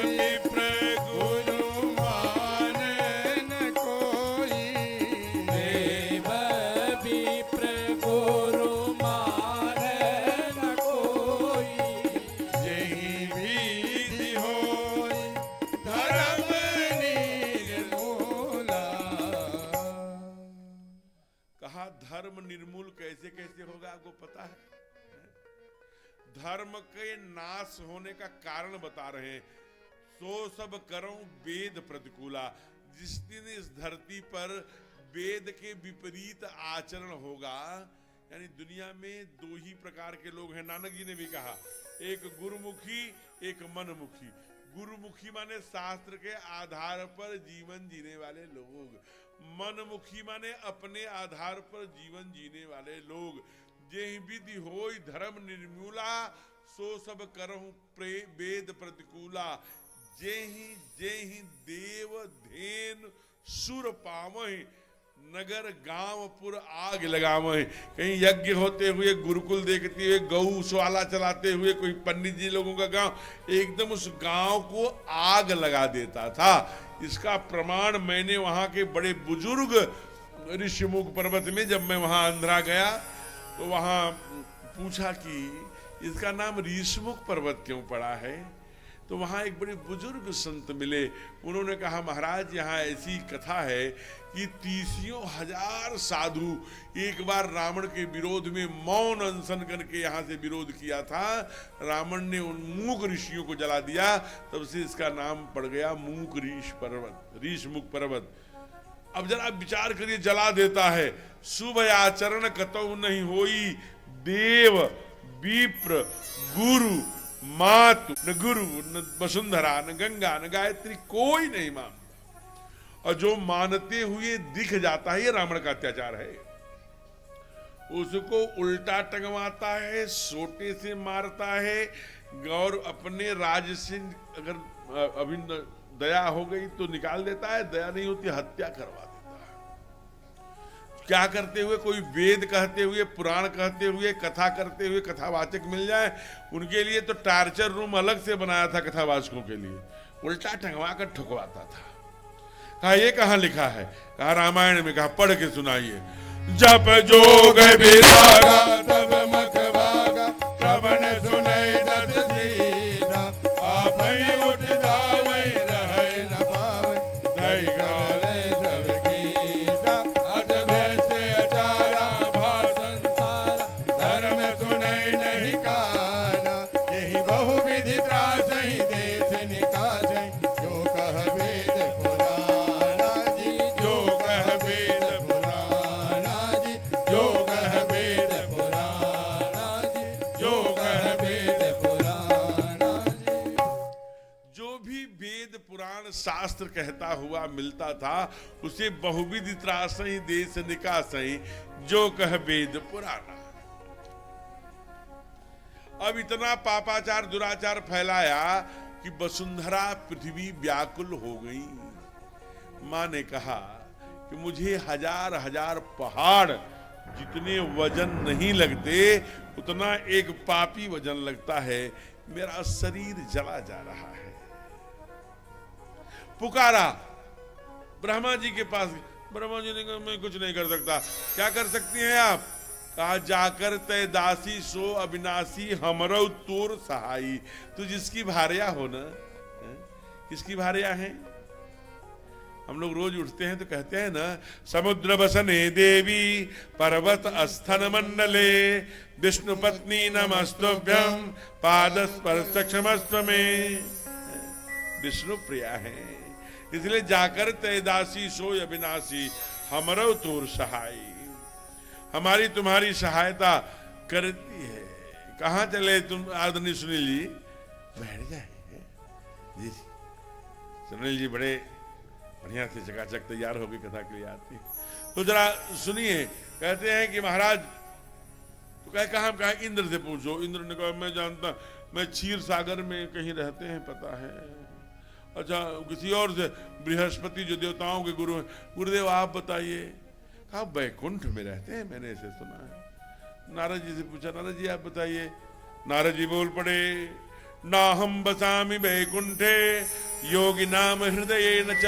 C: विप्र गुरु माने न कोई।
B: देव विप्र गुरु माने न कोई।
C: जेहि विधि होई धर्म निर्मूला।
A: कहा धर्म निर्मूल कैसे कैसे होगा, आपको पता है? धर्म के नाश होने का कारण बता रहे हैं। सो सब करो वेद प्रतिकूला। जिस दिन इस धरती पर वेद के विपरीत आचरण होगा, यानी दुनिया में दो ही प्रकार के लोग हैं। नानक जी ने भी कहा, एक गुरुमुखी, एक मनमुखी। गुरुमुखी माने शास्त्र के आधार पर जीवन जीने वाले लोग, मनमुखी माने अपने आधार पर जीवन जीने वाले लोग। जेहि विधि होई धर्म निर्मूला, सो सब करहु वेद प्रतिकूला। जेहि जेहि देव धेन सुर पावहि, नगर गांवपुर आग लगावहि। कहीं यज्ञ होते हुए, गुरुकुल देखते हुए, गौशाला चलाते हुए कोई पंडित जी लोगों का गांव एकदम उस गांव को आग लगा देता था। इसका प्रमाण मैंने वहां के बड़े बुजुर्ग ऋषिमुख पर्वत में, जब मैं वहां आंध्रा गया तो वहां पूछा कि इसका नाम ऋषिमुख पर्वत क्यों पड़ा है। तो वहां एक बड़े बुजुर्ग संत मिले। उन्होंने कहा, महाराज यहाँ ऐसी कथा है कि 30,000 साधु एक बार रावण के विरोध में मौन अनशन करके यहाँ से विरोध किया था। रावण ने उन मूक ऋषियों को जला दिया, तब से इसका नाम पड़ गया मूक ऋष पर्वत, ऋषिमुख पर्वत। अब जरा विचार करिए, जला देता है। शुभ आचरण कतहु नहीं होई, देव विप्र गुरु मातु, न गुरु न वसुंधरा न गंगा न गायत्री, कोई नहीं मानता। और जो मानते हुए दिख जाता है, ये रावण का अत्याचार है। उसको उल्टा टंगवाता है, सोटे से मारता है, और अपने राज से अगर अभी दया हो गई तो निकाल देता है, दया नहीं होती हत्या करवा देता है। क्या करते हुए? कोई वेद कहते हुए, पुराण कहते हुए, कथा करते हुए कथावाचक मिल जाए, उनके लिए तो टार्चर रूम अलग से बनाया था कथावाचकों के लिए, उल्टा टंगवा कर ठुकवाता था। कहा ये कहाँ लिखा है? कहा रामायण में। कहा पढ़ के सुनाइए। जप जोग विरागा
C: तब मख भागा, श्रवण सुनई दस सीधा। आपहि उठ जावै रहै न पावै, धइ गलै सब कीसा। अट भैसे अचारा भाषण सारा, धर्म सुनई नहीं काना। यही बहु विधि
A: जो भी वेद पुराण शास्त्र कहता हुआ मिलता था उसे बहुविध त्रासई देश निकासई जो कह वेद पुराना। अब इतना पापाचार दुराचार फैलाया कि वसुंधरा पृथ्वी व्याकुल हो गई। मां ने कहा कि मुझे हजार हजार पहाड़ जितने वजन नहीं लगते उतना एक पापी वजन लगता है। मेरा शरीर जला जा रहा है। पुकारा ब्रह्मा जी के पास। ब्रह्मा जी ने कहा मैं कुछ नहीं कर सकता। क्या कर सकती हैं आप? कहा जाकर तय दासी सो अविनाशी हमरो तोर सहाई। तू जिसकी भार्या हो ना, किसकी भार्या है? हम लोग रोज उठते हैं तो कहते हैं ना, समुद्र बसने देवी पर्वत अस्थन मंडले विष्णु पत्नी नमस्तुभ्यं पाद स्पर्श क्षमस्व में। विष्णु प्रिया है, इसलिए जाकर तय दासी सो अविनाशी हमरो तोर सहाय। हमारी तुम्हारी सहायता करती है। कहाँ चले तुम आदरणीय सुनील जी? बैठ जाए जी। सुनील जी बड़े बढ़िया से चकाचक तैयार होगी कथा के लिए आती। तो जरा सुनिए। कहते हैं कि महाराज, तो कहा इंद्र से पूछो। इंद्र ने कहा मैं जानता, मैं क्षीर सागर में कहीं रहते हैं, पता है। अच्छा किसी और से? बृहस्पति जो देवताओं के गुरु हैं। गुरुदेव आप बताइए। कहा वैकुंठ में रहते हैं, मैंने ऐसे सुना है। नारद जी से पूछा, नारद जी आप बताइए। नारद जी बोल पड़े, ना हम बसामि वैकुंठे योगी नाम हृदय न च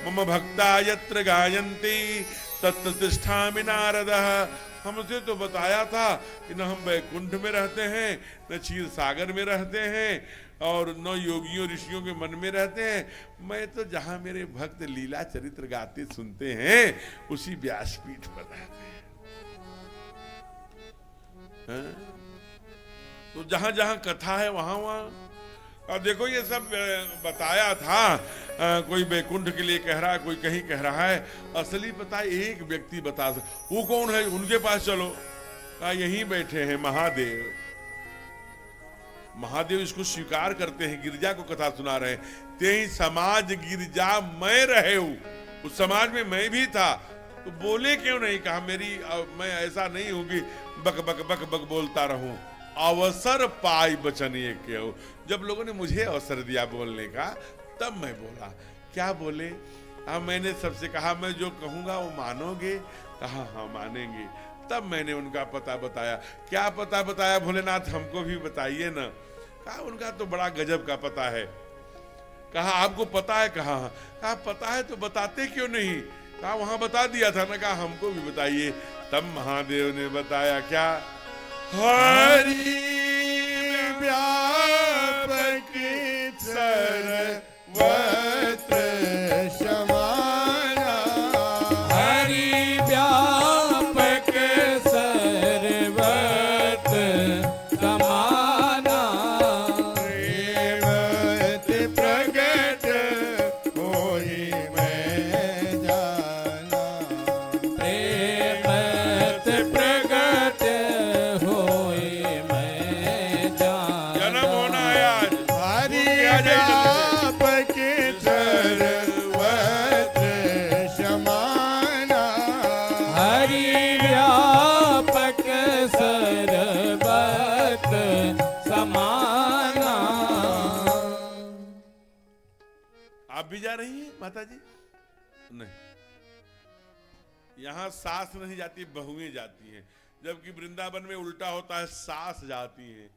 A: मम भक्ता यत्र गायन्ति तत्र तिष्ठामि नारद। हमसे तो बताया था कि न हम वैकुंठ में रहते हैं, न क्षीर सागर में रहते हैं और न योगियों ऋषियों के मन में रहते हैं। मैं तो जहां मेरे भक्त लीला चरित्र गाते सुनते हैं उसी व्यासपीठ पर रहते हैं। तो जहां जहां कथा है वहां वहां। और देखो ये सब बताया था। कोई वैकुंठ के लिए कह रहा है, कोई कहीं कह रहा है। असली पता एक व्यक्ति बता सकता। वो कौन है? उनके पास चलो। कहा यहीं बैठे हैं महादेव। महादेव इसको स्वीकार करते हैं, गिरजा को कथा सुना रहे हैं। ते ही समाज गिरजा मैं रहे हूं, उस समाज में मैं भी था। तो बोले क्यों नहीं? कहा मैं ऐसा नहीं हूं कि बक बक बक बक बोलता रहूं। अवसर पाई बचन ये क्यों। जब लोगों ने मुझे अवसर दिया बोलने का तब मैं बोला। क्या बोले? मैंने सबसे कहा मैं जो कहूंगा वो मानोगे? कहा हाँ मानेंगे। तब मैंने उनका पता बताया। क्या पता बताया भोलेनाथ? हमको भी बताइए ना। कहा उनका तो बड़ा गजब का पता है। कहा आपको पता है? कहा हाँ। कहा पता है तो बताते क्यों नहीं? कहा वहां बता दिया था ना। कहा हमको भी बताइए। तब महादेव ने बताया। क्या?
C: हरि व्यापक सर्वत्र समाना।
B: हरि व्यापक सर्वत्र समाना।
C: प्रेमत प्रगट होई मैं जाना।
B: प्रेमत प्रगट होए मैं जाना।
A: जन्म होना है आज।
C: हरि व्यापक सर्वत्र समाना।
B: हरि व्यापक सर्वत्र समाना।
A: आप भी जा रही हैं माता जी? नहीं, यहां सास नहीं जाती, बहुएं जाती हैं। जबकि वृंदावन में उल्टा होता है, सास जाती हैं।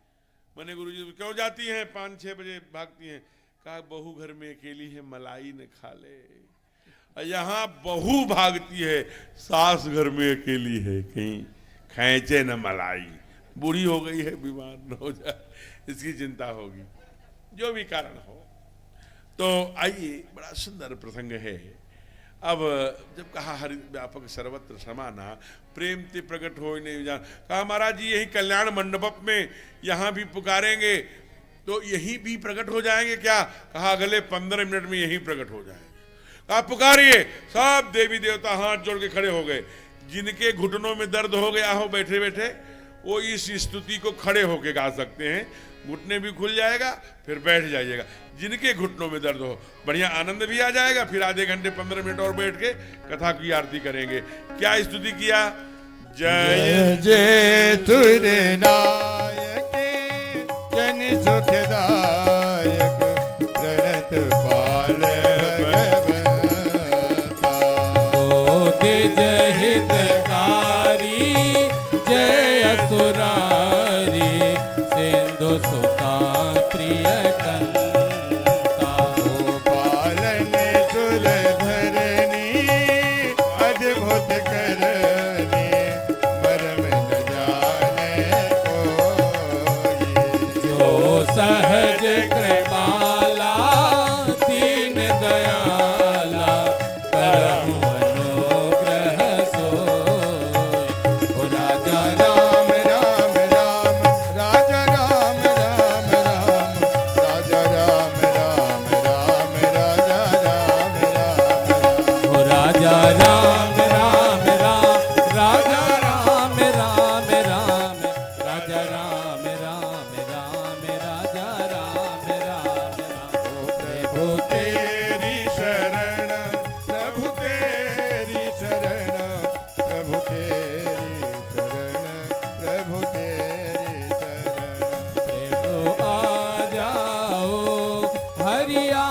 A: मैंने गुरुजी क्यों जाती हैं? 5-6 बजे भागती हैं। कहा बहू घर में अकेली है, मलाई न खा ले। और यहाँ बहू भागती है, सास घर में अकेली है, कहीं खैचे न मलाई। बूढ़ी हो गई है, बीमार न हो जाए, इसकी चिंता होगी। जो भी कारण हो। तो आइए, बड़ा सुंदर प्रसंग है। अब जब कहा हरि व्यापक सर्वत्र समाना, प्रेम ते प्रकट हो नहीं जान। कहा महाराज जी यही कल्याण मंडप में यहाँ भी पुकारेंगे तो यहीं भी प्रकट हो जाएंगे क्या? कहा अगले 15 मिनट में यहीं प्रकट हो जाएंगे। कहा पुकारिए। सब देवी देवता हाथ जोड़ के खड़े हो गए। जिनके घुटनों में दर्द हो गया हो बैठे बैठे, वो इस स्तुति को खड़े होके गा सकते हैं। घुटने भी खुल जाएगा, फिर बैठ जाइएगा। जिनके घुटनों में दर्द हो, बढ़िया आनंद भी आ जाएगा। फिर आधे घंटे 15 मिनट और बैठ के कथा की आरती करेंगे। क्या स्तुति किया?
C: जय जय तुरे नायक जन सुखदायक प्रणत पाल भगवंता।
B: निज हितकारी जय असुरारी सिंधु सुता प्रियकंता।
C: पालन सुरधरनी अद्भुत करनी मरम न जाने कोई।
B: जो सहज कृपाला दीन दयाला करहु अनुग्रह सोय। ओ राजा
C: राम राम राम राजा राम राम राम राजा राम राम राम राजा राम राम राम।
B: ओ राजा राम राम राम राजा राम राम राम राजा राम राम राम राजा राम राम राम।
C: प्रभु तेरी शरण प्रभु तेरी शरण प्रभु तेरी शरण प्रभु तेरी शरण।
B: प्रभु आ जाओ हरि आ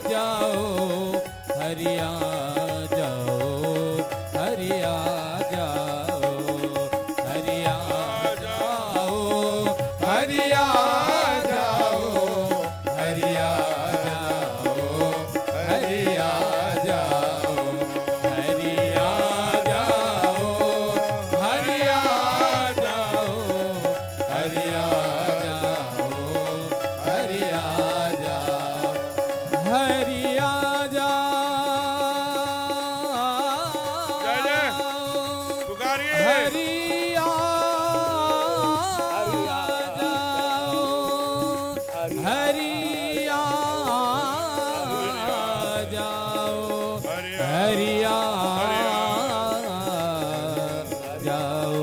B: जाओ हरि आ जाओ हरि आ जाओ हरि आ जाओ हरि आ जाओ हरि आ जाओ हरि आ जाओ हरि आ जाओ हरि आ जाओ हरि आ जाओ हरि आ जाओ हरि आ
A: जय जय
B: जाओ
A: पुकारिए।
B: हरि आ जाओ हरि आ जाओ हरि आ जाओ।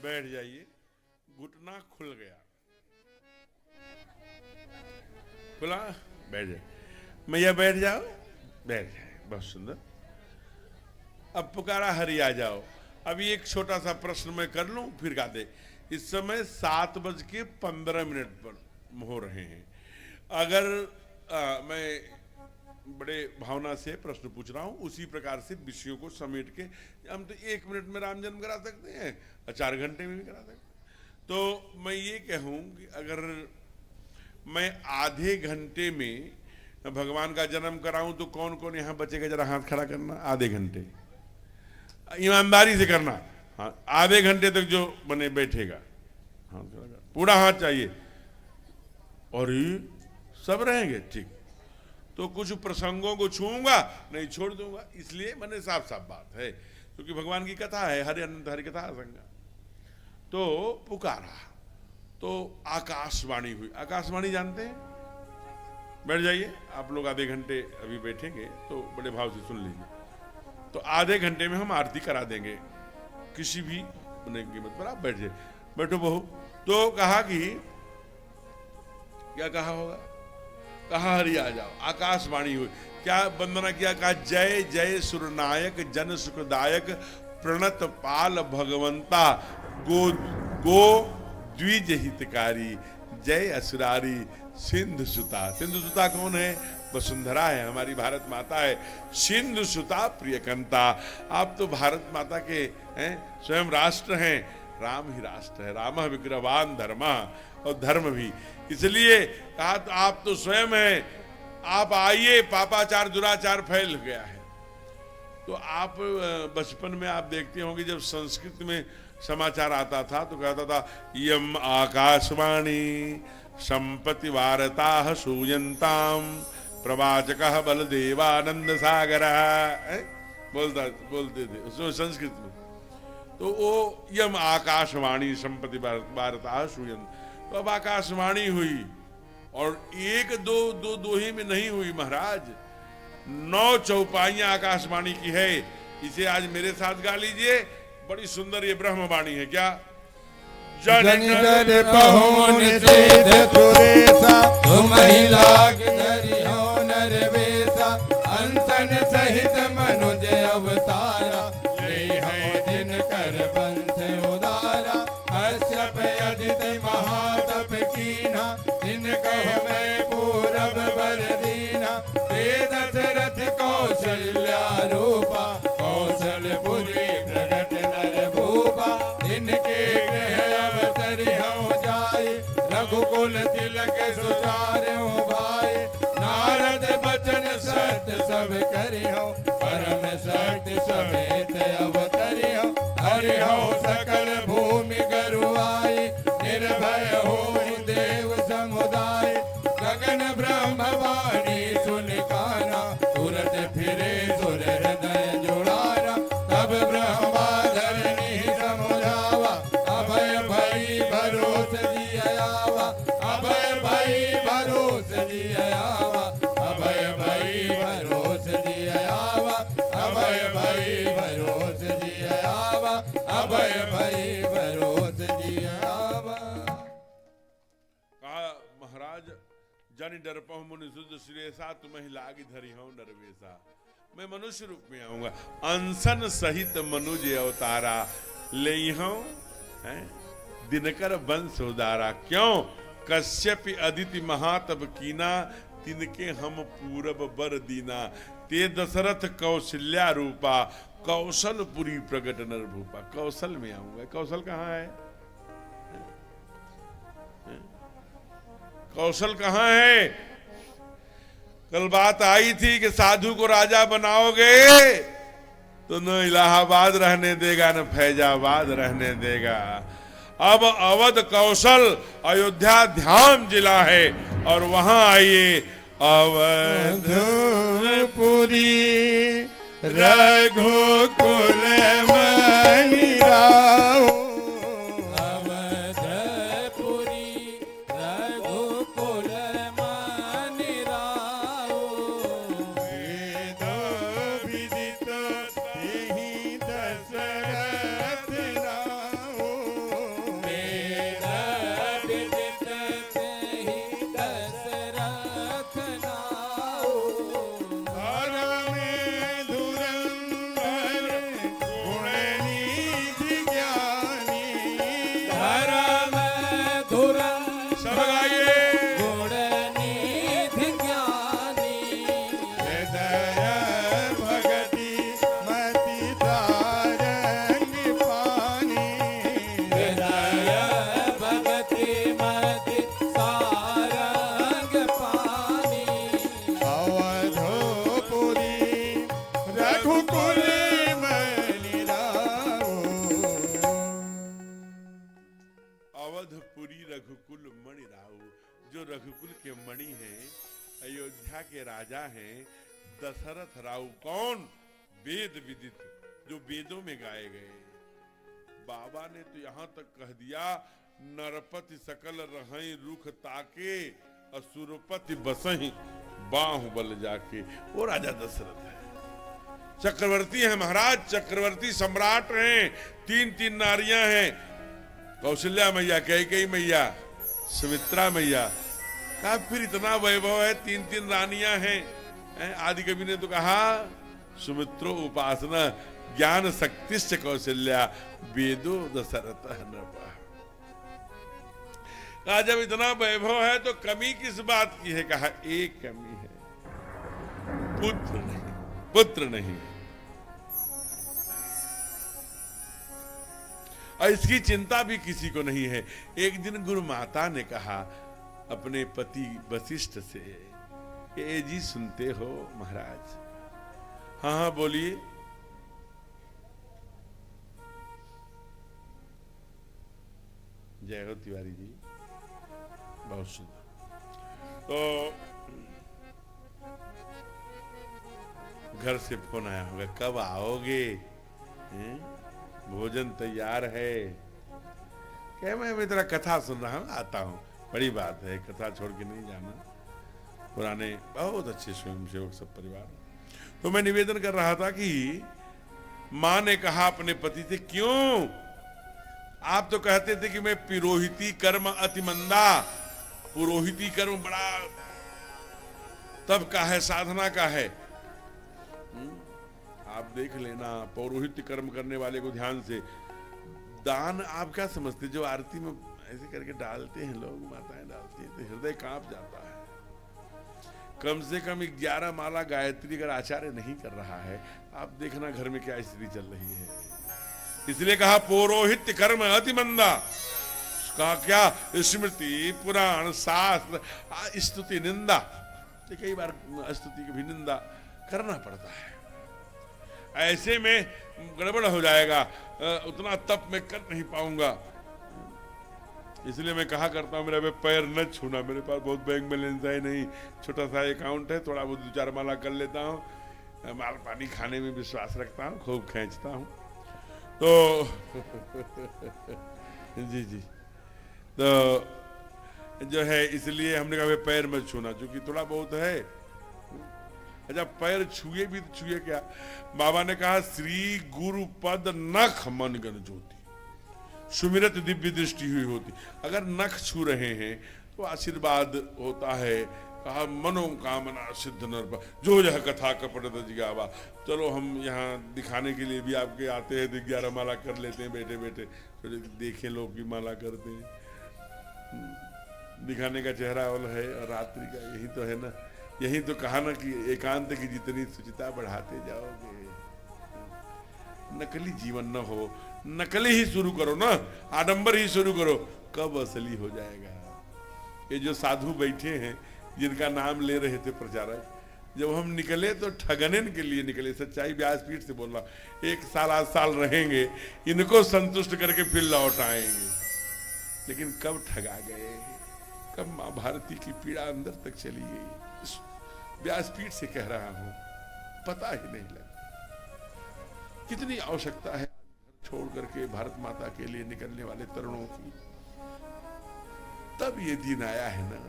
A: बैठ जाइए। घुटना खुल गया, खुला, बैठ जाए। मैया बैठ जाओ, बैठ जाए। बहुत सुंदर। अब पुकारा हरि आ जाओ। अभी एक छोटा सा प्रश्न मैं कर लूं, फिर गा दे। इस समय 7:15 पर हो रहे हैं। अगर मैं बड़े भावना से प्रश्न पूछ रहा हूं, उसी प्रकार से विषयों को समेट के, हम तो 1 मिनट में राम जन्म करा सकते हैं और 4 घंटे में भी करा सकते हैं। तो मैं ये कहूं कि अगर मैं आधे घंटे में भगवान का जन्म कराऊं तो कौन कौन यहां बचेगा? जरा हाथ खड़ा करना। आधे घंटे ईमानदारी से करना। हाँ, आधे घंटे तक जो बने बैठेगा हाथ खड़ा कर, पूरा हाथ चाहिए। और ये सब रहेंगे, ठीक। तो कुछ प्रसंगों को छूऊंगा, नहीं छोड़ दूंगा। इसलिए मैंने साफ साफ बात है, क्योंकि भगवान की कथा है, हरि अनंत हरि कथा संगा। तो पुकारा तो आकाशवाणी हुई। आकाशवाणी जानते हैं? बैठ जाइए। आप लोग आधे घंटे अभी बैठेंगे तो बड़े भाव से सुन लीजिए। तो आधे घंटे में हम आरती करा देंगे, किसी भी कीमत पर। आप बैठ जाइए। बैठो बहू। तो कहा कि क्या कहा होगा? कहा हरि आ जाओ। आकाशवाणी हुई। क्या वंदना किया? कहा जय जय सुरनायक जन सुखदायक प्रणत पाल भगवंता गो गो द्विज हितकारी जय असुरारी सिंधु सुता। सिंधु सुता कौन है? वसुंधरा है, हमारी भारत माता है। सिंधु सुता प्रियकंता। आप तो भारत माता के हैं, स्वयं राष्ट्र हैं। राम ही राष्ट्र है। राम विग्रहवान धर्म, और धर्म भी। इसलिए कहा तो आप तो स्वयं हैं, आप आइए। पापाचार दुराचार फैल गया है। तो आप बचपन में आप देखते होंगे जब संस्कृत में समाचार आता था तो कहता था यम आकाशवाणी संपत्ति वार्ता सूयंताम प्रवाचक बलदेवानंद सागर बोलते थे उसमें संस्कृत में। तो वो यम आकाशवाणी संपत्ति वार्ता सूयंत। तो अब आकाशवाणी हुई और एक दो ही में नहीं हुई महाराज, 9 चौपाइयां आकाशवाणी की है। इसे आज मेरे साथ गा लीजिए, बड़ी सुंदर ये ब्रह्मवाणी है। क्या?
C: जनि डर पहुन सिद्ध सुरेसा,
B: तुम ही लाग धरि हो नरवेसा, अंसन सहित मनुज अवतारा, ले हो दिन कर बंस उदारा, कश्यप यदिति महातप कीन्हा, दिन कह मैं पूरब बर दीन्हा, ते दशरथ कौशल्या रूपा, कौशलपुरी प्रगट नर भूपा, इनके गृह अवतरि हो जाए, रघुकुल तिलक सुचार्यो भाई, नारद बचन सत्य सब करियो, परम शक्ति समेत अवतरि हो, हरि हो सकल भूमि गरुआई, निर्भय हो देव समुदाय, गगन ब्रह्म वाणी सुन काना, तुरत फिरे सुर हृदय जुड़ाना, तब ब्रह्मा धरणी समुझावा, अभय भई भरोस दियावा, अभय भई भरोस दियावा, अभय भई भरोस दियावा, अभय भई भरोस दियावा, अभय भई भरोस दियावा।
A: कहा महाराज, जनि डर पहुँ मुनि सुध सुरेसा, तुम ही लागी धरि हो नरवेसा। मैं मनुष्य रूप में आऊंगा, अंसन सहित मनुज अवतारा, ले दिनकर वंश उदारा। क्यों? कश्यप अदिति महातप कीना, तिनके हम पूरब बर दीना, ते दशरथ कौशल्या रूपा, कौशलपुरी प्रगट नर भूपा। कौशल में आऊंगा। कौशल कहाँ है? कौशल कहाँ है? कल बात आई थी कि साधु को राजा बनाओगे तो न इलाहाबाद रहने देगा न फैजाबाद रहने देगा। अब अवध कौशल अयोध्या ध्यान जिला है और वहां आइए अवधपुरी
C: रघुकुल मणि राव,
A: रघुकुल के मणि हैं, अयोध्या के राजा हैं दशरथ राव। कौन? वेद विदित, जो वेदों में गाए गए। बाबा ने तो यहां तक कह दिया, नरपति सकल रहई रुख ताके, असुरपति बसही बाहुबल जाके। वो राजा दशरथ है, चक्रवर्ती है महाराज, चक्रवर्ती सम्राट हैं। 3 नारियां हैं, कौशल्या मैया, कैकेयी मैया, सुमित्रा मैया का। फिर इतना वैभव है, 3 रानियां हैं। आदि कवि ने तो कहा, सुमित्रो उपासना ज्ञान शक्तिश्च कौशल्या, वेदो दशरथ नृप। कहा जब इतना वैभव है तो कमी किस बात की है? कहा एक कमी है, पुत्र नहीं, पुत्र नहीं। और इसकी चिंता भी किसी को नहीं है। एक दिन गुरु माता ने कहा अपने पति वशिष्ठ से, ए जी सुनते हो महाराज? हाँ हाँ बोलिए। जय हो तिवारी जी, बहुत सुंदर। तो घर से फोन आया होगा, कब आओगे? भोजन तैयार है। क्या मैं तेरा कथा सुन रहा हूँ, आता हूँ। बड़ी बात है, कथा छोड़ के नहीं जाना। पुराने बहुत अच्छे स्वयंसेवक सब परिवार। तो मैं निवेदन कर रहा था कि मां ने कहा अपने पति से, क्यों? आप तो कहते थे कि मैं पुरोहिती कर्म अति मंदा, पुरोहिती कर्म बड़ा तब का है, साधना का है। आप देख लेना पौरोहित्य कर्म करने वाले को ध्यान से। दान आप क्या समझते, जो आरती में ऐसे करके डालते हैं लोग, माताएं डालती हैं, तो हृदय कांप जाता है। कम से कम 11 माला गायत्री अगर आचार्य नहीं कर रहा है, आप देखना घर में क्या स्थिति चल रही है। इसलिए कहा पौरोहित्य कर्म अति मंदा। कहा क्या? स्मृति पुराण शास्त्र स्तुति निंदा, कई बार स्तुति की भी निंदा करना पड़ता है। ऐसे में गड़बड़ हो जाएगा, उतना तप मैं कर नहीं पाऊंगा। इसलिए मैं कहा करता हूं, मेरा पैर न छूना। मेरे पास बहुत बैंक बैलेंस है नहीं, छोटा सा अकाउंट है, थोड़ा बहुत 2-4 माला कर लेता हूं। माल पानी खाने में विश्वास रखता हूं, खूब खींचता हूं। तो जी जी, तो जो है इसलिए हमने कहा पैर मत छूना, क्योंकि थोड़ा बहुत है। अच्छा, पैर छुए भी तो छुए क्या? बाबा ने कहा श्री गुरु पद नख मन गण ज्योति, सुमिरत दिव्य दृष्टि हुई होती। अगर नख छू रहे हैं तो आशीर्वाद होता है। कहा मनोकामना सिद्ध नर, जो यह कथा कपट जिगावा। चलो हम यहाँ दिखाने के लिए भी आपके आते हैं, 11 माला कर लेते हैं बैठे बैठे, देखे लोग की माला करते हैं। दिखाने का चेहरा वाला है, और रात्रि का यही तो है ना। यही तो कहा ना कि एकांत की जितनी सुचिता बढ़ाते जाओगे, नकली जीवन न हो, नकली ही शुरू करो ना, आडंबर ही शुरू करो, कब असली हो जाएगा। ये जो साधु बैठे हैं जिनका नाम ले रहे थे प्रचारक, जब हम निकले तो ठगने के लिए निकले। सच्चाई व्यासपीठ से बोल रहा, 1 साल 8 साल रहेंगे, इनको संतुष्ट करके फिर लौट आएंगे। लेकिन कब ठगा गए, कब मां भारती की पीड़ा अंदर तक चली गई, व्यासपीठ से कह रहा हूं, पता ही नहीं लगा। कितनी आवश्यकता है छोड़ करके भारत माता के लिए निकलने वाले तरुणों की। तब ये दिन आया है ना,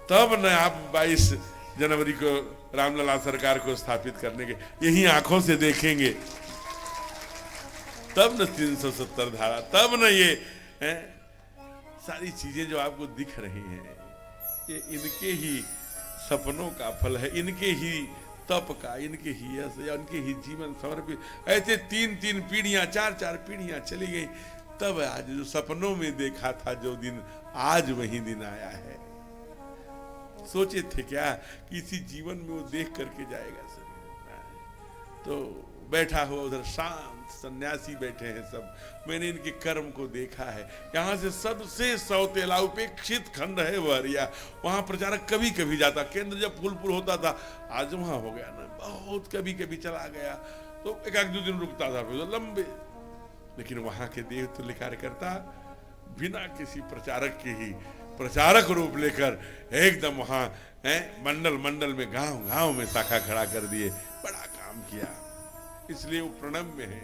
A: तब न आप 22 जनवरी को रामलला सरकार को स्थापित करने के यही आंखों से देखेंगे, तब न 370 धारा, तब न ये सारी चीजें जो आपको दिख रही हैं, ये इनके ही सपनों का फल है, इनके ही तप का, इनके ही यश, इनके ही जीवन समर्पित। ऐसे 3-3 पीढ़ियां, 4-4 पीढ़ियां चली गई, तब आज जो सपनों में देखा था जो दिन, आज वही दिन आया है। सोचे थे क्या कि इसी जीवन में वो देख करके जाएगा सर? तो बैठा हुआ उधर शांत सन्यासी बैठे हैं सब, मैंने इनके कर्म को देखा है। यहाँ से सबसे सौतेला उपेक्षित खंड है वह हरिया, वहां प्रचारक कभी कभी जाता। केंद्र जब फूलपुर होता था, आज वहां हो गया ना, बहुत कभी कभी चला गया, तो 1-2 दिन रुकता था, फिर लंबे। लेकिन वहां के देवतुल्य कार्यकर्ता बिना किसी प्रचारक के ही प्रचारक रूप लेकर एकदम वहां मंडल मंडल में, गांव गांव में शाखा खड़ा कर दिए, बड़ा काम किया। इसलिए वो प्रणम में है।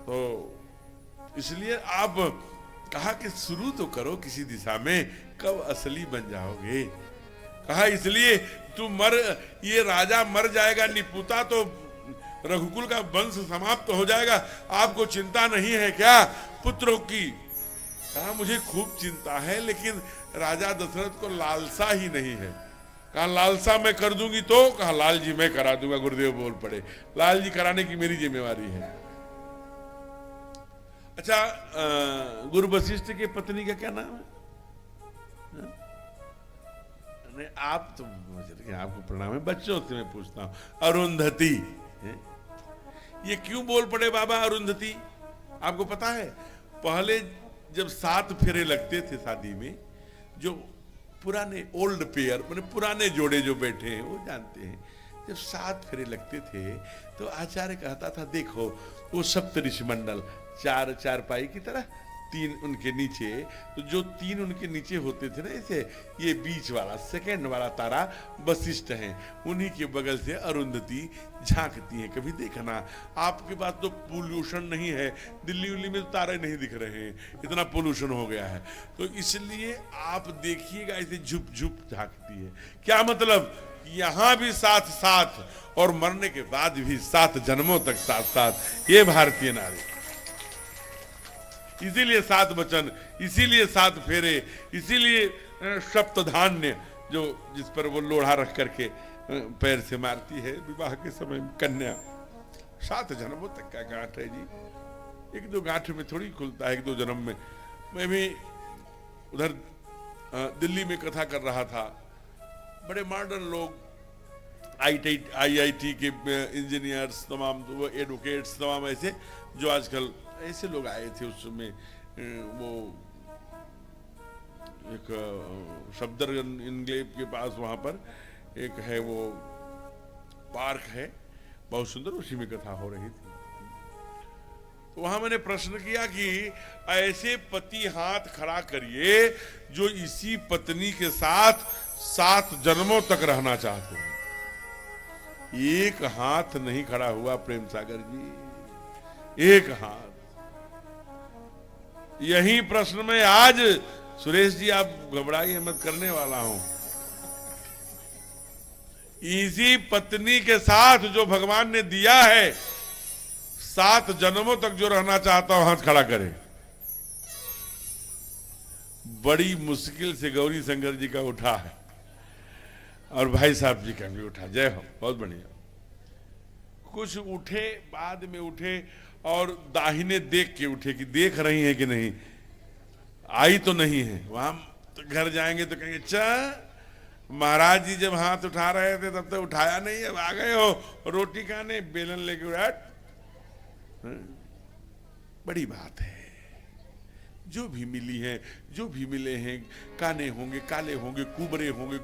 A: तो इसलिए आप कहा कि शुरू तो करो किसी दिशा में, कब असली बन जाओगे। कहा इसलिए तू ये राजा मर जाएगा निपुता, तो रघुकुल का वंश समाप्त हो जाएगा, आपको चिंता नहीं है क्या पुत्रों की? कहा मुझे खूब चिंता है, लेकिन राजा दशरथ को लालसा ही नहीं है। कहा लालसा मैं कर दूंगी तो? कहा लाल जी मैं करा दूंगा। गुरुदेव बोल पड़े, लाल जी कराने की मेरी जिम्मेवारी है। अच्छा, गुरु वशिष्ठ के पत्नी का क्या नाम है? नहीं, आप तो आपको प्रणाम है, बच्चों से मैं पूछता हूं, अरुंधति। ये क्यों बोल पड़े बाबा अरुंधति? आपको पता है, पहले जब 7 फेरे लगते थे शादी में, जो पुराने ओल्ड पेयर मैंने पुराने जोड़े जो बैठे हैं वो जानते हैं, जब 7 फेरे लगते थे तो आचार्य कहता था देखो वो सप्तऋषि मंडल 4 चारपाई की तरह, 3 उनके नीचे, तो जो 3 उनके नीचे होते थे ना, ऐसे ये बीच वाला सेकंड वाला तारा वशिष्ठ हैं, उन्हीं के बगल से अरुंधति झांकती हैं। कभी देखना, आपके पास तो पोल्यूशन नहीं है, दिल्ली उल्ली में तो तारे नहीं दिख रहे हैं, इतना पोल्यूशन हो गया है, तो इसलिए आप देखिएगा ऐसे झुप झुप झांकती है। क्या मतलब? यहां भी साथ साथ और मरने के बाद भी 7 जन्मों तक साथ साथ। ये भारतीय नारी, इसीलिए 7 वचन, इसीलिए 7 फेरे, इसीलिए सप्तधान्य जो जिस पर वो लोढ़ा रख करके पैर से मारती है विवाह के समय कन्या। 7 जन्मों तक का गांठ है जी, 1-2 गांठ में थोड़ी खुलता है, 1-2 जन्म में। मैं भी उधर दिल्ली में कथा कर रहा था, बड़े मॉडर्न लोग, IIT के इंजीनियर्स, तमाम एडवोकेट्स, तमाम ऐसे जो आजकल ऐसे लोग आए थे। उस समय वो एक सफदरजंग इनक्लेव के पास वहां पर एक है वो पार्क है, बहुत सुंदर, उसी में कथा हो रही थी। तो वहां मैंने प्रश्न किया कि ऐसे पति हाथ खड़ा करिए जो इसी पत्नी के साथ 7 जन्मों तक रहना चाहते हैं। एक हाथ नहीं खड़ा हुआ प्रेम सागर जी, एक हाथ। यही प्रश्न में आज सुरेश जी आप घबराइए मत, करने वाला हूं। इसी पत्नी के साथ जो भगवान ने दिया है 7 जन्मों तक जो रहना चाहता हो हाथ खड़ा करे। बड़ी मुश्किल से गौरी शंकर जी का उठा है और भाई साहब जी का भी उठा, जय हो, बहुत बढ़िया। कुछ उठे, बाद में उठे और दाहिने देख के उठे कि देख रही हैं कि नहीं, आई तो नहीं है। वहां तो घर जाएंगे तो कहेंगे अच्छा महाराज जी जब हाथ उठा रहे थे तब तो उठाया नहीं, अब आ गए हो रोटी खाने, बेलन लेके उठ। बड़ी बात है। जो भी मिली है, जो भी मिले हैं, काने होंगे, काले होंगे, कुबरे होंगे,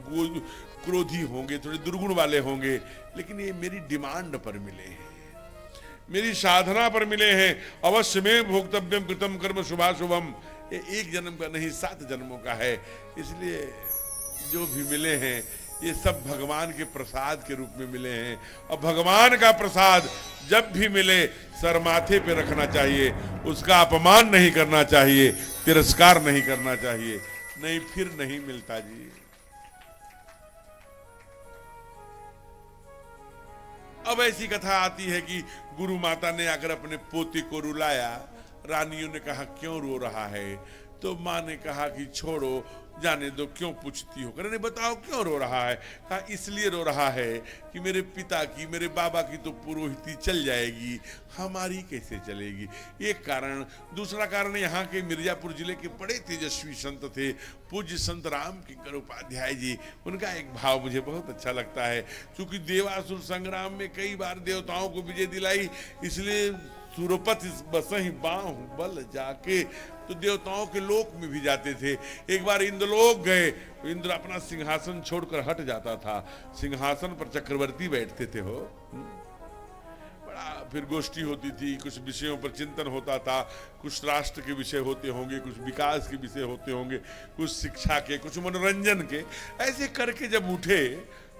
A: क्रोधी होंगे, थोड़े दुर्गुण वाले होंगे, लेकिन ये मेरी डिमांड पर मिले हैं, मेरी साधना पर मिले हैं। अवश्य में भोक्तव्यम कृतम कर्म शुभाशुभम। ये 1 जन्म का नहीं 7 जन्मों का है। इसलिए जो भी मिले हैं ये सब भगवान के प्रसाद के रूप में मिले हैं। और भगवान का प्रसाद जब भी मिले सर माथे पे रखना चाहिए, उसका अपमान नहीं करना चाहिए, तिरस्कार नहीं करना चाहिए, नहीं फिर नहीं मिलता जी। अब ऐसी कथा आती है कि गुरु माता ने आकर अपने पोते को रुलाया। रानियों ने कहा क्यों रो रहा है? तो माँ ने कहा कि छोड़ो, जाने दो, क्यों पूछती हो? कहने बताओ क्यों रो रहा है? कहा इसलिए रो रहा है कि मेरे पिता की, मेरे बाबा की तो पुरोहिती चल जाएगी, हमारी कैसे चलेगी? एक कारण। दूसरा कारण, यहाँ के मिर्जापुर जिले के बड़े तेजस्वी संत थे पूज्य संत राम किंकर उपाध्याय जी। उनका एक भाव मुझे बहुत अच्छा लगता है। क्योंकि देवासुर संग्राम में कई बार देवताओं को विजय दिलाई, इसलिए सुरपति बसहि बाहु बल जाके, तो देवताओं के लोक में भी जाते थे। एक बार इंद्रलोक गए, इंद्र अपना सिंहासन छोड़कर हट जाता था, सिंहासन पर चक्रवर्ती बैठते थे हो। बड़ा फिर गोष्ठी होती थी, कुछ विषयों पर चिंतन होता था, कुछ राष्ट्र के विषय होते होंगे, कुछ विकास के विषय होते होंगे, कुछ शिक्षा के, कुछ मनोरंजन के। ऐसे करके जब उठे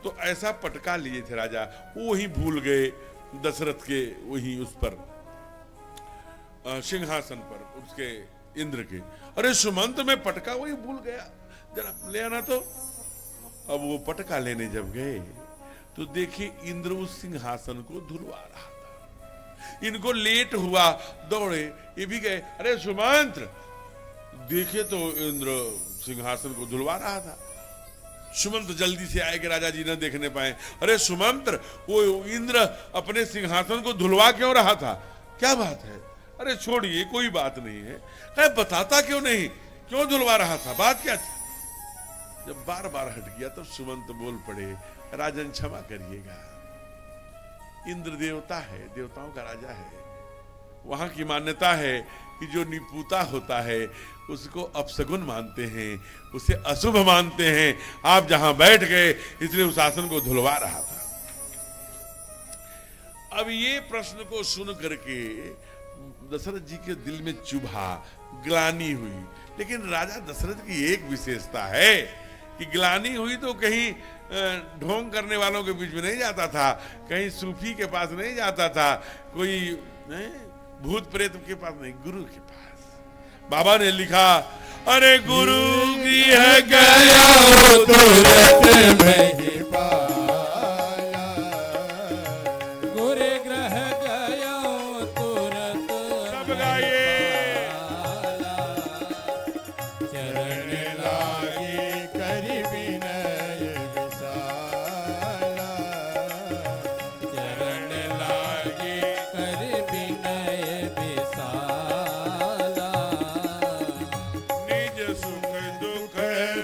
A: तो ऐसा पटका लिए थे राजा, वो ही भूल गए दशरथ के, वही उस पर सिंहासन पर उसके इंद्र के। अरे सुमंत में पटका वही भूल गया, जरा ले आना तो। अब वो पटका लेने जब गए तो देखिए इंद्र उस सिंहासन को धुलवा रहा था। इनको लेट हुआ, दौड़े, ये भी गए, अरे सुमंत्र। देखे तो इंद्र सिंहासन को धुलवा रहा था। सुमंत्र जल्दी से आए कि राजा जी न देखने पाए। अरे सुमंत्र, वो इंद्र अपने सिंहासन को धुलवा क्यों रहा था? क्या बात है? अरे छोड़िए, कोई बात नहीं है। कहे बताता क्यों नहीं, क्यों धुलवा रहा था, बात क्या थी? जब बार बार हट गया तब सुमंत बोल पड़े, राजन क्षमा करिएगा, इंद्र देवता है, देवताओं का राजा है। वहां की मान्यता है कि जो निपुता होता है उसको अपशगुन मानते हैं, उसे अशुभ मानते हैं। आप जहां बैठ गए इसलिए उस आसन को धुलवा रहा था। अब ये प्रश्न को सुन करके दशरथ जी के दिल में चुभा, ग्लानि हुई। लेकिन राजा दशरथ की एक विशेषता है कि ग्लानि हुई तो कहीं ढोंग करने वालों के बीच में नहीं जाता था, कहीं सूफी के पास नहीं जाता था, कोई भूत प्रेत के पास नहीं, गुरु के पास। बाबा ने लिखा, अरे गुरु की है गया तुरंत में ही पास।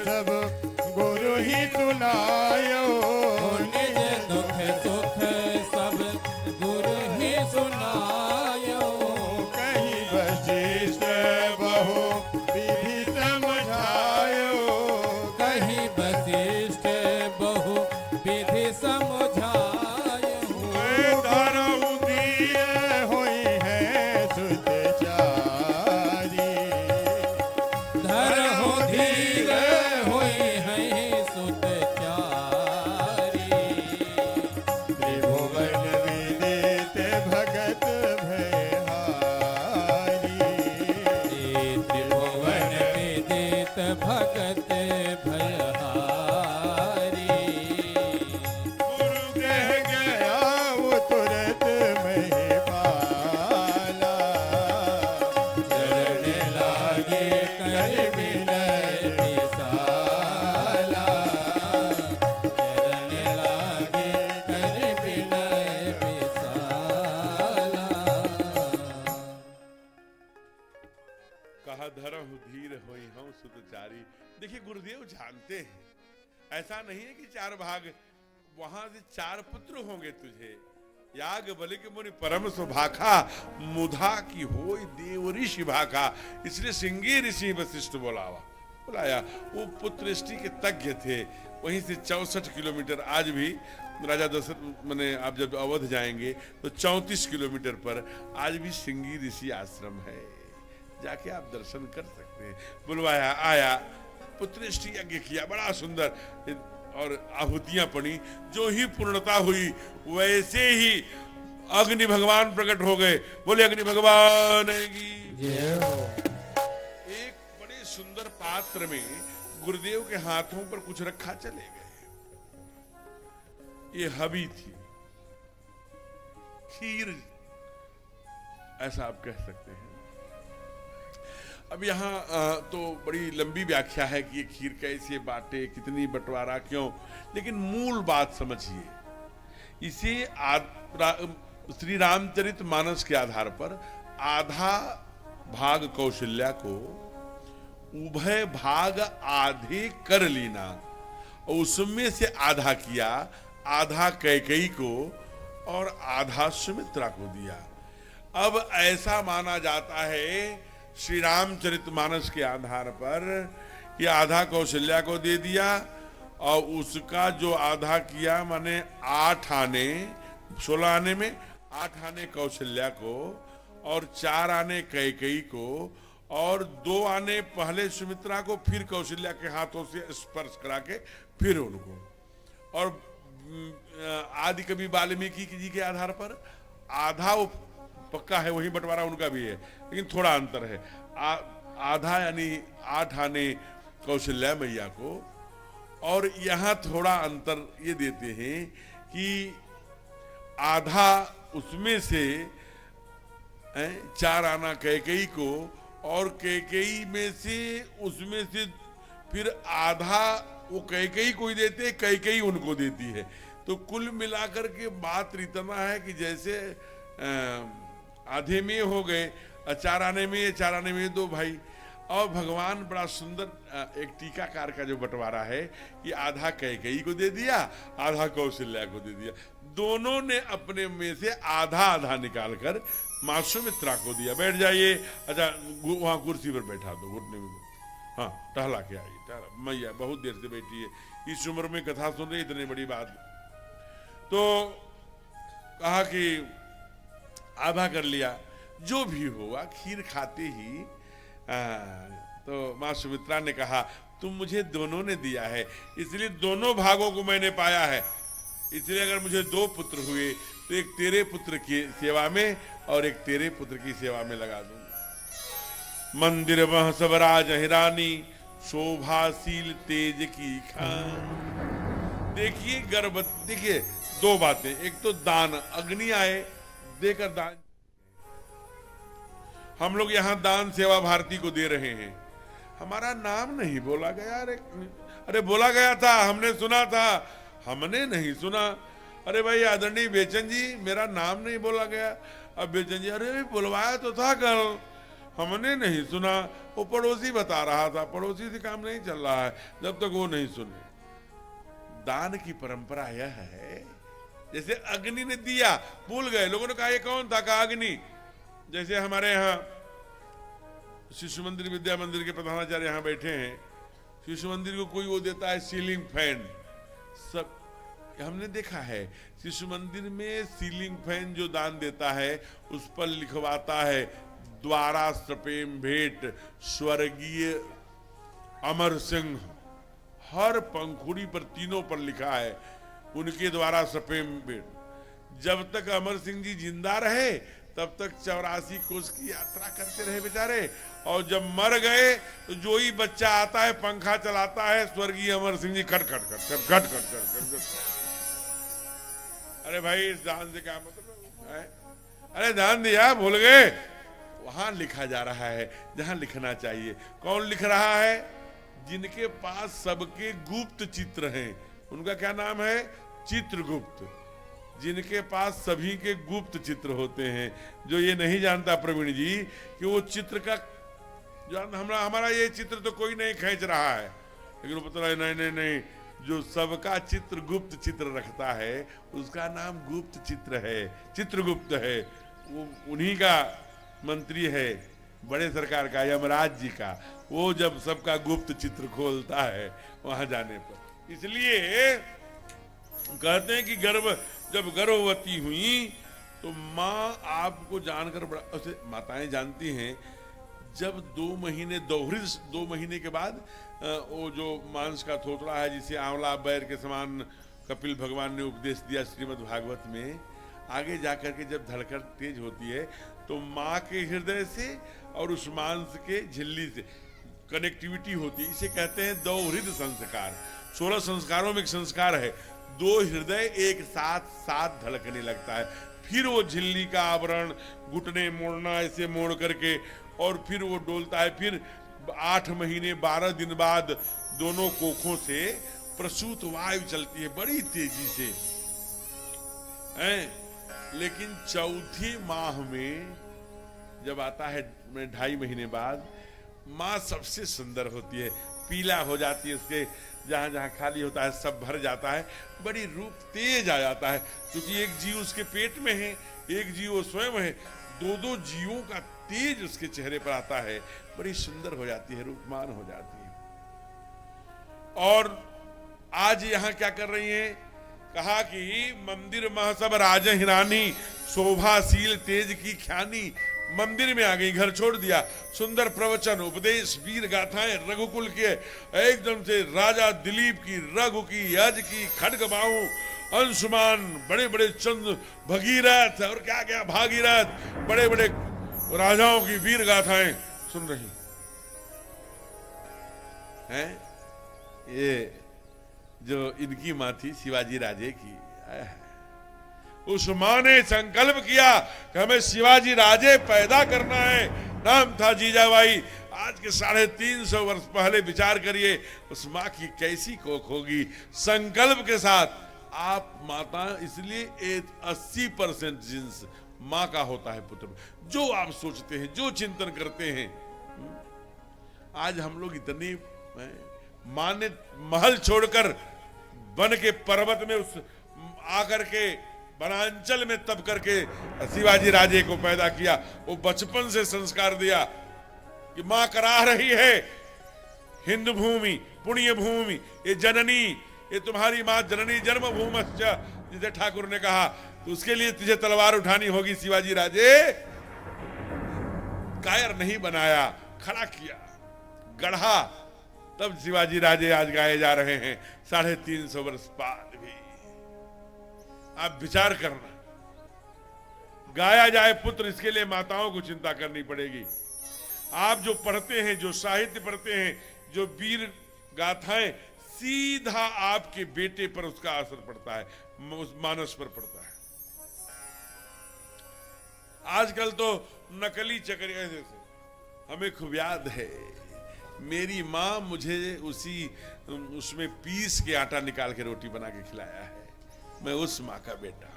C: सब गुरु ही सुनायो।
B: निज दुख सुख सब गुरु ही सुनायो।
C: कहीं वशिष्ठ बहु विधि समझायो।
B: कहीं वशिष्ठ बहु विधि समझायो।
C: धरऊ धीर होई है सुतचारी।
B: धरहु धीर होई है सुतचारी।
C: त्रिभुवन विदित भगत भयहारी।
B: त्रिभुवन विदित भगत भयहारी।
C: गुरु कह गया वो तुरत महिपाला।
B: चरण लागे कर विनय विशाला। चरण लागे कर विनय विशाला।
A: कहा धरहु धीर होई हूं सुतचारी। देखिए गुरुदेव जानते हैं, ऐसा नहीं है कि चार भाग, वहां से चार पुत्र होंगे तुझे। याग बलिक मुनि परम सुभाखा, मुधा की होई देव ऋषि भाखा। इसलिए सिंगी ऋषि वशिष्ठ बुलाया। वो पुत्र ऋषि के तज्ञ थे। वहीं से 64 किलोमीटर आज भी राजा दशरथ मैंने आप जब अवध जाएंगे तो 34 किलोमीटर पर आज भी सिंगी ऋषि आश्रम है, जाके आप दर्शन कर सकते हैं। बुलवाया, आया, पुत्रेष्टि यज्ञ किया, बड़ा सुंदर, और आहुतियां पड़ी। जो ही पूर्णता हुई वैसे ही अग्नि भगवान प्रकट हो गए। बोले अग्नि भगवान की। एक बड़े सुंदर पात्र में गुरुदेव के हाथों पर कुछ रखा, चले गए। ये हबी थी, खीर ऐसा आप कह सकते हैं। अब यहाँ तो बड़ी लंबी व्याख्या है कि ये खीर कैसे बांटे, कितनी बंटवारा, क्यों, लेकिन मूल बात समझिए। इसे श्री रामचरित मानस के आधार पर आधा भाग कौशल्या को, उभय भाग आधे कर लीना, और उसमें से आधा किया, आधा कैकेयी को और आधा सुमित्रा को दिया। अब ऐसा माना जाता है श्री रामचरितमानस के आधार पर कि आधा कौशल्या को दे दिया, और उसका जो आधा किया माने 8 आने, 16 आने में 8 आने कौशल्या को और 4 आने कैकेयी को और 2 आने पहले सुमित्रा को, फिर कौशल्या के हाथों से स्पर्श करा के फिर उनको। और आदि कवि वाल्मीकि जी के आधार पर आधा वो पक्का है, वही बंटवारा उनका भी है, लेकिन थोड़ा अंतर है। आधा यानी 8 आने कौशल्या मैया को, और यहाँ थोड़ा अंतर ये देते हैं कि आधा उसमें से 4 आना कैकेयी को, और कैकेयी में से उसमें से फिर आधा वो कैकेयी को ही देते, कैकेयी उनको देती है। तो कुल मिलाकर के बात इतना है कि जैसे आधे में हो गए, 4 आने में, 4 आने में 2 भाई। और भगवान बड़ा सुंदर एक टीकाकार का जो बंटवारा है कि आधा कैकेयी को दे दिया, आधा कौशल्या को दे दिया। दोनों ने अपने में से आधा आधा निकाल कर माँ सुमित्रा को दिया। बैठ जाइए, अच्छा वहां कुर्सी पर बैठा दो, घुटने में, हाँ टहला के आई। मैया बहुत देर से बैठी है, इस उम्र में कथा सुन रही, इतनी बड़ी बात। तो कहा कि आधा कर लिया, जो भी हुआ खीर खाते ही तो माँ सुमित्रा ने कहा तुम मुझे दोनों ने दिया है, इसलिए दोनों भागों को मैंने पाया है। इसलिए अगर मुझे 2 पुत्र हुए तो एक तेरे पुत्र की सेवा में और एक तेरे पुत्र की सेवा में लगा दूंगा। मंदिर वह सब राज हिरानी, शोभाशील तेज की खान। देखिए गर्भ, देखिए 2 बातें, एक तो दान, अग्नि आए देकर दान। हम लोग यहाँ दान सेवा भारती को दे रहे हैं, हमारा नाम नहीं बोला गया। अरे बोला गया था, हमने सुना था, हमने नहीं सुना। अरे भाई आदरणीय बेचन जी, मेरा नाम नहीं बोला गया। अब बेचन जी, अरे बुलवाया तो था कल, हमने नहीं सुना, वो पड़ोसी बता रहा था, पड़ोसी से काम नहीं चल रहा है जब तक वो नहीं सुने। दान की परंपरा यह है, जैसे अग्नि ने दिया, भूल गए, लोगों ने कहा ये कौन था, कहा अग्नि। जैसे हमारे यहाँ शिशु मंदिर विद्या मंदिर के प्रधानाचार्य यहाँ बैठे हैं, शिशु मंदिर को कोई वो देता है सीलिंग फैन, सब हमने देखा है। शिशु मंदिर में सीलिंग फैन जो दान देता है उस पर लिखवाता है द्वारा सपेम भेंट स्वर्गीय अमर सिंह। हर पंखुड़ी पर, तीनों पर लिखा है उनके द्वारा सपेम भेंट। जब तक अमर सिंह जी जिंदा रहे तब तक 84 कोस की यात्रा करते रहे बेचारे, और जब मर गए तो जो ही बच्चा आता है पंखा चलाता है स्वर्गीय अमर सिंह जी खट खट खट खट खट खट खट खट। अरे भाई इस दान से क्या मतलब है? अरे दान दिया भूल गए। वहां लिखा जा रहा है जहां लिखना चाहिए। कौन लिख रहा है? जिनके पास सबके गुप्त चित्र हैं, उनका क्या नाम है? चित्रगुप्त। जिनके पास सभी के गुप्त चित्र होते हैं। जो ये नहीं जानता प्रवीण जी कि वो चित्र का हमारा ये चित्र तो कोई नहीं खींच रहा है, लेकिन वो पता नहीं नहीं नहीं, जो सबका चित्र गुप्त चित्र रखता है उसका नाम गुप्त चित्र है, चित्रगुप्त है। वो उन्हीं का मंत्री है, बड़े सरकार का, यमराज जी का। वो जब सबका गुप्त चित्र खोलता है वहां जाने पर। इसलिए कहते हैं कि जब गर्भवती हुई तो माँ आपको जानकर बड़ा, उसे माताएं जानती हैं, जब 2 महीने के बाद वो जो मांस का थोथड़ा है जिसे आंवला बैर के समान कपिल भगवान ने उपदेश दिया श्रीमद् भागवत में, आगे जाकर के जब धड़कन तेज होती है तो माँ के हृदय से और उस मांस के झिल्ली से कनेक्टिविटी होती है। इसे कहते हैं 2 हृदय संस्कार। 16 संस्कारों में एक संस्कार है, 2 हृदय एक साथ धड़कने लगता है। फिर वो झिल्ली का आवरण घुटने मोड़ना, ऐसे मोड़ करके, और फिर वो डोलता है। फिर 8 महीने 12 दिन बाद दोनों कोखों से प्रसूत वायु चलती है बड़ी तेजी से, लेकिन चौथे माह में जब आता है 2.5 महीने बाद, माँ सबसे सुंदर होती है, पीला हो जाती है, उसके जहां जहां खाली होता है सब भर जाता है, बड़ी रूप तेज आ जाता है। क्योंकि एक जीव उसके पेट में है, एक जीव वो स्वयं है, 2 जीवों का तेज उसके चेहरे पर आता है, बड़ी सुंदर हो जाती है, रूपमान हो जाती है। और आज यहाँ क्या कर रही हैं? कहा कि मंदिर मह सब राजहि रानी, शोभाशील तेज की ख्यानी। मंदिर में आ गई, घर छोड़ दिया। सुंदर प्रवचन, उपदेश, वीर गाथाएं, रघुकुल के एकदम से राजा दिलीप की, रघु की, यज की, खड्ग बाहु, अंशुमान, बड़े बड़े चंद्र, भगीरथ और क्या क्या भागीरथ, बड़े बड़े राजाओं की वीर गाथाएं सुन रही हैं। ये जो इनकी माँ थी शिवाजी राजे की, उस माँ ने संकल्प किया कि हमें शिवाजी राजे पैदा करना है। नाम था जीजाबाई। आज के 350 वर्ष पहले विचार करिए उस माँ की कैसी कोख होगी। संकल्प के साथ आप माता, इसलिए 80% जिन्स माँ का होता है पुत्र। जो आप सोचते हैं, जो चिंतन करते हैं, आज हम लोग इतने माँ ने महल छोड़कर बन के पर्वत में उस आकर के वनांचल में तप करके शिवाजी राजे को पैदा किया। वो बचपन से संस्कार दिया कि मां करा रही है, हिंदू भूमि पुण्य भूमि, ये जननी, ये तुम्हारी मां जननी जन्मभूमश्च, जिसे ठाकुर ने कहा, तो उसके लिए तुझे तलवार उठानी होगी। शिवाजी राजे कायर नहीं बनाया, खड़ा किया, गढ़ा, तब शिवाजी राजे आज गाए जा रहे हैं 350 वर्ष बाद भी। आप विचार करना, गाया जाए पुत्र, इसके लिए माताओं को चिंता करनी पड़ेगी। आप जो पढ़ते हैं, जो साहित्य पढ़ते हैं, जो वीर गाथाएं, सीधा आपके बेटे पर उसका असर पड़ता है, उस मानस पर पड़ता है। आजकल तो नकली चक्रिया से हमें खूब याद है, मेरी माँ मुझे उसमें पीस के आटा निकाल के रोटी बना के खिलाया है। मैं उस माँ का बेटा,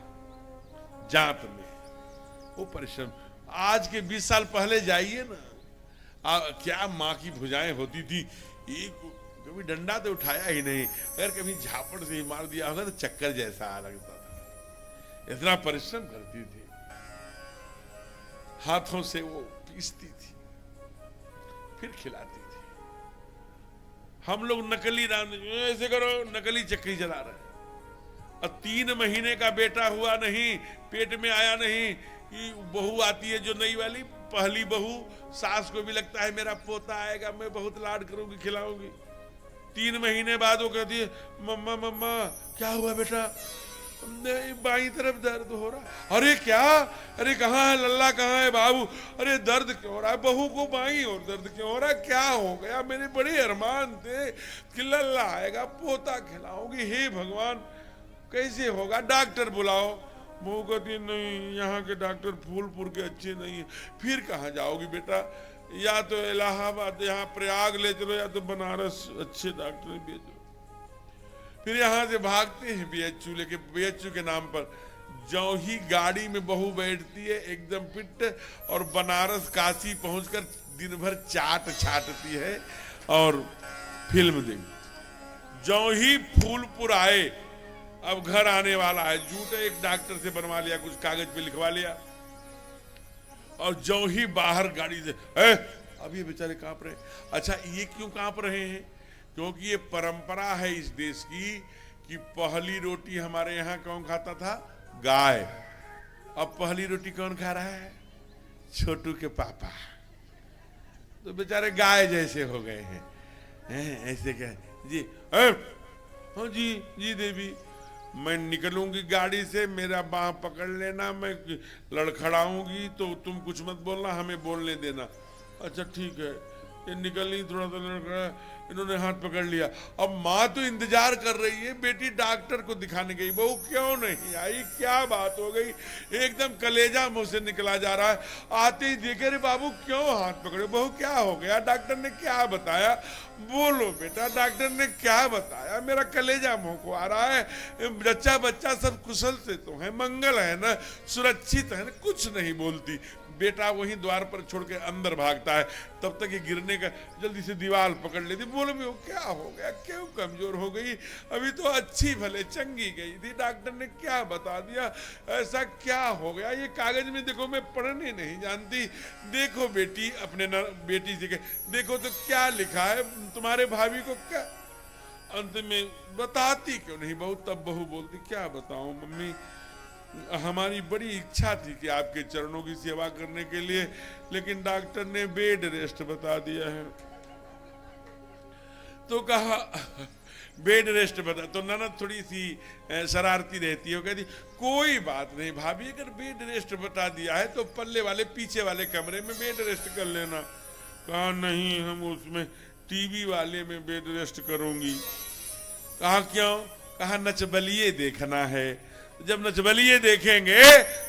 A: जात में वो परिश्रम। आज के 20 साल पहले जाइए ना, क्या माँ की भुजाएं होती थी, एक कभी डंडा तो उठाया ही नहीं, अगर कभी झापड़ से ही मार दिया होगा तो चक्कर जैसा आ लगता था। इतना परिश्रम करती थी, हाथों से वो पीसती थी फिर खिलाती थी। हम लोग नकली राम ऐसे करो, नकली चक्की चला रहे हैं। और 3 महीने का बेटा हुआ नहीं, पेट में आया नहीं कि बहू आती है जो नई वाली, पहली बहू, सास को भी लगता है मेरा पोता आएगा, मैं बहुत लाड करूंगी, खिलाऊंगी। 3 महीने बाद वो कहती है मम्मा मम्मा क्या हुआ बेटा? नहीं, बाई तरफ दर्द हो रहा। अरे क्या? अरे कहाँ है लल्ला, कहाँ है बाबू? अरे दर्द क्यों हो रहा है? बहू को बाई और दर्द क्यों हो रहा है? क्या हो गया? मेरे बड़े अरमान थे कि लल्ला आएगा, पोता खिलाओगी। हे भगवान, कैसे होगा? डॉक्टर बुलाओ। बहू कहती नहीं, यहाँ के डॉक्टर फूलपुर के अच्छे नहीं है। फिर कहाँ जाओगी बेटा? या तो इलाहाबाद, यहाँ प्रयाग ले चलो, या तो बनारस अच्छे डॉक्टर भेजो। फिर यहां से भागते हैं बीएचयू लेके, बीएचयू के नाम पर। जो ही गाड़ी में बहू बैठती है एकदम फिट, और बनारस काशी पहुंचकर दिन भर चाट छाटती है और फिल्म देख। जो ही फूलपुर आए, अब घर आने वाला है, जूते एक डॉक्टर से बनवा लिया, कुछ कागज पे लिखवा लिया, और जो ही बाहर गाड़ी से अब ये बेचारे कांप रहे। अच्छा, ये क्यों कांप रहे हैं? क्योंकि ये परंपरा है इस देश की कि पहली रोटी हमारे यहाँ कौन खाता था? गाय। अब पहली रोटी कौन खा रहा है? छोटू के पापा। तो बेचारे गाय जैसे हो गए हैं। ऐसे क्या जी? हाँ जी जी देवी, मैं निकलूंगी गाड़ी से, मेरा बाह पकड़ लेना, मैं लड़खड़ाऊंगी तो तुम कुछ मत बोलना, हमें बोलने देना। अच्छा ठीक है। ये निकलनी, थोड़ा सा लड़खड़ा, इन्होंने हाथ पकड़ लिया। अब माँ तो इंतजार कर रही है, बेटी डॉक्टर को दिखाने गई, बहू क्यों नहीं आई, क्या बात हो गई? एकदम कलेजा मुंह से निकला जा रहा है। आते ही देखे, रे बाबू क्यों हाथ पकड़े? बहू क्या हो गया? डॉक्टर ने क्या बताया? बोलो बेटा, डॉक्टर ने क्या बताया? मेरा कलेजा मुंह को आ रहा है। बच्चा बच्चा सब कुशल से तो है, मंगल है ना, सुरक्षित है ना? कुछ नहीं बोलती। बेटा वहीं द्वार पर छोड़ के अंदर भागता है, तब तक ये गिरने का जल्दी से दीवार पकड़ लेती। बोलो मैं, क्या हो गया? क्यों कमजोर हो गई? अभी तो अच्छी भले चंगी गई थी, डॉक्टर ने क्या बता दिया? ऐसा क्या हो गया? ये कागज में देखो, मैं पढ़ने नहीं जानती। देखो बेटी, अपने बेटी से देखो तो क्या लिखा है, तुम्हारे भाभी को क्या? अंत में बताती क्यों नहीं बहू? तब बहू बोलती, क्या बताऊं मम्मी, हमारी बड़ी इच्छा थी कि आपके चरणों की सेवा करने के लिए, लेकिन डॉक्टर ने बेड रेस्ट बता दिया है। तो कहा बेड रेस्ट बता, तो ननद थोड़ी सी शरारती रहती है, वो कहती कोई बात नहीं भाभी, अगर बेड रेस्ट बता दिया है तो पल्ले वाले पीछे वाले कमरे में बेड रेस्ट कर लेना। कहा नहीं, हम उसमें टीवी वाले में बेड रेस्ट करूंगी। कहा क्यों? कहा नचबलिए देखना है, जब नचबलिए देखेंगे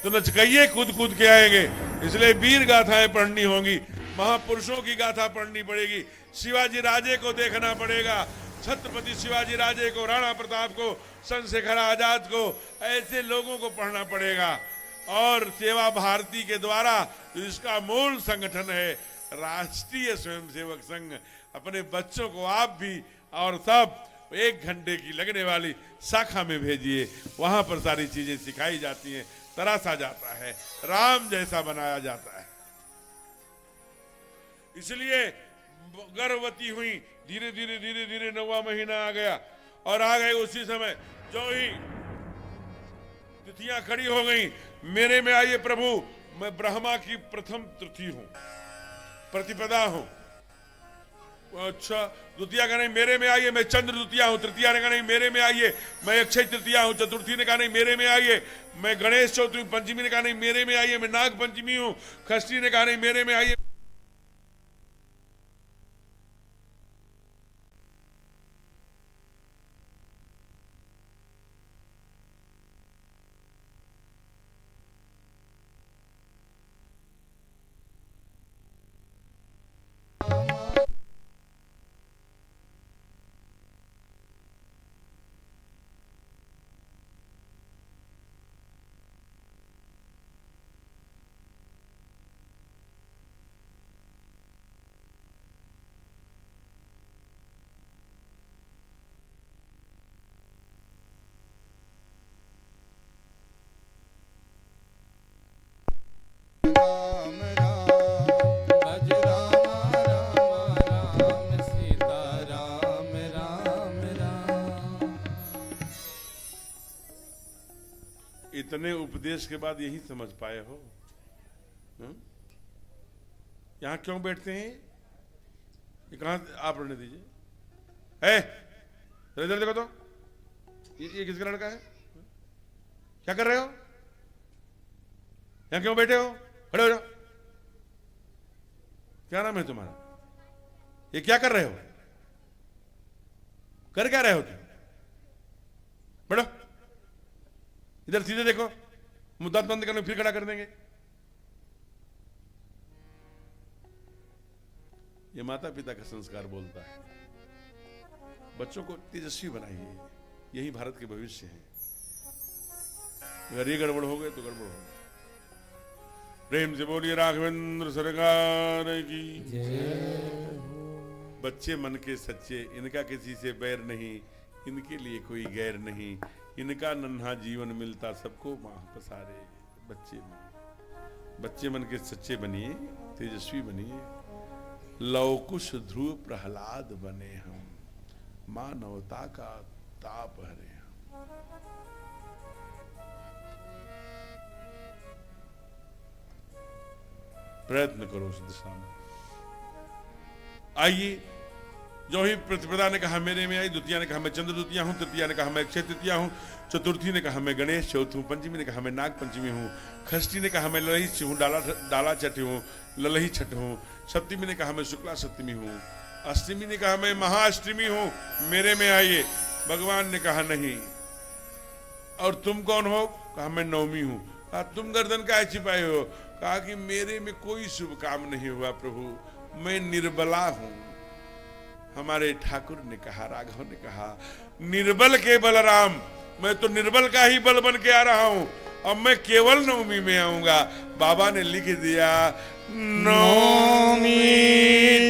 A: तो नचकइये कूद कूद के आएंगे, इसलिए वीर गाथाएं पढ़नी होंगी, महापुरुषों की गाथा पढ़नी पड़ेगी। शिवाजी राजे को देखना पड़ेगा, छत्रपति शिवाजी राजे को, राणा प्रताप को, चंद्रशेखर आजाद को, ऐसे लोगों को पढ़ना पड़ेगा। और सेवा भारती के द्वारा इसका मूल संगठन है राष्ट्रीय स्वयंसेवक संघ। अपने बच्चों को आप भी और सब 1 घंटे की लगने वाली शाखा में भेजिए, वहां पर सारी चीजें सिखाई जाती हैं, तरासा जाता है, राम जैसा बनाया जाता है। इसलिए गर्भवती हुई, धीरे धीरे धीरे धीरे 9वां महीना आ गया, और आ गए उसी समय जो ही तिथियां खड़ी हो गई, मेरे में आइए प्रभु, मैं ब्रह्मा की प्रथम तिथि हूं, प्रतिपदा हूं। अच्छा, द्वितीया का नहीं मेरे में आइए, मैं चंद्र द्वितीया हूं। तृतीया ने कहा नहीं मेरे में आइए, मैं अक्षय तृतीया हूं। चतुर्थी ने कहा नहीं मेरे में आइए, मैं गणेश चौथी। पंचमी ने कहा नहीं मेरे में आइए, मैं नाग पंचमी हूं। षष्ठी ने कहा नहीं मेरे में आइए, इतने उपदेश के बाद यही समझ पाए हो? यहां क्यों बैठते हैं? ये कहां आप रहने दीजिए। इधर देखो तो, ये किसका लड़का है? क्या कर रहे हो? यहां क्यों बैठे हो? खड़े हो जाओ। क्या नाम है तुम्हारा? ये क्या कर रहे हो? कर क्या रहे हो तुम? बैठो इधर, सीधे देखो, मुद्दा बंद करने फिर खड़ा कर देंगे। ये माता पिता का संस्कार बोलता है। बच्चों को तेजस्वी बनाइए, यही भारत के भविष्य है। अगर ये गड़बड़ हो गए तो गड़बड़ हो गए। प्रेम से बोलिए राघवेंद्र सरकार की जय। बच्चे मन के सच्चे, इनका किसी से बैर नहीं, इनके लिए कोई गैर नहीं, इनका नन्हा जीवन मिलता सबको माह पसारे। बच्चे मन के सच्चे बनिए, तेजस्वी बनिए, लवकुश ध्रुव प्रहलाद बने हम, मानवता का ताप हरे हम। प्रयत्न करो उस दिशा में। आइए, जो ही प्रतिपदा ने कहा मेरे में आई, द्वितीया ने कहा मैं चंद्र द्वितीया हूं, तृतीया ने कहा मैं अक्षय तृतीया हूं, चतुर्थी ने कहा मैं गणेश चौथ हूं, पंचमी ने कहा मैं नाग पंचमी हूं, षष्ठी ने कहा मैं ललही हूं, डाला छठ हूं, ललही छठ हूं, सप्तमी ने कहा मैं शुक्ला सप्तमी हूं, अष्टमी ने कहा मैं महाअष्टमी हूं, मेरे में आइए। भगवान ने कहा नहीं। और तुम कौन हो? कहा मैं नवमी हूं। कहा तुम गर्दन का छिपाए हो? कहा कि मेरे में कोई शुभ काम नहीं हुआ प्रभु, मैं निर्बला हूं। हमारे ठाकुर ने कहा, राघव ने कहा, निर्बल के बलराम, मैं तो निर्बल का ही बल बन के आ रहा हूं, अब मैं केवल नवमी में आऊंगा। बाबा ने लिख दिया
C: नवमी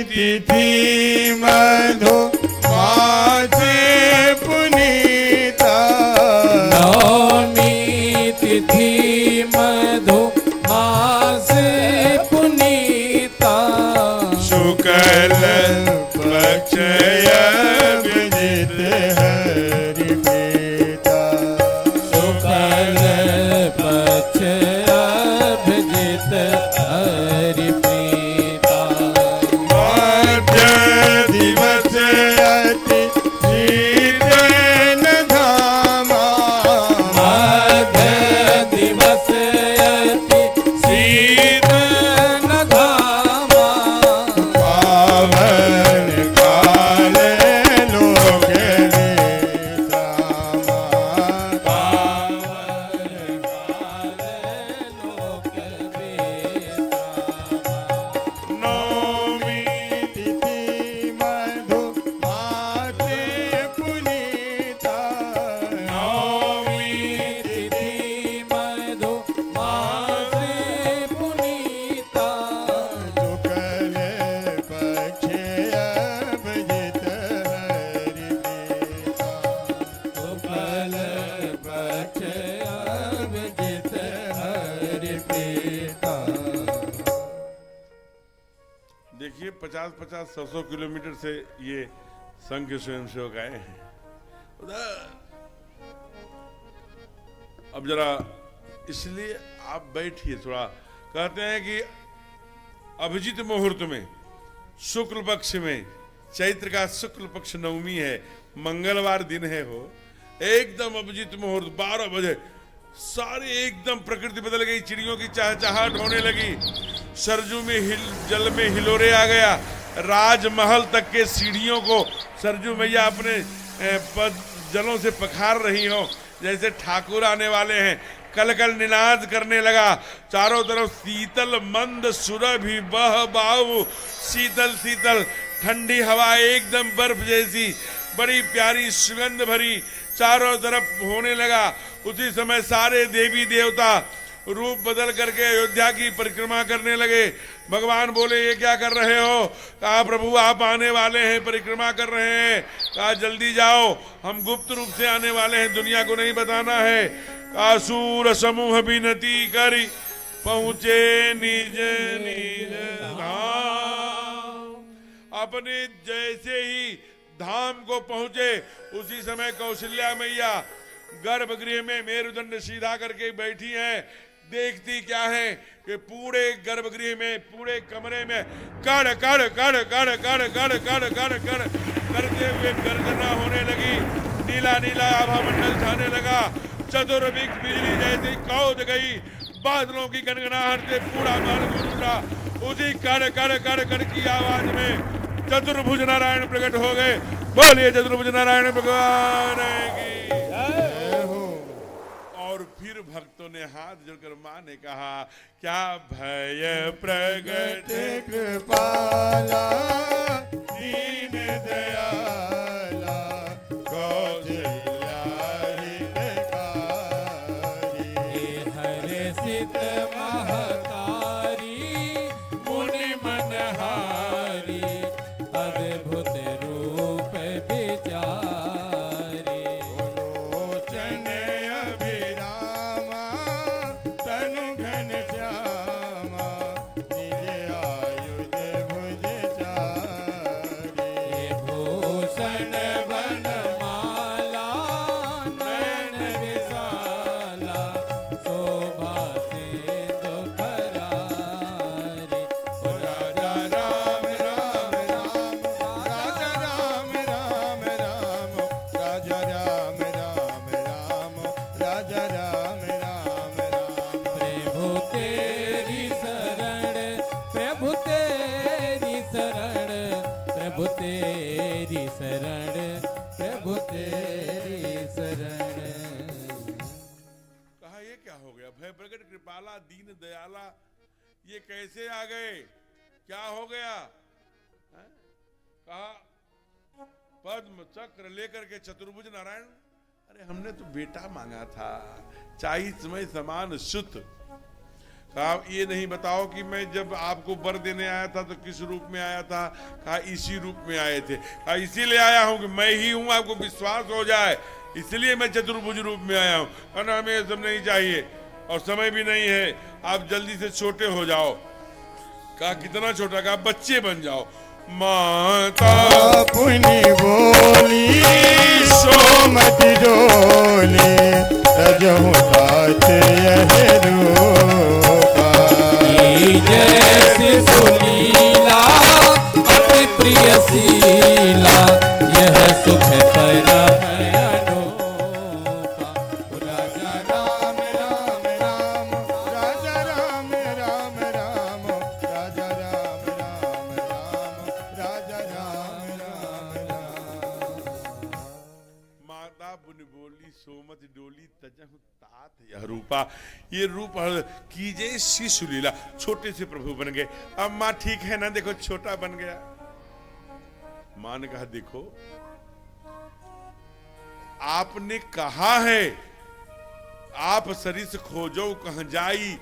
C: तिथि मधु मासे पुनीता,
B: नवमी तिथि मधु मासे पुनीता,
C: शुक्ल पक्षय विदित हरि प्रीता,
B: शुक्ल पक्ष अभिजित हरि प्रीता,
C: मध्य दिवस अति शीतल धामा,
B: मध्य दिवस अति शीतल धामा,
C: पावन काल लोक विश्रामा,
B: पावन काल लोक विश्रामा,
C: नवमी तिथि मधु मासे पुनीता,
B: नवमी तिथि मधु मासे पुनीता,
C: शुक्ल पक्षे अभिजित हरि प्रीता,
B: शुक्ल पक्ष अभिजित हरि प्रीता।
A: देखिए 50-50, 100-100 किलोमीटर से ये संघ के स्वयंसेवक आए हैं उधर। अब जरा इसलिए आप बैठिए थोड़ा। कहते हैं कि अभिजित मुहूर्त में, शुक्ल पक्ष में, चैत्र का शुक्ल पक्ष नवमी है, मंगलवार दिन है, हो एकदम अभिजित मुहूर्त 12 बजे सारी एकदम प्रकृति बदल गई, चिड़ियों की चहचहाट होने लगी, सरजू में जल में हिलोरे आ गया, राजमहल तक के सीढ़ियों को सरजू मैया अपने पद जलों से पखार रही हो, जैसे ठाकुर आने वाले हैं। कल कल निनाद करने लगा, चारों तरफ शीतल मंद सुरभि बह बाहु, शीतल शीतल ठंडी हवा एकदम बर्फ जैसी, बड़ी प्यारी सुगंध भरी चारों तरफ होने लगा। उसी समय सारे देवी देवता रूप बदल करके अयोध्या की परिक्रमा करने लगे। भगवान बोले ये क्या कर रहे हो? कहा प्रभु आप आने वाले हैं, परिक्रमा कर रहे हैं। कहा जल्दी जाओ, हम गुप्त रूप से आने वाले हैं, दुनिया को नहीं बताना है। कहा सूर समूह विनती करी पहुंचे निज निज धाम। अपने जैसे ही धाम को पहुंचे, उसी समय कौशल्या मैया गर्भगृह में मेरुदंड सीधा करके बैठी हैं। देखती क्या है कि पूरे गर्भगृह में, पूरे कमरे में कड़ कड़ कड़ कड़ कड़ कड़ कड़ कड़ कड़ करते हुए गर्जना होने लगी। नीला नीला आभा मंडल छाने लगा। चतुर्भिक बिजली जैसी कौद गई। बादलों की गनगनाहट से पूरा महल गूंज उठा। उसी कड़ कड़ कड़ कड़ की आवाज में चतुर्भुज नारायण प्रकट हो गए। बोलिए चतुर्भुज नारायण भगवान की। और फिर भक्तों ने हाथ जोड़कर मां ने कहा, क्या भय प्रगट
C: कृपाला दीन दयाला कौशल्या हितकारी।
B: हर्षित महतारी मुनि मनहारी अद्भुत रूप विचारी।
C: लोचन अभिरामा तनु घन श्यामा निज आयुध भुज चारी।
B: भूषण वनमाला नयन विशाला शोभा सिंधु करारी।
C: राजा राम राम राम राजा राम राम राम राजा राम राम राम राजा राम राम राम।
B: प्रभु तेरी शरण, प्रभु तेरी शरण, प्रभु तेरी शरण, प्रभु तेरी शरण।
A: कहा ये क्या हो गया? भय प्रगट कृपाला दीन दयाला ये कैसे आ गए? क्या हो गया? हैं? कहा पद्म चक्र लेकर के चतुर्भुज नारायण। अरे हमने तो बेटा मांगा था, 40 समय समान सुत। कहा ये नहीं बताओ कि मैं जब आपको वर देने आया था तो किस रूप में आया था? कहा इसी रूप में आए थे। कहा इसीलिए आया हूं कि मैं ही हूं, आपको विश्वास हो जाए, इसलिए मैं चतुर्भुज रूप में आया हूं। और हमें ये सब नहीं चाहिए और समय भी नहीं है, आप जल्दी से छोटे हो जाओ। कहा कितना छोटा? कहा बच्चे बन जाओ। माता
C: पुनि बोली सोमति डोली तजहु तात यह रूपा।
B: जैसी सुलीला अति प्रिय शीला यह सुख पर अनूपा।
C: राजा राम राम राम राजा राम राम राम राजा राम राम राम राजा राम राम राम।
A: माता बुन बोली सोमति डोली तजहु तात यह रूपा। ये रूप कीजिए शिशु लीला। छोटे से प्रभु बन गए। अब माँ ठीक है ना, देखो छोटा बन गया। माँ ने कहा देखो आपने कहा है आप शरीर से खोजो कहाँ जाई,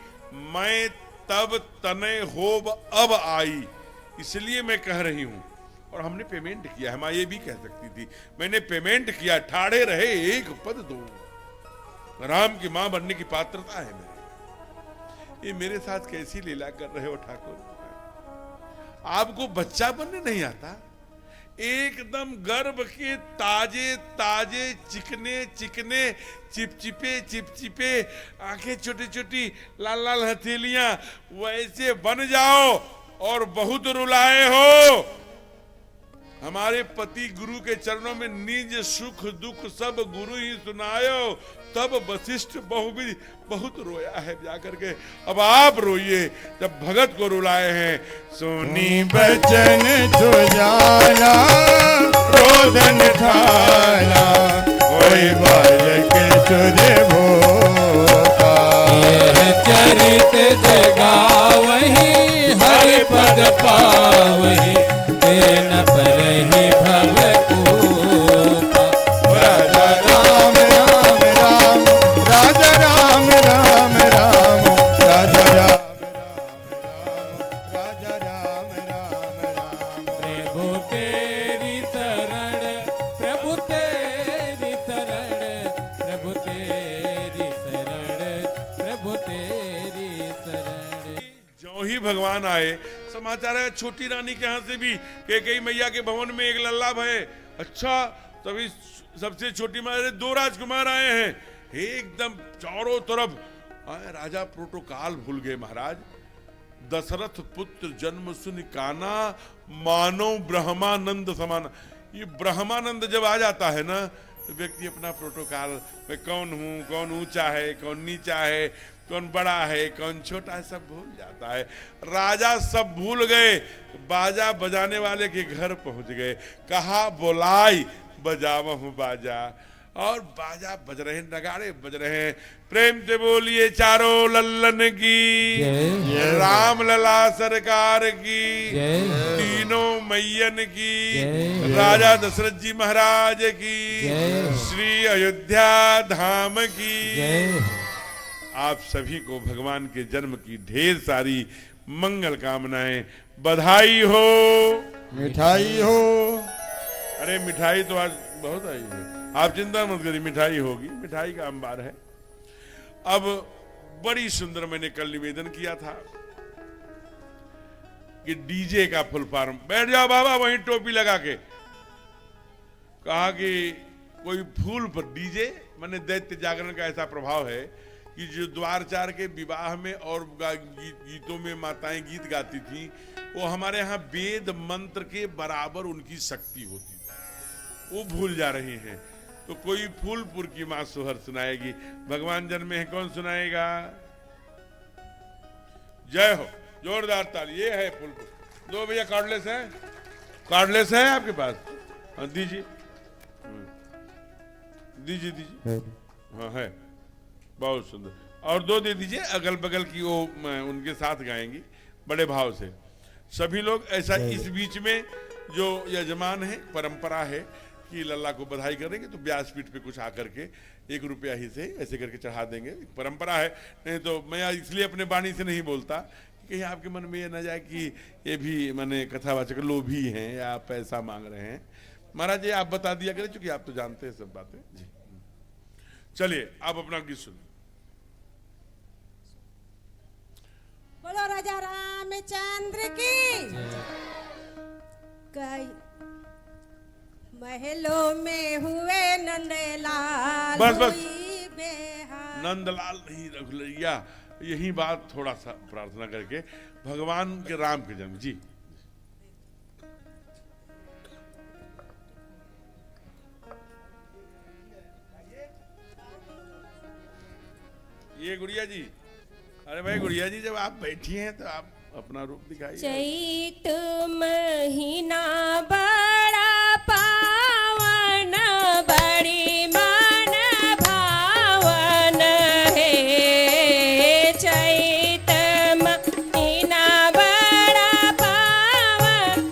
A: मैं तब तने होब अब आई, इसलिए मैं कह रही हूं। और हमने पेमेंट किया है। माँ ये भी कह सकती थी मैंने पेमेंट किया, ठाड़े रहे एक पद दो। राम की मां बनने की पात्रता है मेरी। ये मेरे साथ कैसी लीला कर रहे हो ठाकुर? आपको बच्चा बनने नहीं आता? एकदम गर्भ के ताजे ताजे चिकने चिकने चिपचिपे चिपचिपे आंखें छोटी छोटी लाल लाल हथेलियां वैसे बन जाओ। और बहुत रुलाए हो। हमारे पति गुरु के चरणों में निज सुख दुख सब गुरु ही सुनायो। तब वशिष्ठ बहुविध बहुत रोया है जाकर के। अब आप रोइए जब भगत को रुलाए हैं। सोनी
C: बचन तो जाना रोदन ठाना कोई बालक तुझे भोपा।
B: यह चरित जगावहि हरि पद पावहि तेन परहि भव कूपा।
C: राजा राम राम राम राजा राम राम राम राजा राम राजा राम राम राम।
B: प्रभु तेरी शरण, प्रभु तेरी शरण, प्रभु तेरी शरण, प्रभु तेरी शरण।
A: जो ही भगवान आए समाचार है छोटी रानी के यहाँ से भी कैकेयी मैया के भवन में एक लल्लाभ है। अच्छा तभी सबसे छोटी माँ, 2 राजकुमार आए हैं, एकदम चारों तरफ राजा प्रोटोकॉल भूल गए महाराज। दशरथ पुत्र जन्म सुन काना, मानो ब्रह्मानंद समान। ये ब्रह्मानंद जब आ जाता है ना तो व्यक्ति अपना प्रोटोकॉल, मैं कौन हूँ, कौन ऊंचा है, कौन नीचा है, कौन बड़ा है, कौन छोटा है, सब भूल जाता है। राजा सब भूल गए, बाजा बजाने वाले के घर पहुंच गए। कहा बोलाई बजावहूं बाजा, और बाजा बज रहे, नगाड़े बज रहे हैं। प्रेम से बोलिए चारों लल्लन की, राम लला सरकार की, तीनों मैयन की, राजा दशरथ जी महाराज की, श्री अयोध्या धाम की। आप सभी को भगवान के जन्म की ढेर सारी मंगल कामनाएं, बधाई हो,
C: मिठाई हो।
A: अरे मिठाई तो आज बहुत आई है, आप चिंता मत करिए, मिठाई होगी, मिठाई का अंबार है। अब बड़ी सुंदर, मैंने कल निवेदन किया था कि डीजे का फुल फॉर्म, बैठ जाओ बाबा वहीं टोपी लगा के, कहा कि कोई फूल पर डीजे, माने दैत्य जागरण का ऐसा प्रभाव है कि जो द्वारचार के विवाह में और गीतों में माताएं गीत गाती थी, वो हमारे यहाँ वेद मंत्र के बराबर उनकी शक्ति होती थी, वो भूल जा रही हैं। तो कोई फूलपुर की मां सोहर सुनाएगी, भगवान जन्मे हैं, कौन सुनाएगा? जय हो, जोरदार ताली। ये है फूलपुर। दो भैया कार्डलेस है, कार्डलेस है आपके पास? हाँ दीजिए, दीजिए दीजिए, हाँ है, बहुत सुंदर। और 2 दे दीजिए, अगल बगल की वो उनके साथ गाएंगी बड़े भाव से सभी लोग। ऐसा इस बीच में जो यजमान है, परंपरा है कि लल्ला को बधाई करेंगे तो व्यासपीठ पे कुछ आकर के 1 रुपया ही से ऐसे करके चढ़ा देंगे, परंपरा है। नहीं तो मैं इसलिए अपने वाणी से नहीं बोलता कि कहीं आपके मन में ये ना जाए कि ये भी माने कथावाचक लोभी हैं या पैसा मांग रहे हैं। महाराज ये आप बता दिया करें, चूंकि आप तो जानते हैं सब बातें जी। चलिए आप अपना गीत सुनिए।
E: बोलो राजा रामचंद्र की। कई महलों में हुए नंदलाल,
A: बस बस,
E: हुई बेहाल।
A: नंदलाल नहीं रघुलैया, यही बात थोड़ा सा प्रार्थना करके भगवान के राम के जन्म जी। ये गुड़िया जी, अरे भाई गुड़िया जी जब आप बैठी हैं तो आप अपना रूप दिखाइए।
E: चैत महीना बड़ा पावन, बड़ी मन भावन है। चैत महीना बड़ा पावन,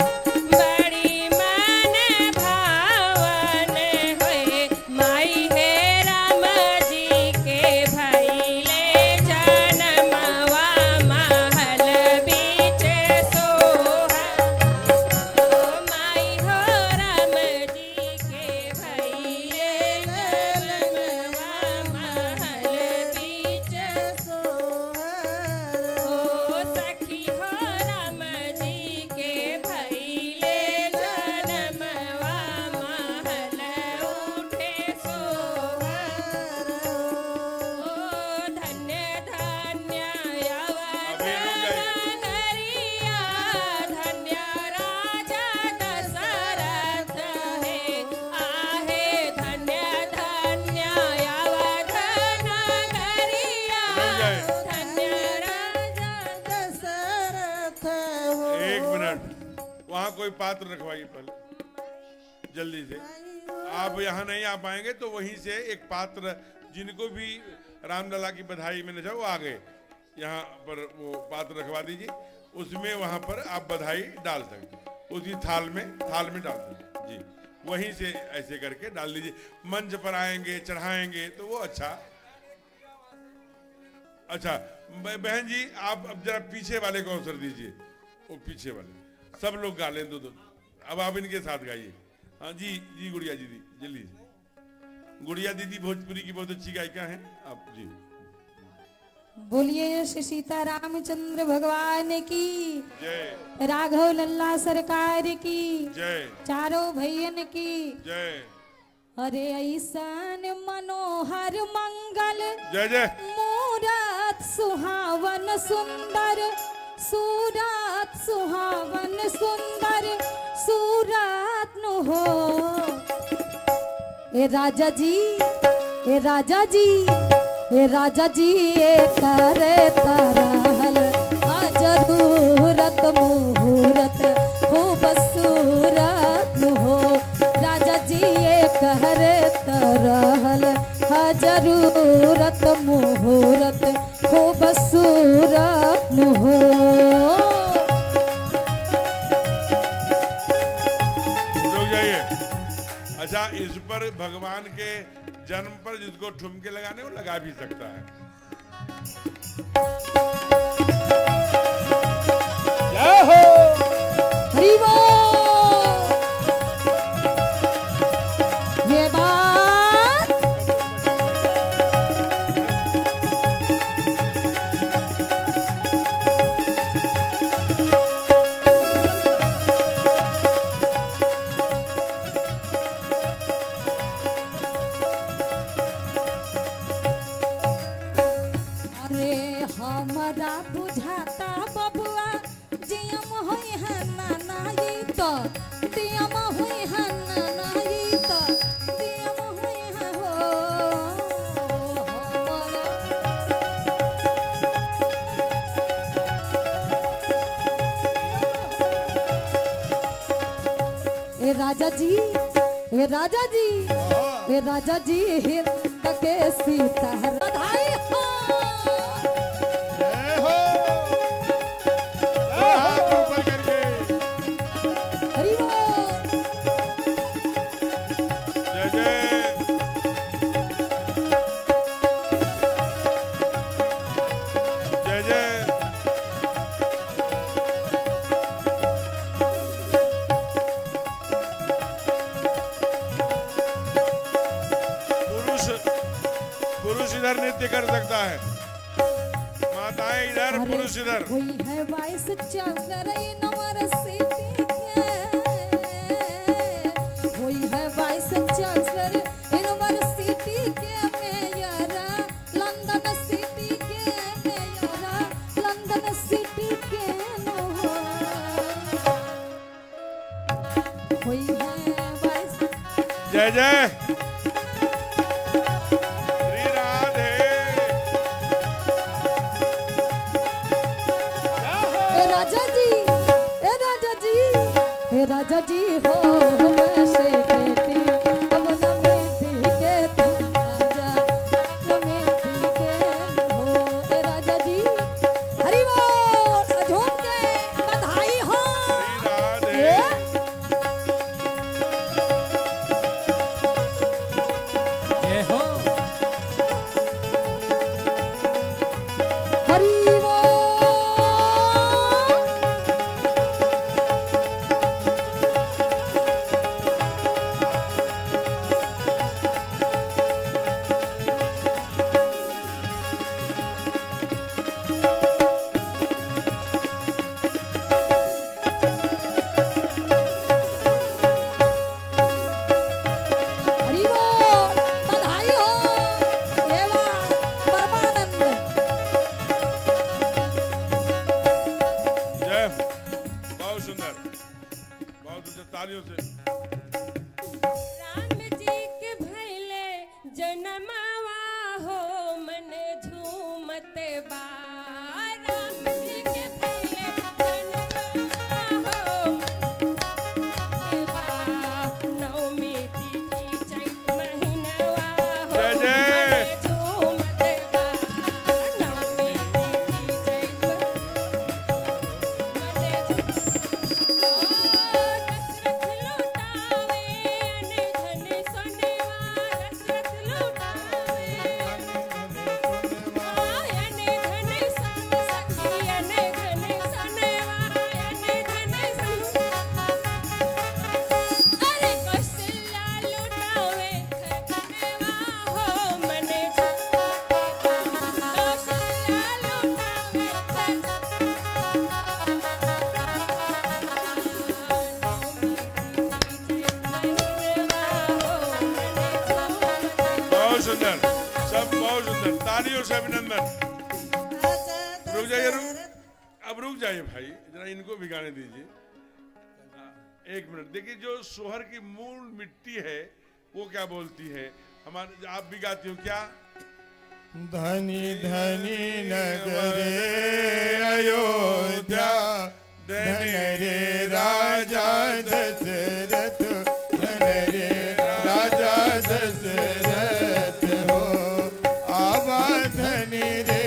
E: बड़ी मन भावन है। माई है राम जी के भैले जनमवा, महल बीच सोहर। ओ माई हो राम जी के भैले जनमवा, महल बीच सोहर। ओ सखी हो राम जी के भैले जनमवा, महल उठे सोहर। ओ धन्य धन्य अवध नगरिया, धन्य राजा दशरथ है। आहे धन्य धन्य अवध नगरिया, धन्य राजा दशरथ हो।
A: 1 मिनट, वहां कोई पात्र रखवाइए पहले जल्दी से। आप यहाँ नहीं आ पाएंगे तो वहीं से एक पात्र, जिनको भी रामलला की बधाई में नचा वो आ गए, यहाँ पर वो पात्र रखवा दीजिए। उसमें वहां पर आप बधाई डाल सकते, उसी थाल में डाल दीजिए जी। वहीं से ऐसे करके डाल दीजिए। मंच पर आएंगे चढ़ाएंगे तो वो अच्छा। बहन जी आप अब जरा पीछे वाले को अवसर दीजिए, वो पीछे वाले सब लोग गा लें 2-2। अब आप इनके साथ गाइए। हाँ जी जी, गुड़िया दीदी जल्दी से। गुड़िया दीदी भोजपुरी की बहुत अच्छी गायिका हैं आप जी।
F: बोलिए श्री सीता रामचंद्र भगवान की
A: जय,
F: राघव लल्ला सरकार की
A: जय,
F: चारों भैयन की
A: जय।
F: अरे ऐसन मनोहर मंगल
A: जय जय
F: मूरत सुहावन सुंदर सूरत सुहावन सुंदर सूरत नु हो ए राजा जी ए राजा जी ए राजा जी ए करे तरहल जरूरत मुहूर्त खूब सूरत नु हो राजा जी ए करे तरहल जरूरत मुहूर्त खूब सूरत नु हो
A: रुक जाइए। अच्छा, इस पर भगवान के जन्म पर जिसको ठुमके लगाने वो लगा भी सकता है।
D: जय हो
F: हरि बोल ये बात अरे हमारा बुझाता बबुआ जियम होई है नाना ये तो दियम होई है नाना ये तो दियम होई है हो हमारा ए राजा जी ए राजा जी ए राजा जी हिंद के सीता बधाई हो
C: जय हो जय हाथ ऊपर करके
F: हरि बोल
A: जय जय जय जय। पुरुष पुरुष इधर नृत्य कर सकता है, माताएं इधर,
F: अरे
A: पुरुष इधर।
F: कोई है वाइस चांसलर नंबर सिटी के कोई है वाइस चांसलर यूनिवर्सिटी के मेयर लंदन सिटी के मेयर लंदन सिटी के नो कोई है वाइस
A: जय जय श्री राधे।
F: ए राजा जी ए राजा जी ए राजा जी हो वैसे बेटी अब न बेटी के तुम राजा न बेटी के हो ए राजा जी हरि बोल झूम के बधाई हो
A: श्री राधे।
F: ए
B: जय हो
F: हरि बोल हरि बोल बधाई हो देवा परमानंद
A: जय हो। बहुत सुंदर, बहुत सुंदर, तालियों से।
E: राम जी के भैले जनमवा हो मन झूमत बा राम जी के भैले जनमवा हो मन बा नवमी तिथि चैत महीनवा हो
A: जय जय।
E: मन झूमत बा नवमी तिथि चैत दशरथ लुटावे अन धन सोनेवा दशरथ लुटावे
A: बहुत सुंदर, सब बहुत सुंदर, तालियों से अभिनंदन। रुक जाइए, अब रुक जाइए भाई, जरा इनको भी गाने दीजिए। एक मिनट, देखिए जो सोहर की मूल मिट्टी है वो क्या बोलती है, हमारे आप भी गाती हो क्या?
C: धनी धनी नगरे अयोध्या, धन रे राजा दशरथ, धन रे राजा दशरथ हो। आवा धनी रे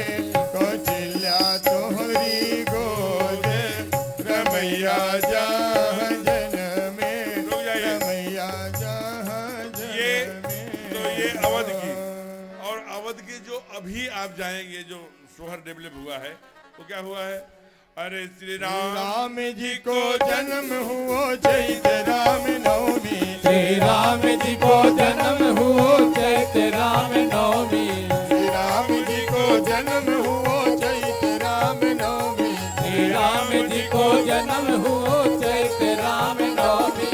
C: कौशल्या तोहरी गोद, रमैया जहाँ जन में, रमैया जहाँ जन में।
A: तो ये अवध की, और अवध के जो अभी आप जाएंगे जो सोहर डेवलप हुआ है वो क्या हुआ है? अरे श्री राम
C: राम जी को जन्म हुआ चैत राम नवमी,
B: श्री राम जी को जन्म हुआ चैत राम नवमी,
C: श्री राम जी को जन्म हुआ चैत राम नवमी,
B: श्री राम जी को जन्म हुआ चैत राम नवमी,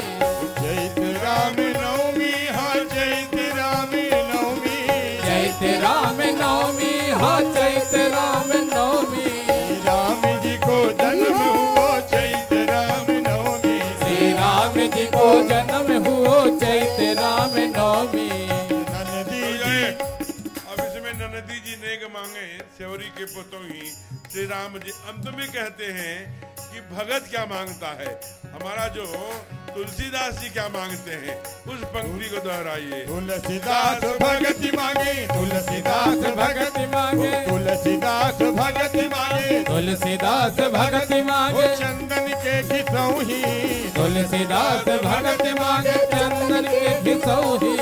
C: चैत राम नवमी, हाँ चैत राम नवमी,
B: चैत राम नवमी, हाँ चैत राम नवमी,
C: राम जी को जन्म हुआ चैत राम नवमी,
B: श्री राम जी को जन्म हुआ चैत राम नवमी।
C: नंदी
A: जी, अब इसमें ननदी जी नेक मांगे सेवरी के पुतों ही श्री राम जी अंत में कहते हैं कि भगत क्या मांगता है, हमारा जो तुलसीदास जी क्या मांगते हैं, उस पंक्ति को दोहराइए।
C: तुलसीदास भगति मांगे, तुलसीदास भगति मांगे, तुलसीदास भगति मांगे,
B: तुलसीदास भगति
C: वो
B: मांगे,
C: चंदन के खिसौही,
B: तुलसीदास भगति मांगे, चंदन के खिसौही,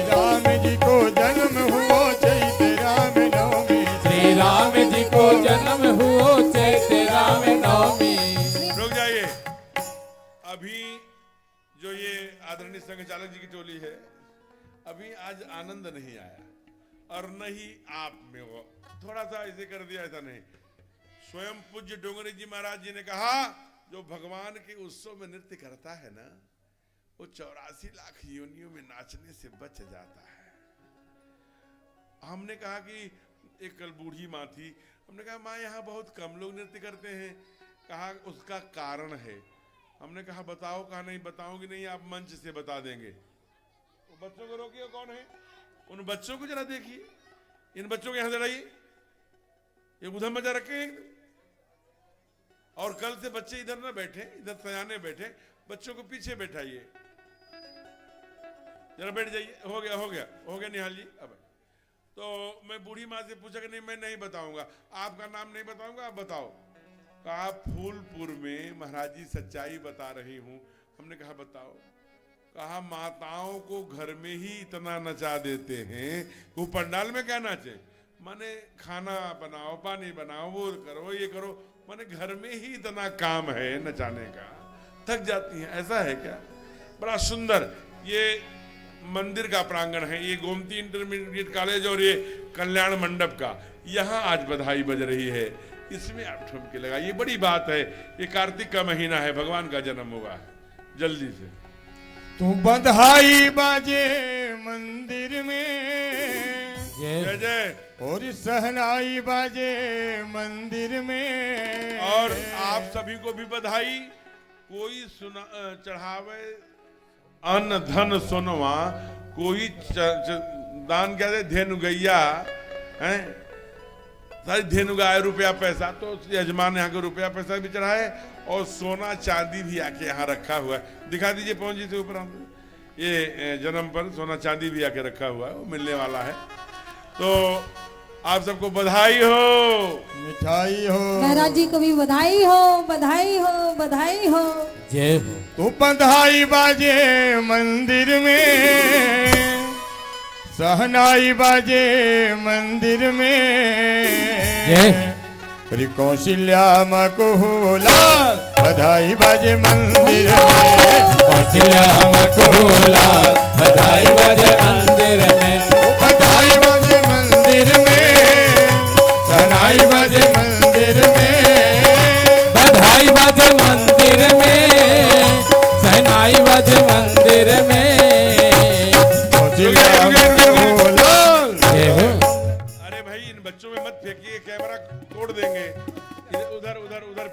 C: राम जी को जन्म हुआ चैत राम नवमी,
B: श्री राम जी को जन्म हुआ चैत राम नवमी।
A: रुक जाइए, अभी जो ये आदरणीय संघ चालक जी की टोली है, अभी आज आनंद नहीं आया और न ही आप में वो थोड़ा सा ऐसे कर दिया, ऐसा नहीं। स्वयं पूज्य डोंगरी जी महाराज जी ने कहा जो भगवान के उत्सव में नृत्य करता है ना, वो 84 लाख योनियों में नाचने से बच जाता है। हमने कहा कि एक कल बूढ़ी माँ थी, हमने कहा माँ यहाँ बहुत कम लोग नृत्य करते हैं, कहा उसका कारण है। हमने कहा बताओ, कहा नहीं बताऊंगी नहीं, आप मंच से बता देंगे। वो बच्चों को रोकिए, कौन है? उन बच्चों को जरा देखिए, इन बच्चों के यहाँ से लाइए, ये उधर मजा रखे, और कल से बच्चे इधर ना बैठे, इधर सयाने बैठे, बच्चों को पीछे बैठाइए, जरा बैठ जाइए। हो गया हो गया हो गया निहाल जी। अब तो मैं बूढ़ी माँ से पूछा कि नहीं मैं नहीं बताऊंगा, आपका नाम नहीं बताऊंगा, आप बताओ। कहा फूलपुर में महाराज जी सच्चाई बता रही हूं। हमने कहा बताओ। कहा माताओं को घर में ही इतना नचा देते हैं, वो पंडाल में क्या नाचे, माने खाना बनाओ, पानी बनाओ, वो करो, ये करो, माने घर में ही इतना काम है नचाने का, थक जाती हैं। ऐसा है क्या? बड़ा सुंदर ये मंदिर का प्रांगण है, ये गोमती इंटरमीडिएट कॉलेज और ये कल्याण मंडप का, यहाँ आज बधाई बज रही है, इसमें आप ठुमके लगाइए। बड़ी बात है, ये कार्तिक का महीना है, भगवान का जन्म हुआ है। जल्दी से
C: तू बधाई बाजे मंदिर में,
A: जय जय,
C: और सहनाई बाजे मंदिर में,
A: और आप सभी को भी बधाई। कोई चढ़ावे अन्न धन सोनवा, कोई दान क्या दे, धेनु गैया है, सारी धेनु गाय, रुपया पैसा, तो यजमान यहाँ को रुपया पैसा भी चढ़ाए और सोना चांदी भी आके यहाँ रखा हुआ है। दिखा दीजिए पहुंची से ऊपर, हम ये जन्म पर सोना चांदी भी आके रखा हुआ है, वो मिलने वाला है। तो आप सबको बधाई हो,
C: मिठाई हो,
F: महाराज जी को भी बधाई हो, बधाई हो, बधाई हो,
B: जय हो।
C: तू बधाई बाजे मंदिर में, सहनाई बाजे मंदिर में, कौशल्या मकुला बधाई बाजे मंदिर में,
B: कौशल्या मकुला बधाई बाजे मंदिर में,
C: बधाई बाजे मंदिर में, सहनाई बाजे मंदिर में,
B: बधाई बाजे मंदिर में, सहनाई बाजे मंदिर में,
C: कौशल्या मकुला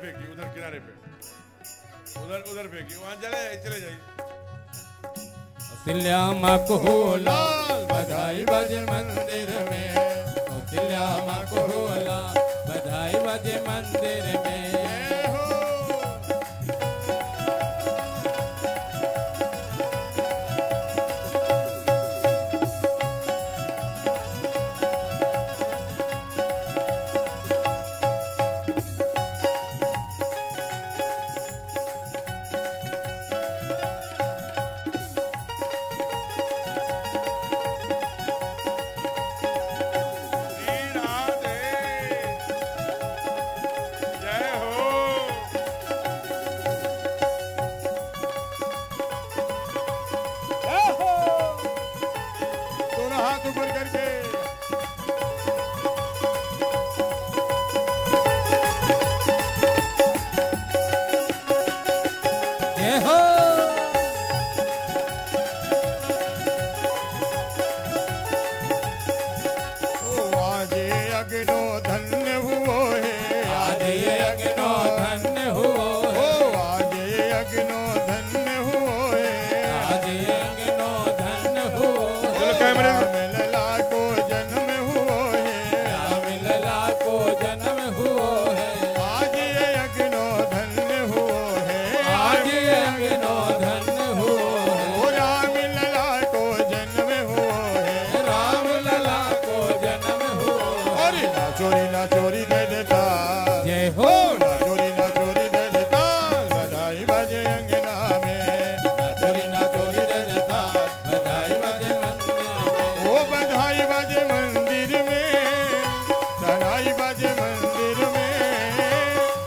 A: फेंकी, उधर किनारे पे, उधर फेंकी, वहां चले जाइए।
B: कौशल्या माँ को हो लाल बधाई बजे मंदिर में, कौशल्या माँ को हो लाल बधाई बजे मंदिर में।
A: श्री राधे, जय हो।
C: दोनों हाथ ऊपर करके
B: जय हो।
C: आज अग्नो धन्य हुओ है,
B: आज ये अग्नो धन्य हुओ है,
C: आज अग्नो धन्य हुओ है,
B: आज ये अग्नो धन्य हुओ है।
A: चलो कैमरे में।
C: राम लला को जन्म हुओ है,
B: राम लला को जन्म हुओ है,
C: आज ये अग्नो धन्य हुओ है,
B: आज ये अग्नो धन्य हुओ है।
C: ओ राम लला को जन्म हुओ है,
B: राम लला को जन्म हुओ है।
C: अरे ना चोरी दे देता,
B: जय हो।
C: ना चोरी दे देता, बधाई बाजे अंगना में,
B: चोरी ना चोरी दे देता, बधाई बजे मंदिर में।
C: ओ बधाई बाजे मंदिर में, बधाई बाजे मंदिर में,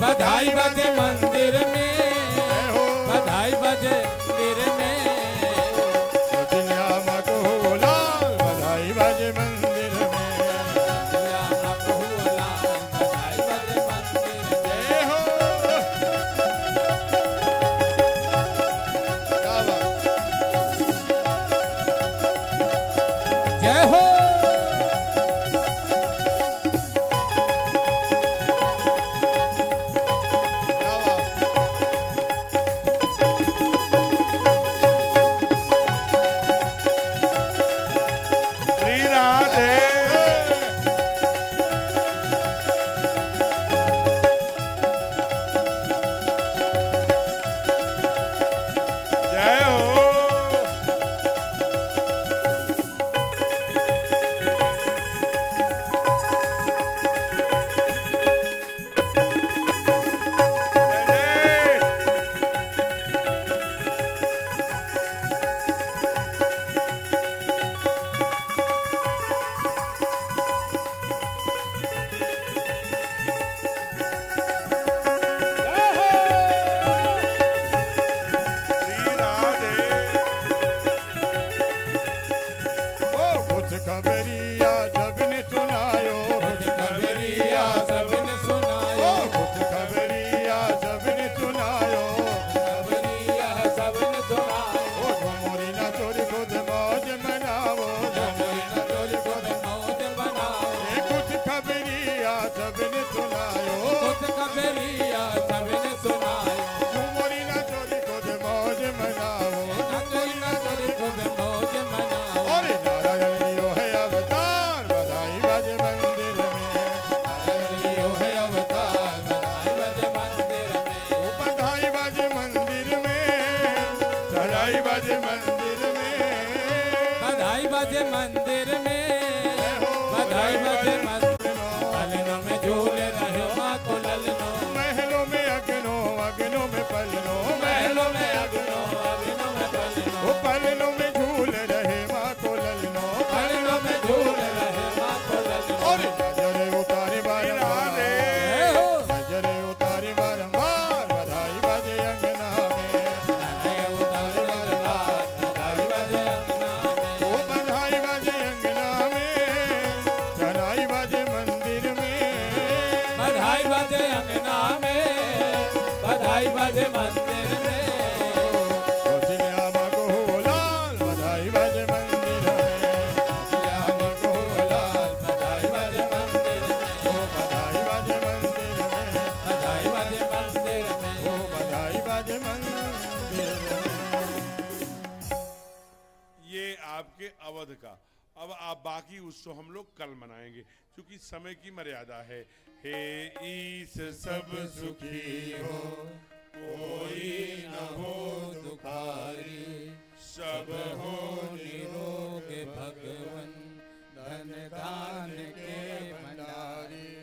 B: बधाई बजे मंदिर में,
C: जय हो।
B: बधाई बजे मंदिर में।
C: कौशल्या माँ को हो लाल बधाई बाजे मंदिर में,
B: कौशल्या माँ को हो लाल बधाई बजे मंदिर में।
C: जय हो। क्या बात।
B: जय हो।
C: क्या बात।
A: श्री राधे, जय हो। जय जय। श्री राधे,
C: ओ कुछ खबरिया जब ने सुनायो,
B: कुछ खबरिया सबने
C: ओ
B: सुनायो,
C: कुछ खबरिया जब ने सुनायो,
B: खबरिया सबने सुनायो।
C: ओ झुमुरी ना चोरी खुद मौज मनावो,
B: चोरी ना चोरी खुद मौज बनाओ,
C: ए कुछ खबरिया जब ने सुनायो,
B: कुछ खबरिया सबने सुनायो।
C: झुमुरी ना चोरी खुद मौज मनावो,
B: ना चोरी ना चोरी खुद मौज मनाओ।
C: अरे नारायण यो है अवतार,
A: बाकी उत्सव हम लोग कल मनाएंगे क्योंकि समय की मर्यादा है। हे ईश सब सुखी हो, कोई न हो दुखारी, सब हो
B: निरोग भगवन धन दान के भंडारी।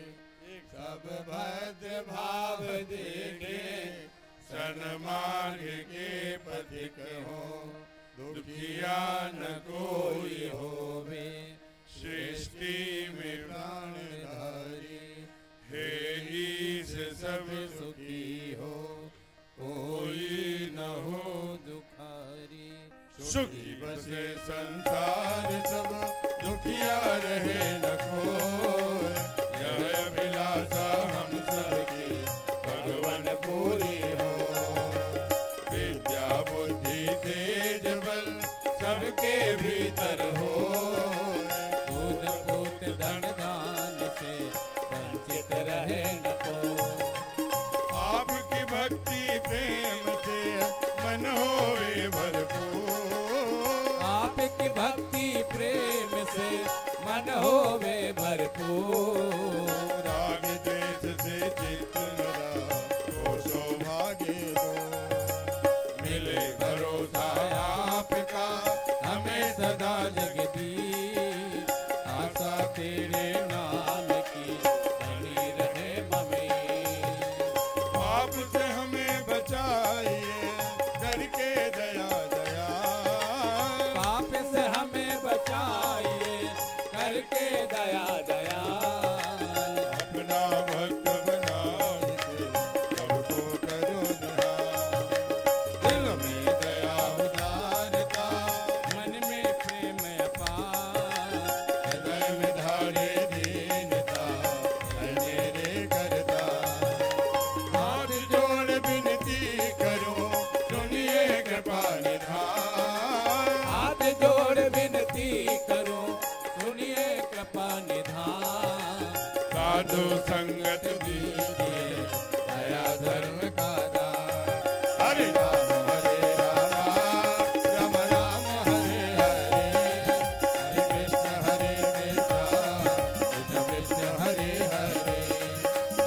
B: सब भद्र भाव देखे
A: सन्मार्ग के पथिक हो, दुखिया न कोई होवे, सृष्टि में प्राणधारी। हे ईश सब सुखी हो, कोई न हो दुखारी। सुखी बसे संसार सब, दुखिया रहे न कोई, यह अभिलाषा हम सबकी भगवन पूरी हो। विद्या बुद्धि तेज बल सबके भीतर हो,
B: दूध पूत धन दान से वंचित रहे न को।
C: आपकी भक्ति प्रेम से मन होवे भरपूर।
B: आपकी भक्ति प्रेम से मन होवे भरपूर।
C: राग देश से चित्त मेरा तो सौभाग्य दो।
A: मिले भरोसा
B: आपका हमें सदा जगदीश, आशा तेरे नाम की बनी रहे ममें।
C: आपसे हमें बचाइए करके दया दया।
B: पाप से हमें बचाइए करके दया दया।
C: अपना भक्त बनाइए सबको करो दया।
B: दिल में दया उदारता, मन में प्रेम अपार।
C: हृदय में धारे दीनता, अंधेरे करता। हाथ जोड़ विनती करो, सुनिए कृपा निधान।
B: हाथ जोड़ विनती करो, सुनिए कृपा निधान।
C: साधु संगत दीजिए, दया धर्म का दान। हरे राम राम राम हरे हरे, हरे कृष्ण कृष्ण हरे हरे।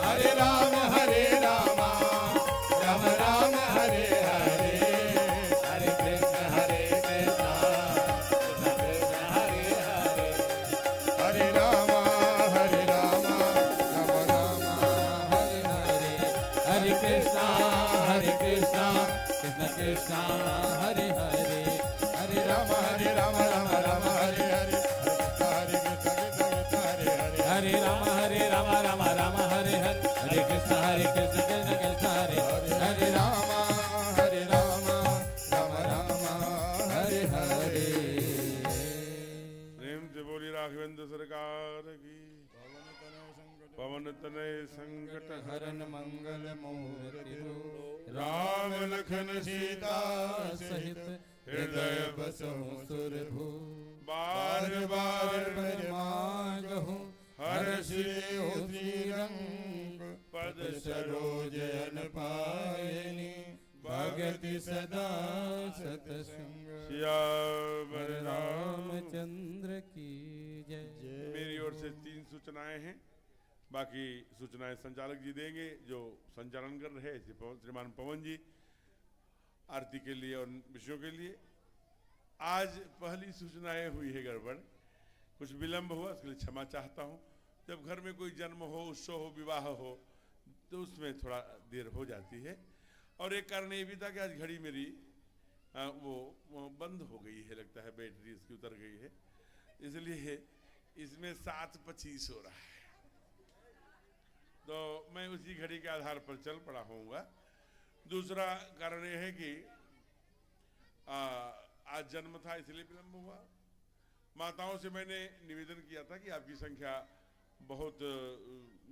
C: हरे राम राम राम हरे हरे, हरे कृष्ण कृष्ण कृष्ण हरे हरे। हरे राम राम राम हरे हरे,
B: हरे कृष्णा कृष्ण कृष्ण हरे हरे। हरे
C: राम राम राम हरे हरे, हरे कृष्ण हरे हरे।
B: हरे राम राम राम हरे हरे, हरे कृष्ण कृष्ण कृष्ण हरे हरे।
C: हरे राम राम हरे हरे।
A: प्रेम से बोली राघवेंद्र सरकार की। पवन तनय संकट हरन
B: मंगल मूर्ति
C: राम लखन सीता
B: सहित
C: हृदय बसहु सुरभु।
A: बार
C: बार
B: पर मांगहु
C: हर श्री श्रीरंग,
A: पद
C: सरोज अन पायनी, भगति सदा सतसंग।
A: सियावर राम।
B: रामचंद्र की जय।
A: मेरी ओर से 3 सूचनाएं हैं, बाकी सूचनाएं संचालक जी देंगे जो संचालन कर रहे हैं, श्रीमान पवन जी, आरती के लिए और विषयों के लिए। आज पहली सूचनाएं हुई है गड़बड़, कुछ विलंब हुआ, इसके लिए क्षमा चाहता हूं। जब घर में कोई जन्म हो, उत्सव हो, विवाह हो तो उसमें थोड़ा देर हो जाती है। और एक कारण ये भी था कि आज घड़ी मेरी वो बंद हो गई है, लगता है बैटरी इसकी उतर गई है, इसलिए इसमें 7:25 हो रहा है। तो मैं उसी घड़ी के आधार पर चल पड़ा होऊंगा। दूसरा कारण यह है कि आज जन्म था इसलिए विलंब हुआ। माताओं से मैंने निवेदन किया था कि आपकी संख्या बहुत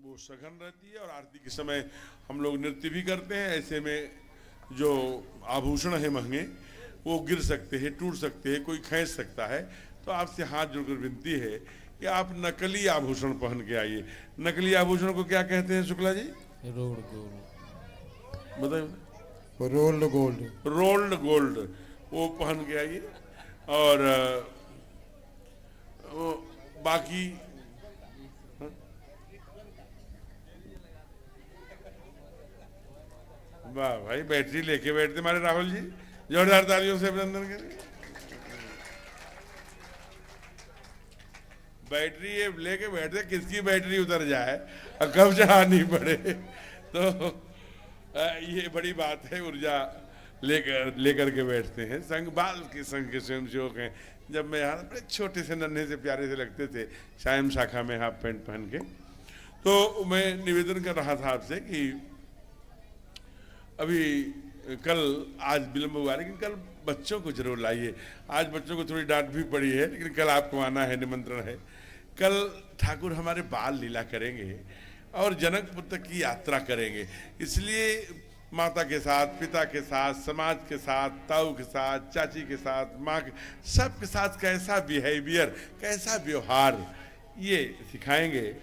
A: वो सघन रहती है और आरती के समय हम लोग नृत्य भी करते हैं, ऐसे में जो आभूषण है महंगे वो गिर सकते हैं, टूट सकते हैं, कोई खींच सकता है। तो आपसे हाथ जोड़कर विनती है कि आप नकली आभूषण पहन के आइए। नकली आभूषण को क्या कहते हैं शुक्ला जी?
B: रोड गोल्ड,
A: बताइए।
C: Rolled gold.
A: रोल्ड गोल्ड वो पहन के आइए। और बाकी वाह भाई, बैटरी लेके बैठते हमारे राहुल जी, जोरदार तालियों से अभिनंदन करें। बैटरी ये लेके बैठते, किसकी बैटरी उतर जाए और कब चढ़ानी पड़े, तो ये बड़ी बात है। ऊर्जा लेकर के बैठते हैं। संघ बाल के संघ के स्वयंसेवक हैं। जब मैं यहाँ बड़े छोटे से नन्हे से प्यारे से लगते थे, सायम शाखा में हाफ पैंट पहन के, तो मैं निवेदन कर रहा था आपसे कि अभी कल आज विलम्ब हुआ, लेकिन कल बच्चों को जरूर लाइए। आज बच्चों को थोड़ी डांट भी पड़ी है, लेकिन कल आपको आना है, निमंत्रण है। कल ठाकुर हमारे बाल लीला करेंगे और जनकपुर तक की यात्रा करेंगे। इसलिए माता के साथ, पिता के साथ, समाज के साथ, ताऊ के साथ, चाची के साथ, माँ के, सबके साथ कैसा बिहेवियर, कैसा व्यवहार, ये सिखाएंगे।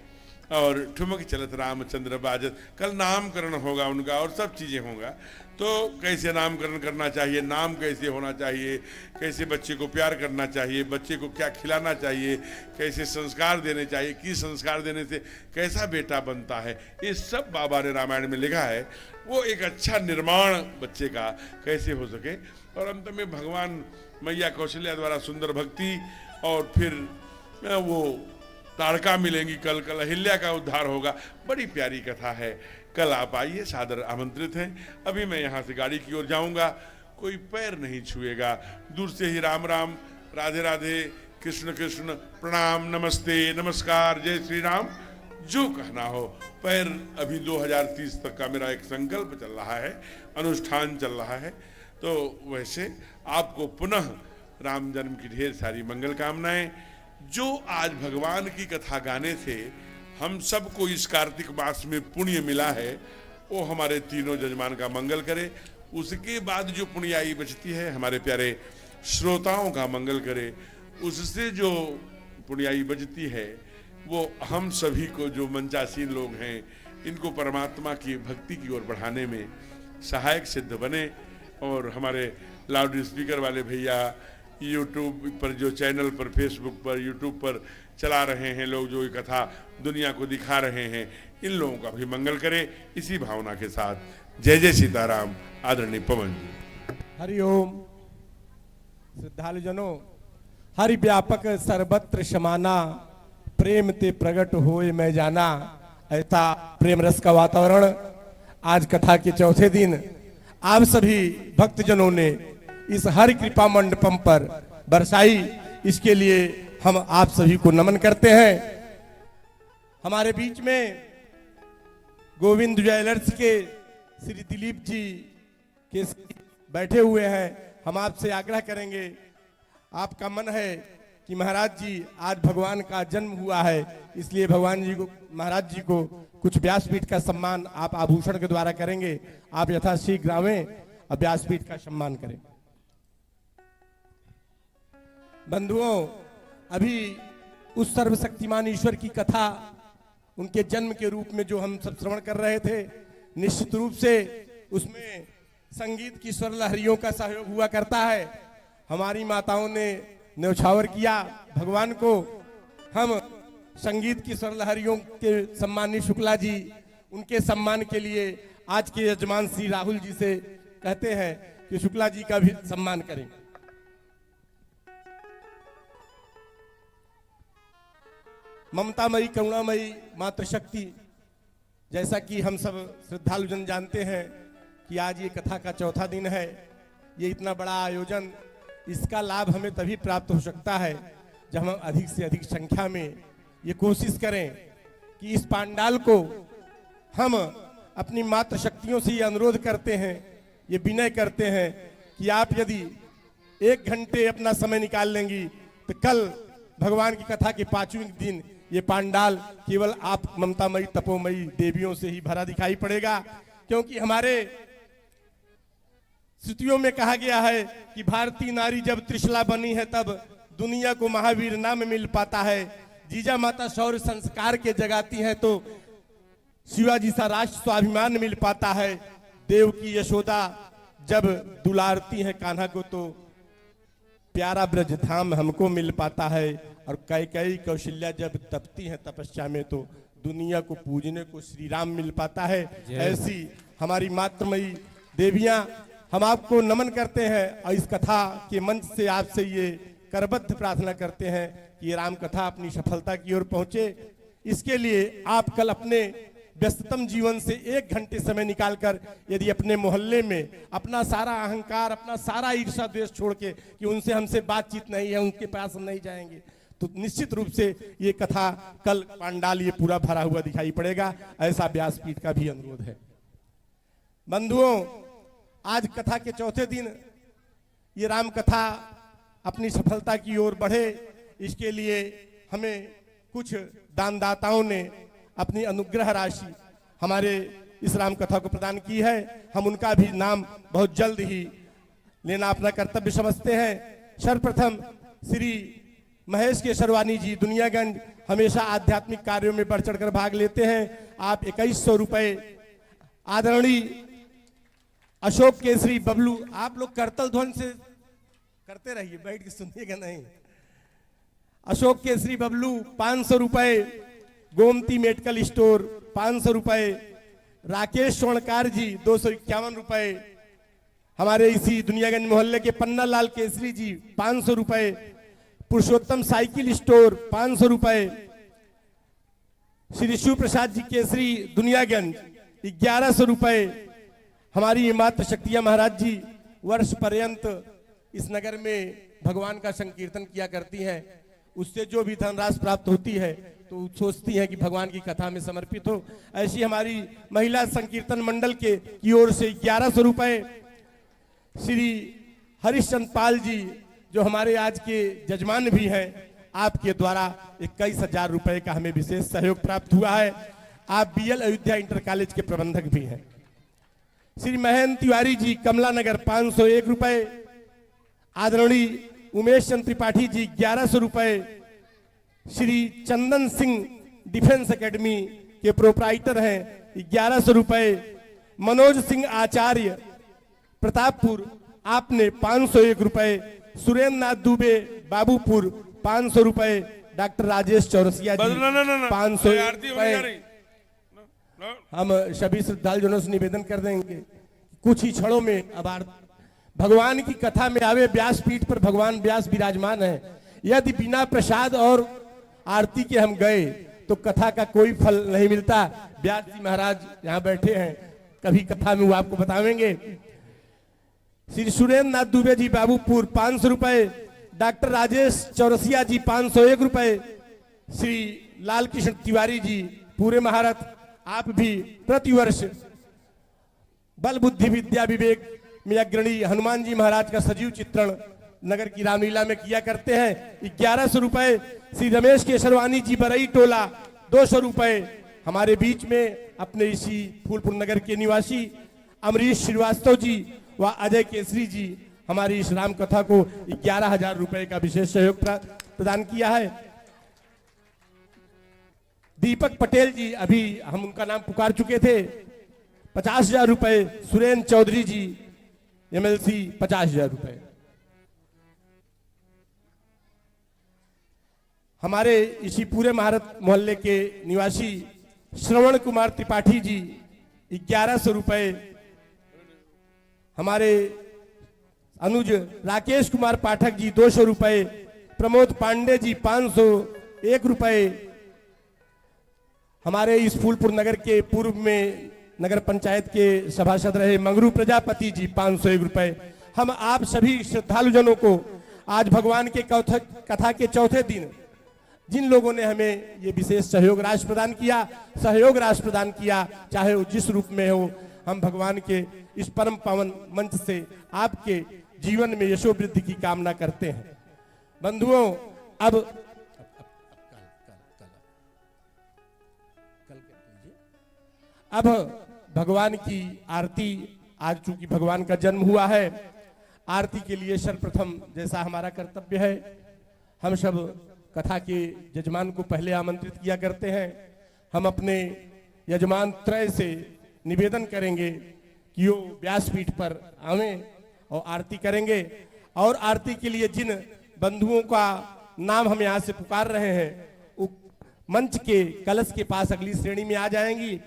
A: और ठुमक चलत रामचंद्र बाजत, कल नामकरण होगा उनका और सब चीज़ें होगा। तो कैसे नामकरण करना चाहिए, नाम कैसे होना चाहिए, कैसे बच्चे को प्यार करना चाहिए, बच्चे को क्या खिलाना चाहिए, कैसे संस्कार देने चाहिए, किस संस्कार देने से कैसा बेटा बनता है, ये सब बाबा ने रामायण में लिखा है। वो एक अच्छा निर्माण बच्चे का कैसे हो सके। और अंत में भगवान मैया कौशल्या द्वारा सुंदर भक्ति, और फिर वो तारका मिलेंगी, कल कल अहिल्या का उद्धार होगा। बड़ी प्यारी कथा है। कल आप आइए, सादर आमंत्रित हैं। अभी मैं यहाँ से गाड़ी की ओर जाऊँगा, कोई पैर नहीं छुएगा, दूर से ही राम राम, राधे राधे, कृष्ण कृष्ण, प्रणाम, नमस्ते, नमस्कार, जय श्री राम जो कहना हो। पैर अभी 2030 तक का मेरा एक संकल्प चल रहा है, अनुष्ठान चल रहा है। तो वैसे आपको पुनः राम जन्म की ढेर सारी मंगल कामनाएं। जो आज भगवान की कथा गाने से हम सबको इस कार्तिक मास में पुण्य मिला है, वो हमारे तीनों जजमान का मंगल करे। उसके बाद जो पुण्याई बचती है, हमारे प्यारे श्रोताओं का मंगल करे। उससे जो पुण्याई बचती है, वो हम सभी को, जो मंचासीन लोग हैं, इनको परमात्मा की भक्ति की ओर बढ़ाने में सहायक सिद्ध बने। और हमारे लाउड स्पीकर वाले भैया, यूट्यूब पर जो चैनल पर, फेसबुक पर, यूट्यूब पर चला रहे हैं लोग, जो ये कथा दुनिया को दिखा रहे हैं, इन लोगों का भी मंगल करे। इसी भावना के साथ जय जय सीताराम। आदरणीय पवन जी।
D: हरिओम। श्रद्धालुजनों, हरि व्यापक सर्वत्र समाना, प्रेम ते प्रगट होए मैं जाना। ऐसा प्रेम रस का वातावरण आज कथा के चौथे दिन आप सभी भक्तजनों ने इस हरि कृपा मंडपम पर बरसाई। इसके लिए हम आप सभी को नमन करते हैं। हमारे बीच में गोविंद ज्वेलर्स के श्री दिलीप जी के बैठे हुए हैं। हम आपसे आग्रह करेंगे, आपका मन है कि महाराज जी आज भगवान का जन्म हुआ है, इसलिए भगवान जी को, महाराज जी को कुछ व्यासपीठ का सम्मान आप आभूषण के द्वारा करेंगे। आप यथाशीघ्र आवें और व्यासपीठ का सम्मान करें। बंधुओं, अभी उस सर्वशक्तिमान ईश्वर की कथा, उनके जन्म के रूप में जो हम सब श्रवण कर रहे थे, निश्चित रूप से उसमें संगीत की स्वर लहरियों का सहयोग हुआ करता है। हमारी माताओं ने न्यौछावर किया भगवान को। हम संगीत की स्वर लहरियों के सम्मानी शुक्ला जी, उनके सम्मान के लिए आज के यजमान श्री राहुल जी से कहते हैं कि शुक्ला जी का भी सम्मान करें। ममतामयी, करुणामयी मातृशक्ति, जैसा कि हम सब श्रद्धालुजन जानते हैं कि आज ये कथा का चौथा दिन है। ये इतना बड़ा आयोजन, इसका लाभ हमें तभी प्राप्त हो सकता है जब हम अधिक से अधिक संख्या में ये कोशिश करें कि इस पांडाल को हम अपनी मातृशक्तियों से ये अनुरोध करते हैं, ये विनय करते हैं कि आप यदि 1 घंटे अपना समय निकाल लेंगी तो कल भगवान की कथा के 5वें दिन ये पांडाल केवल आप ममतामयी तपोमयी देवियों से ही भरा दिखाई पड़ेगा। क्योंकि हमारे श्रुतियों में कहा गया है कि भारतीय नारी जब त्रिशला बनी है तब दुनिया को महावीर नाम मिल पाता है। जीजा माता शौर्य संस्कार के जगाती हैं तो शिवाजी सा राष्ट्र स्वाभिमान मिल पाता है। देव की यशोदा जब दुलारती है कान्हा को तो प्यारा ब्रज धाम हमको मिल पाता है। और कैकेयी कौशल्या जब तपती हैं तपस्या में तो दुनिया को पूजने को श्री राम मिल पाता है। ऐसी हमारी मातृमयी देवियां हम आपको नमन करते हैं और इस कथा के मंच से आपसे ये करबद्ध प्रार्थना करते हैं कि ये राम कथा अपनी सफलता की ओर पहुंचे। इसके लिए आप कल अपने व्यस्ततम जीवन से 1 घंटे समय निकालकर यदि अपने मोहल्ले में अपना सारा अहंकार, अपना सारा ईर्षा द्वेष छोड़ के कि उनसे हमसे बातचीत नहीं है, उनके पास हम नहीं जाएंगे, तो निश्चित रूप से ये कथा कल पांडाल ये पूरा भरा हुआ दिखाई पड़ेगा। ऐसा व्यासपीठ का भी अनुरोध है। बंधुओं, आज कथा के चौथे दिन ये राम कथा अपनी सफलता की ओर बढ़े, इसके लिए हमें कुछ दानदाताओं ने अपनी अनुग्रह राशि हमारे इस राम कथा को प्रदान की है। हम उनका भी नाम बहुत जल्द ही लेना अपना कर्तव्य समझते हैं। सर्वप्रथम श्री महेश केशरवानी जी दुनियागंज हमेशा आध्यात्मिक कार्यों में बढ़ चढ़कर भाग लेते हैं। आप 2100 रुपए। आदरणीय अशोक केसरी बबलू, आप लोग करतल ध्वन से करते रहिए, बैठ के सुनिएगा नहीं। अशोक केसरी बबलू 500 रुपए। गोमती मेडिकल स्टोर 500 रुपए। राकेश स्वर्णकार जी 251 रुपए। हमारे इसी दुनियागंज मोहल्ले के पन्ना लाल केसरी जी 500 रुपए। पुरुषोत्तम साइकिल स्टोर 500 रुपए। श्री शिव प्रसाद जी केसरी दुनियागंज 1100 रुपए। हमारी मातृ शक्तियां महाराज जी वर्ष पर्यंत इस नगर में भगवान का संकीर्तन किया करती हैं। उससे जो भी धनराशि प्राप्त होती है तो सोचती हैं कि भगवान की कथा में समर्पित हो। ऐसी हमारी महिला संकीर्तन मंडल के की ओर से 1100 रुपए। श्री हरिश्चंद्र पाल जी जो हमारे आज के जजमान भी हैं, आपके द्वारा 21,000 रुपए का हमें विशेष सहयोग प्राप्त हुआ है। आप BL अयोध्या इंटर कॉलेज के प्रबंधक भी हैं। श्री महेंद्र तिवारी जी कमला नगर 501 रुपए। आदरणीय उमेश चंद्र त्रिपाठी जी 1100 रुपए। श्री चंदन सिंह डिफेंस एकेडमी के प्रोप्राइटर हैं 1100 रुपए। मनोज सिंह आचार्य प्रतापपुर, आपने 501 रुपए। सुरेंद्र नाथ दुबे बाबूपुर 500 रुपए। डॉक्टर राजेश चौरसिया जी 500 रुपए। हम सभी श्रद्धालुओं से निवेदन कर देंगे कुछ ही क्षणों में अब भगवान की कथा में आवे। व्यासपीठ पर भगवान व्यास विराजमान है। यदि बिना प्रसाद और आरती के हम गए तो कथा का कोई फल नहीं मिलता। व्यास जी महाराज यहाँ बैठे हैं, कभी कथा में वो आपको बतावेंगे। श्री सुरेंद्र नाथ दुबे जी बाबूपुर 500 रुपए। डॉक्टर राजेश चौरसिया जी 501 रुपए। श्री लाल कृष्ण तिवारी जी पूरे महारत, आप भी प्रतिवर्ष बल बुद्धि विद्या विवेक में अग्रणी हनुमान जी महाराज का सजीव चित्रण नगर की रामलीला में किया करते हैं। 1100 रुपए। श्री रमेश केशरवानी जी बरई टोला 200 रुपए। हमारे बीच में अपने इसी फूलपुर नगर के निवासी अमरीश श्रीवास्तव जी व अजय केसरी जी हमारी इस राम कथा को 11,000 रुपए का विशेष सहयोग प्रदान किया है। दीपक पटेल जी, अभी हम उनका नाम पुकार चुके थे, 50,000 रुपए। सुरेंद्र चौधरी जी MLC 50,000 रुपए। हमारे इसी पूरे महारत मोहल्ले के निवासी श्रवण कुमार त्रिपाठी जी 1100 रुपए। हमारे अनुज राकेश कुमार पाठक जी 200 रुपए। प्रमोद पांडे जी 501 रुपए। हमारे इस फूलपुर नगर के पूर्व में नगर पंचायत के सभासद रहे मंगरू प्रजापति जी 501 रुपए। हम आप सभी श्रद्धालुजनों को आज भगवान के कथा के चौथे दिन जिन लोगों ने हमें ये विशेष सहयोग राशि प्रदान किया, चाहे वो जिस रूप में हो, हम भगवान के इस परम पावन मंच से आपके जीवन में यशो वृद्धि की कामना करते हैं। बंधुओं, अब भगवान की आरती, आज चूंकि भगवान का जन्म हुआ है, आरती के लिए सर्वप्रथम जैसा हमारा कर्तव्य है, हम सब कथा के यजमान को पहले आमंत्रित किया करते हैं। हम अपने यजमान त्रय से निवेदन करेंगे कि वो व्यासपीठ पर आवें और आरती करेंगे। और आरती के लिए जिन बंधुओं का नाम हम यहाँ से पुकार रहे हैं वो मंच के कलश के पास अगली श्रेणी में आ जाएंगी।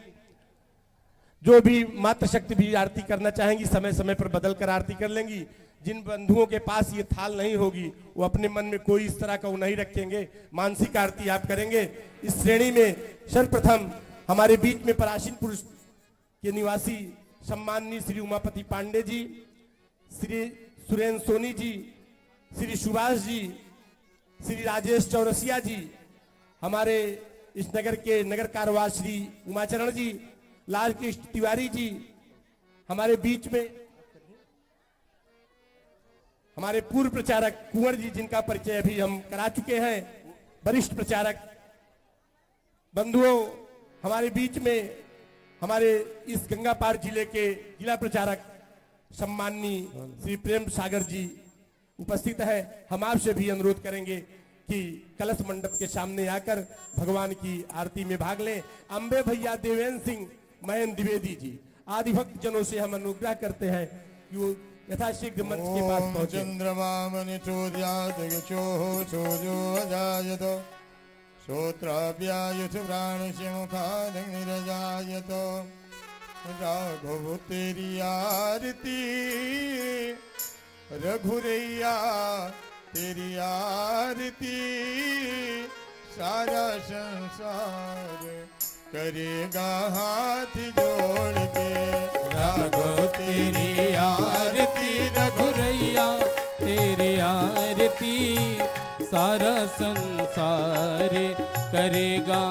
D: जो भी मातृशक्ति भी आरती करना चाहेंगी समय समय पर बदल कर आरती कर लेंगी। जिन बंधुओं के पास ये थाल नहीं होगी वो अपने मन में कोई इस तरह का वो नहीं रखेंगे, मानसिक आरती आप करेंगे। इस श्रेणी में सर्वप्रथम हमारे बीच में पराशीन पुरुष के निवासी सम्माननीय श्री उमापति पांडे जी, श्री सुरेंद्र सोनी जी, श्री सुभाष जी, श्री राजेश चौरसिया जी, हमारे इस नगर के नगर कारवार श्री उमाचरण जी, लाल कृष्ण तिवारी जी, हमारे बीच में हमारे पूर्व प्रचारक कुंवर जी जिनका परिचय अभी हम करा चुके हैं, वरिष्ठ प्रचारक बंधुओं, हमारे बीच में हमारे इस गंगा पार जिले के जिला प्रचारक सम्माननीय श्री प्रेम सागर जी उपस्थित है। हम आपसे भी अनुरोध करेंगे कि कलश मंडप के सामने आकर भगवान की आरती में भाग लें। अंबे भैया, देवेंद्र सिंह, महेंद्र द्विवेदी जी आदि भक्त जनों से हम अनुग्रह करते हैं कि वो यथाशीघ्र मंच के पास पहुंचे।
C: चंद्रमा मन चोर्यो अजायत श्रोत्राभ्यायुष प्राणस्य मुखादग्निरजायत राघव तेरी आरती रघुरैया तेरी आरती सारा संसार करेगा हाथ जोड़ के।
B: राघव तेरी आरती रघुरैया तेरी आरती सारा संसार करेगा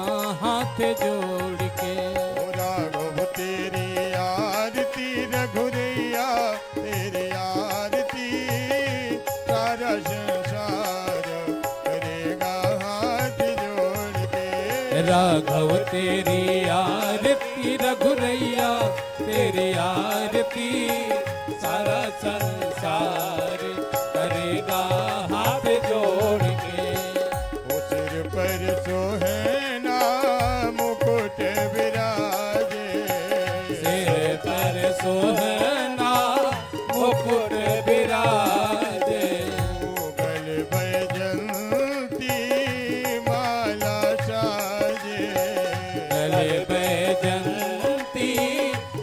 B: हाथ जोड़ के।
C: राघव तेरी आरती रघुरैया तेरी आरती सारा संसार करेगा हाथ जोड़ के।
B: राघव तेरी आरती रघुरैया तेरी आरती सारा संसार करेगा हाथ जोड़ के।
C: ओ सिर पर सोहना मुकुट विराजे,
B: सिर पर सोहना मुकुट विराजे,
C: गल बैजंती माला साजे,
B: गले बैजंती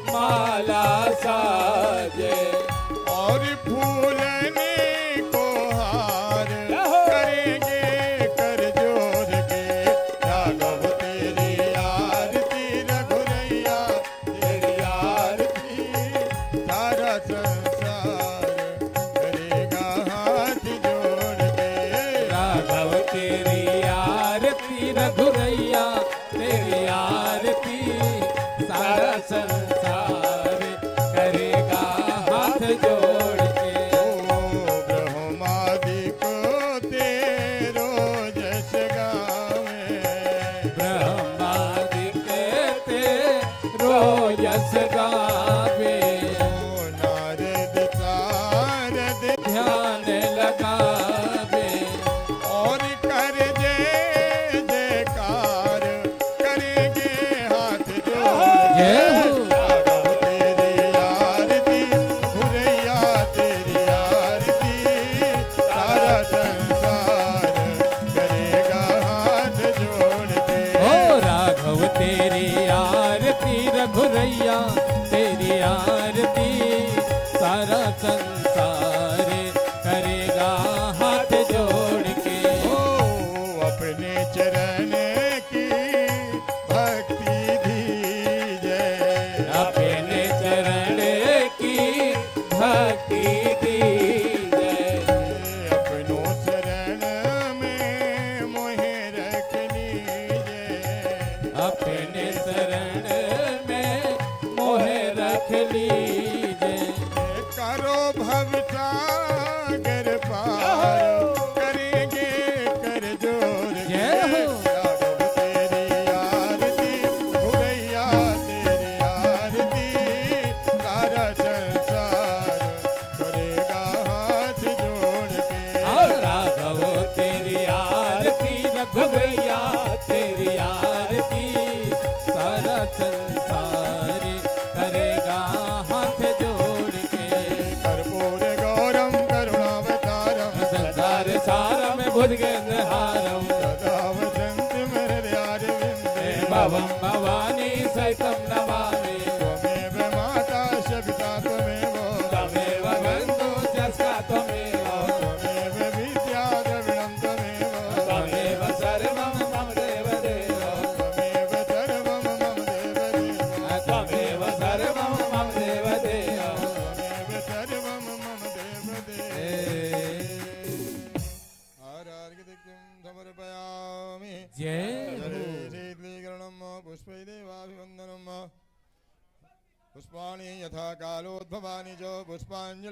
B: माला साजे,
C: और फूलने को हार करेंगे कर जोड़ के। राघव तेरी आरती रघुरैया तेरी आरती सारा संसार करेगा हाथ जोड़ के।
B: राघव तेरी आरती रघुरैया तेरी आरती सारा संसार करेगा हाथ जोड़ के।
C: ओ ब्रह्मादिक तेरो जस गावे,
B: ब्रह्मादिक तेरो यश गावे,
C: ओ नारद सारद
B: ध्यान लगावे,
C: और कर जय जयकार करेंगे हाथ जोड़
B: जय
C: के।
B: हो।
C: राघव तेरी आरती भुरैया तेरी आरती सारा संसार करेगा हाथ जोड़ के।
B: ओ राघव तेरी आरती रघुरैया तेरी आरती सारा संसार करेगा हाथ जोड़ के।
C: ओ अपने चरण की भक्ति दीजे,
B: अपने चरण की भक्ति दीजिए,
C: अपनों शरण में मोहे रख लीजे।
B: अपने शरण में मोहे रख लीजिए।
C: करो भव सागर पार करेंगे कर जोड़ के।
B: जय हो।
C: राघव तेरी आरती भुरैया तेरी आरती सारा संसार करेगा हाथ जोड़ के।
B: और राघव तेरी आरती रघुरैया तेरी आरती सारा भवं भवानी सहितं नमामि
C: त्वमेव माता च पिता त्वमेव
B: त्वमेव बन्धु जस्का त्वमेव
C: त्वमेव विद्या द्रविणं त्वमेव
B: त्वमेव सर्वं मम देवदेव
C: त्वमेव सर्वं मम देवदेव
B: त्वमेव सर्वं मम देवदेव
C: त्वमेव सर्वं मम देवदेव आरार्घ्यं समर्पयामि
B: जय
C: शीतलीकरणं पुष्पैदेवाभिवन्दनं पुष्पाणि यथा कालोद्भवानि च पुष्पाञ्जलि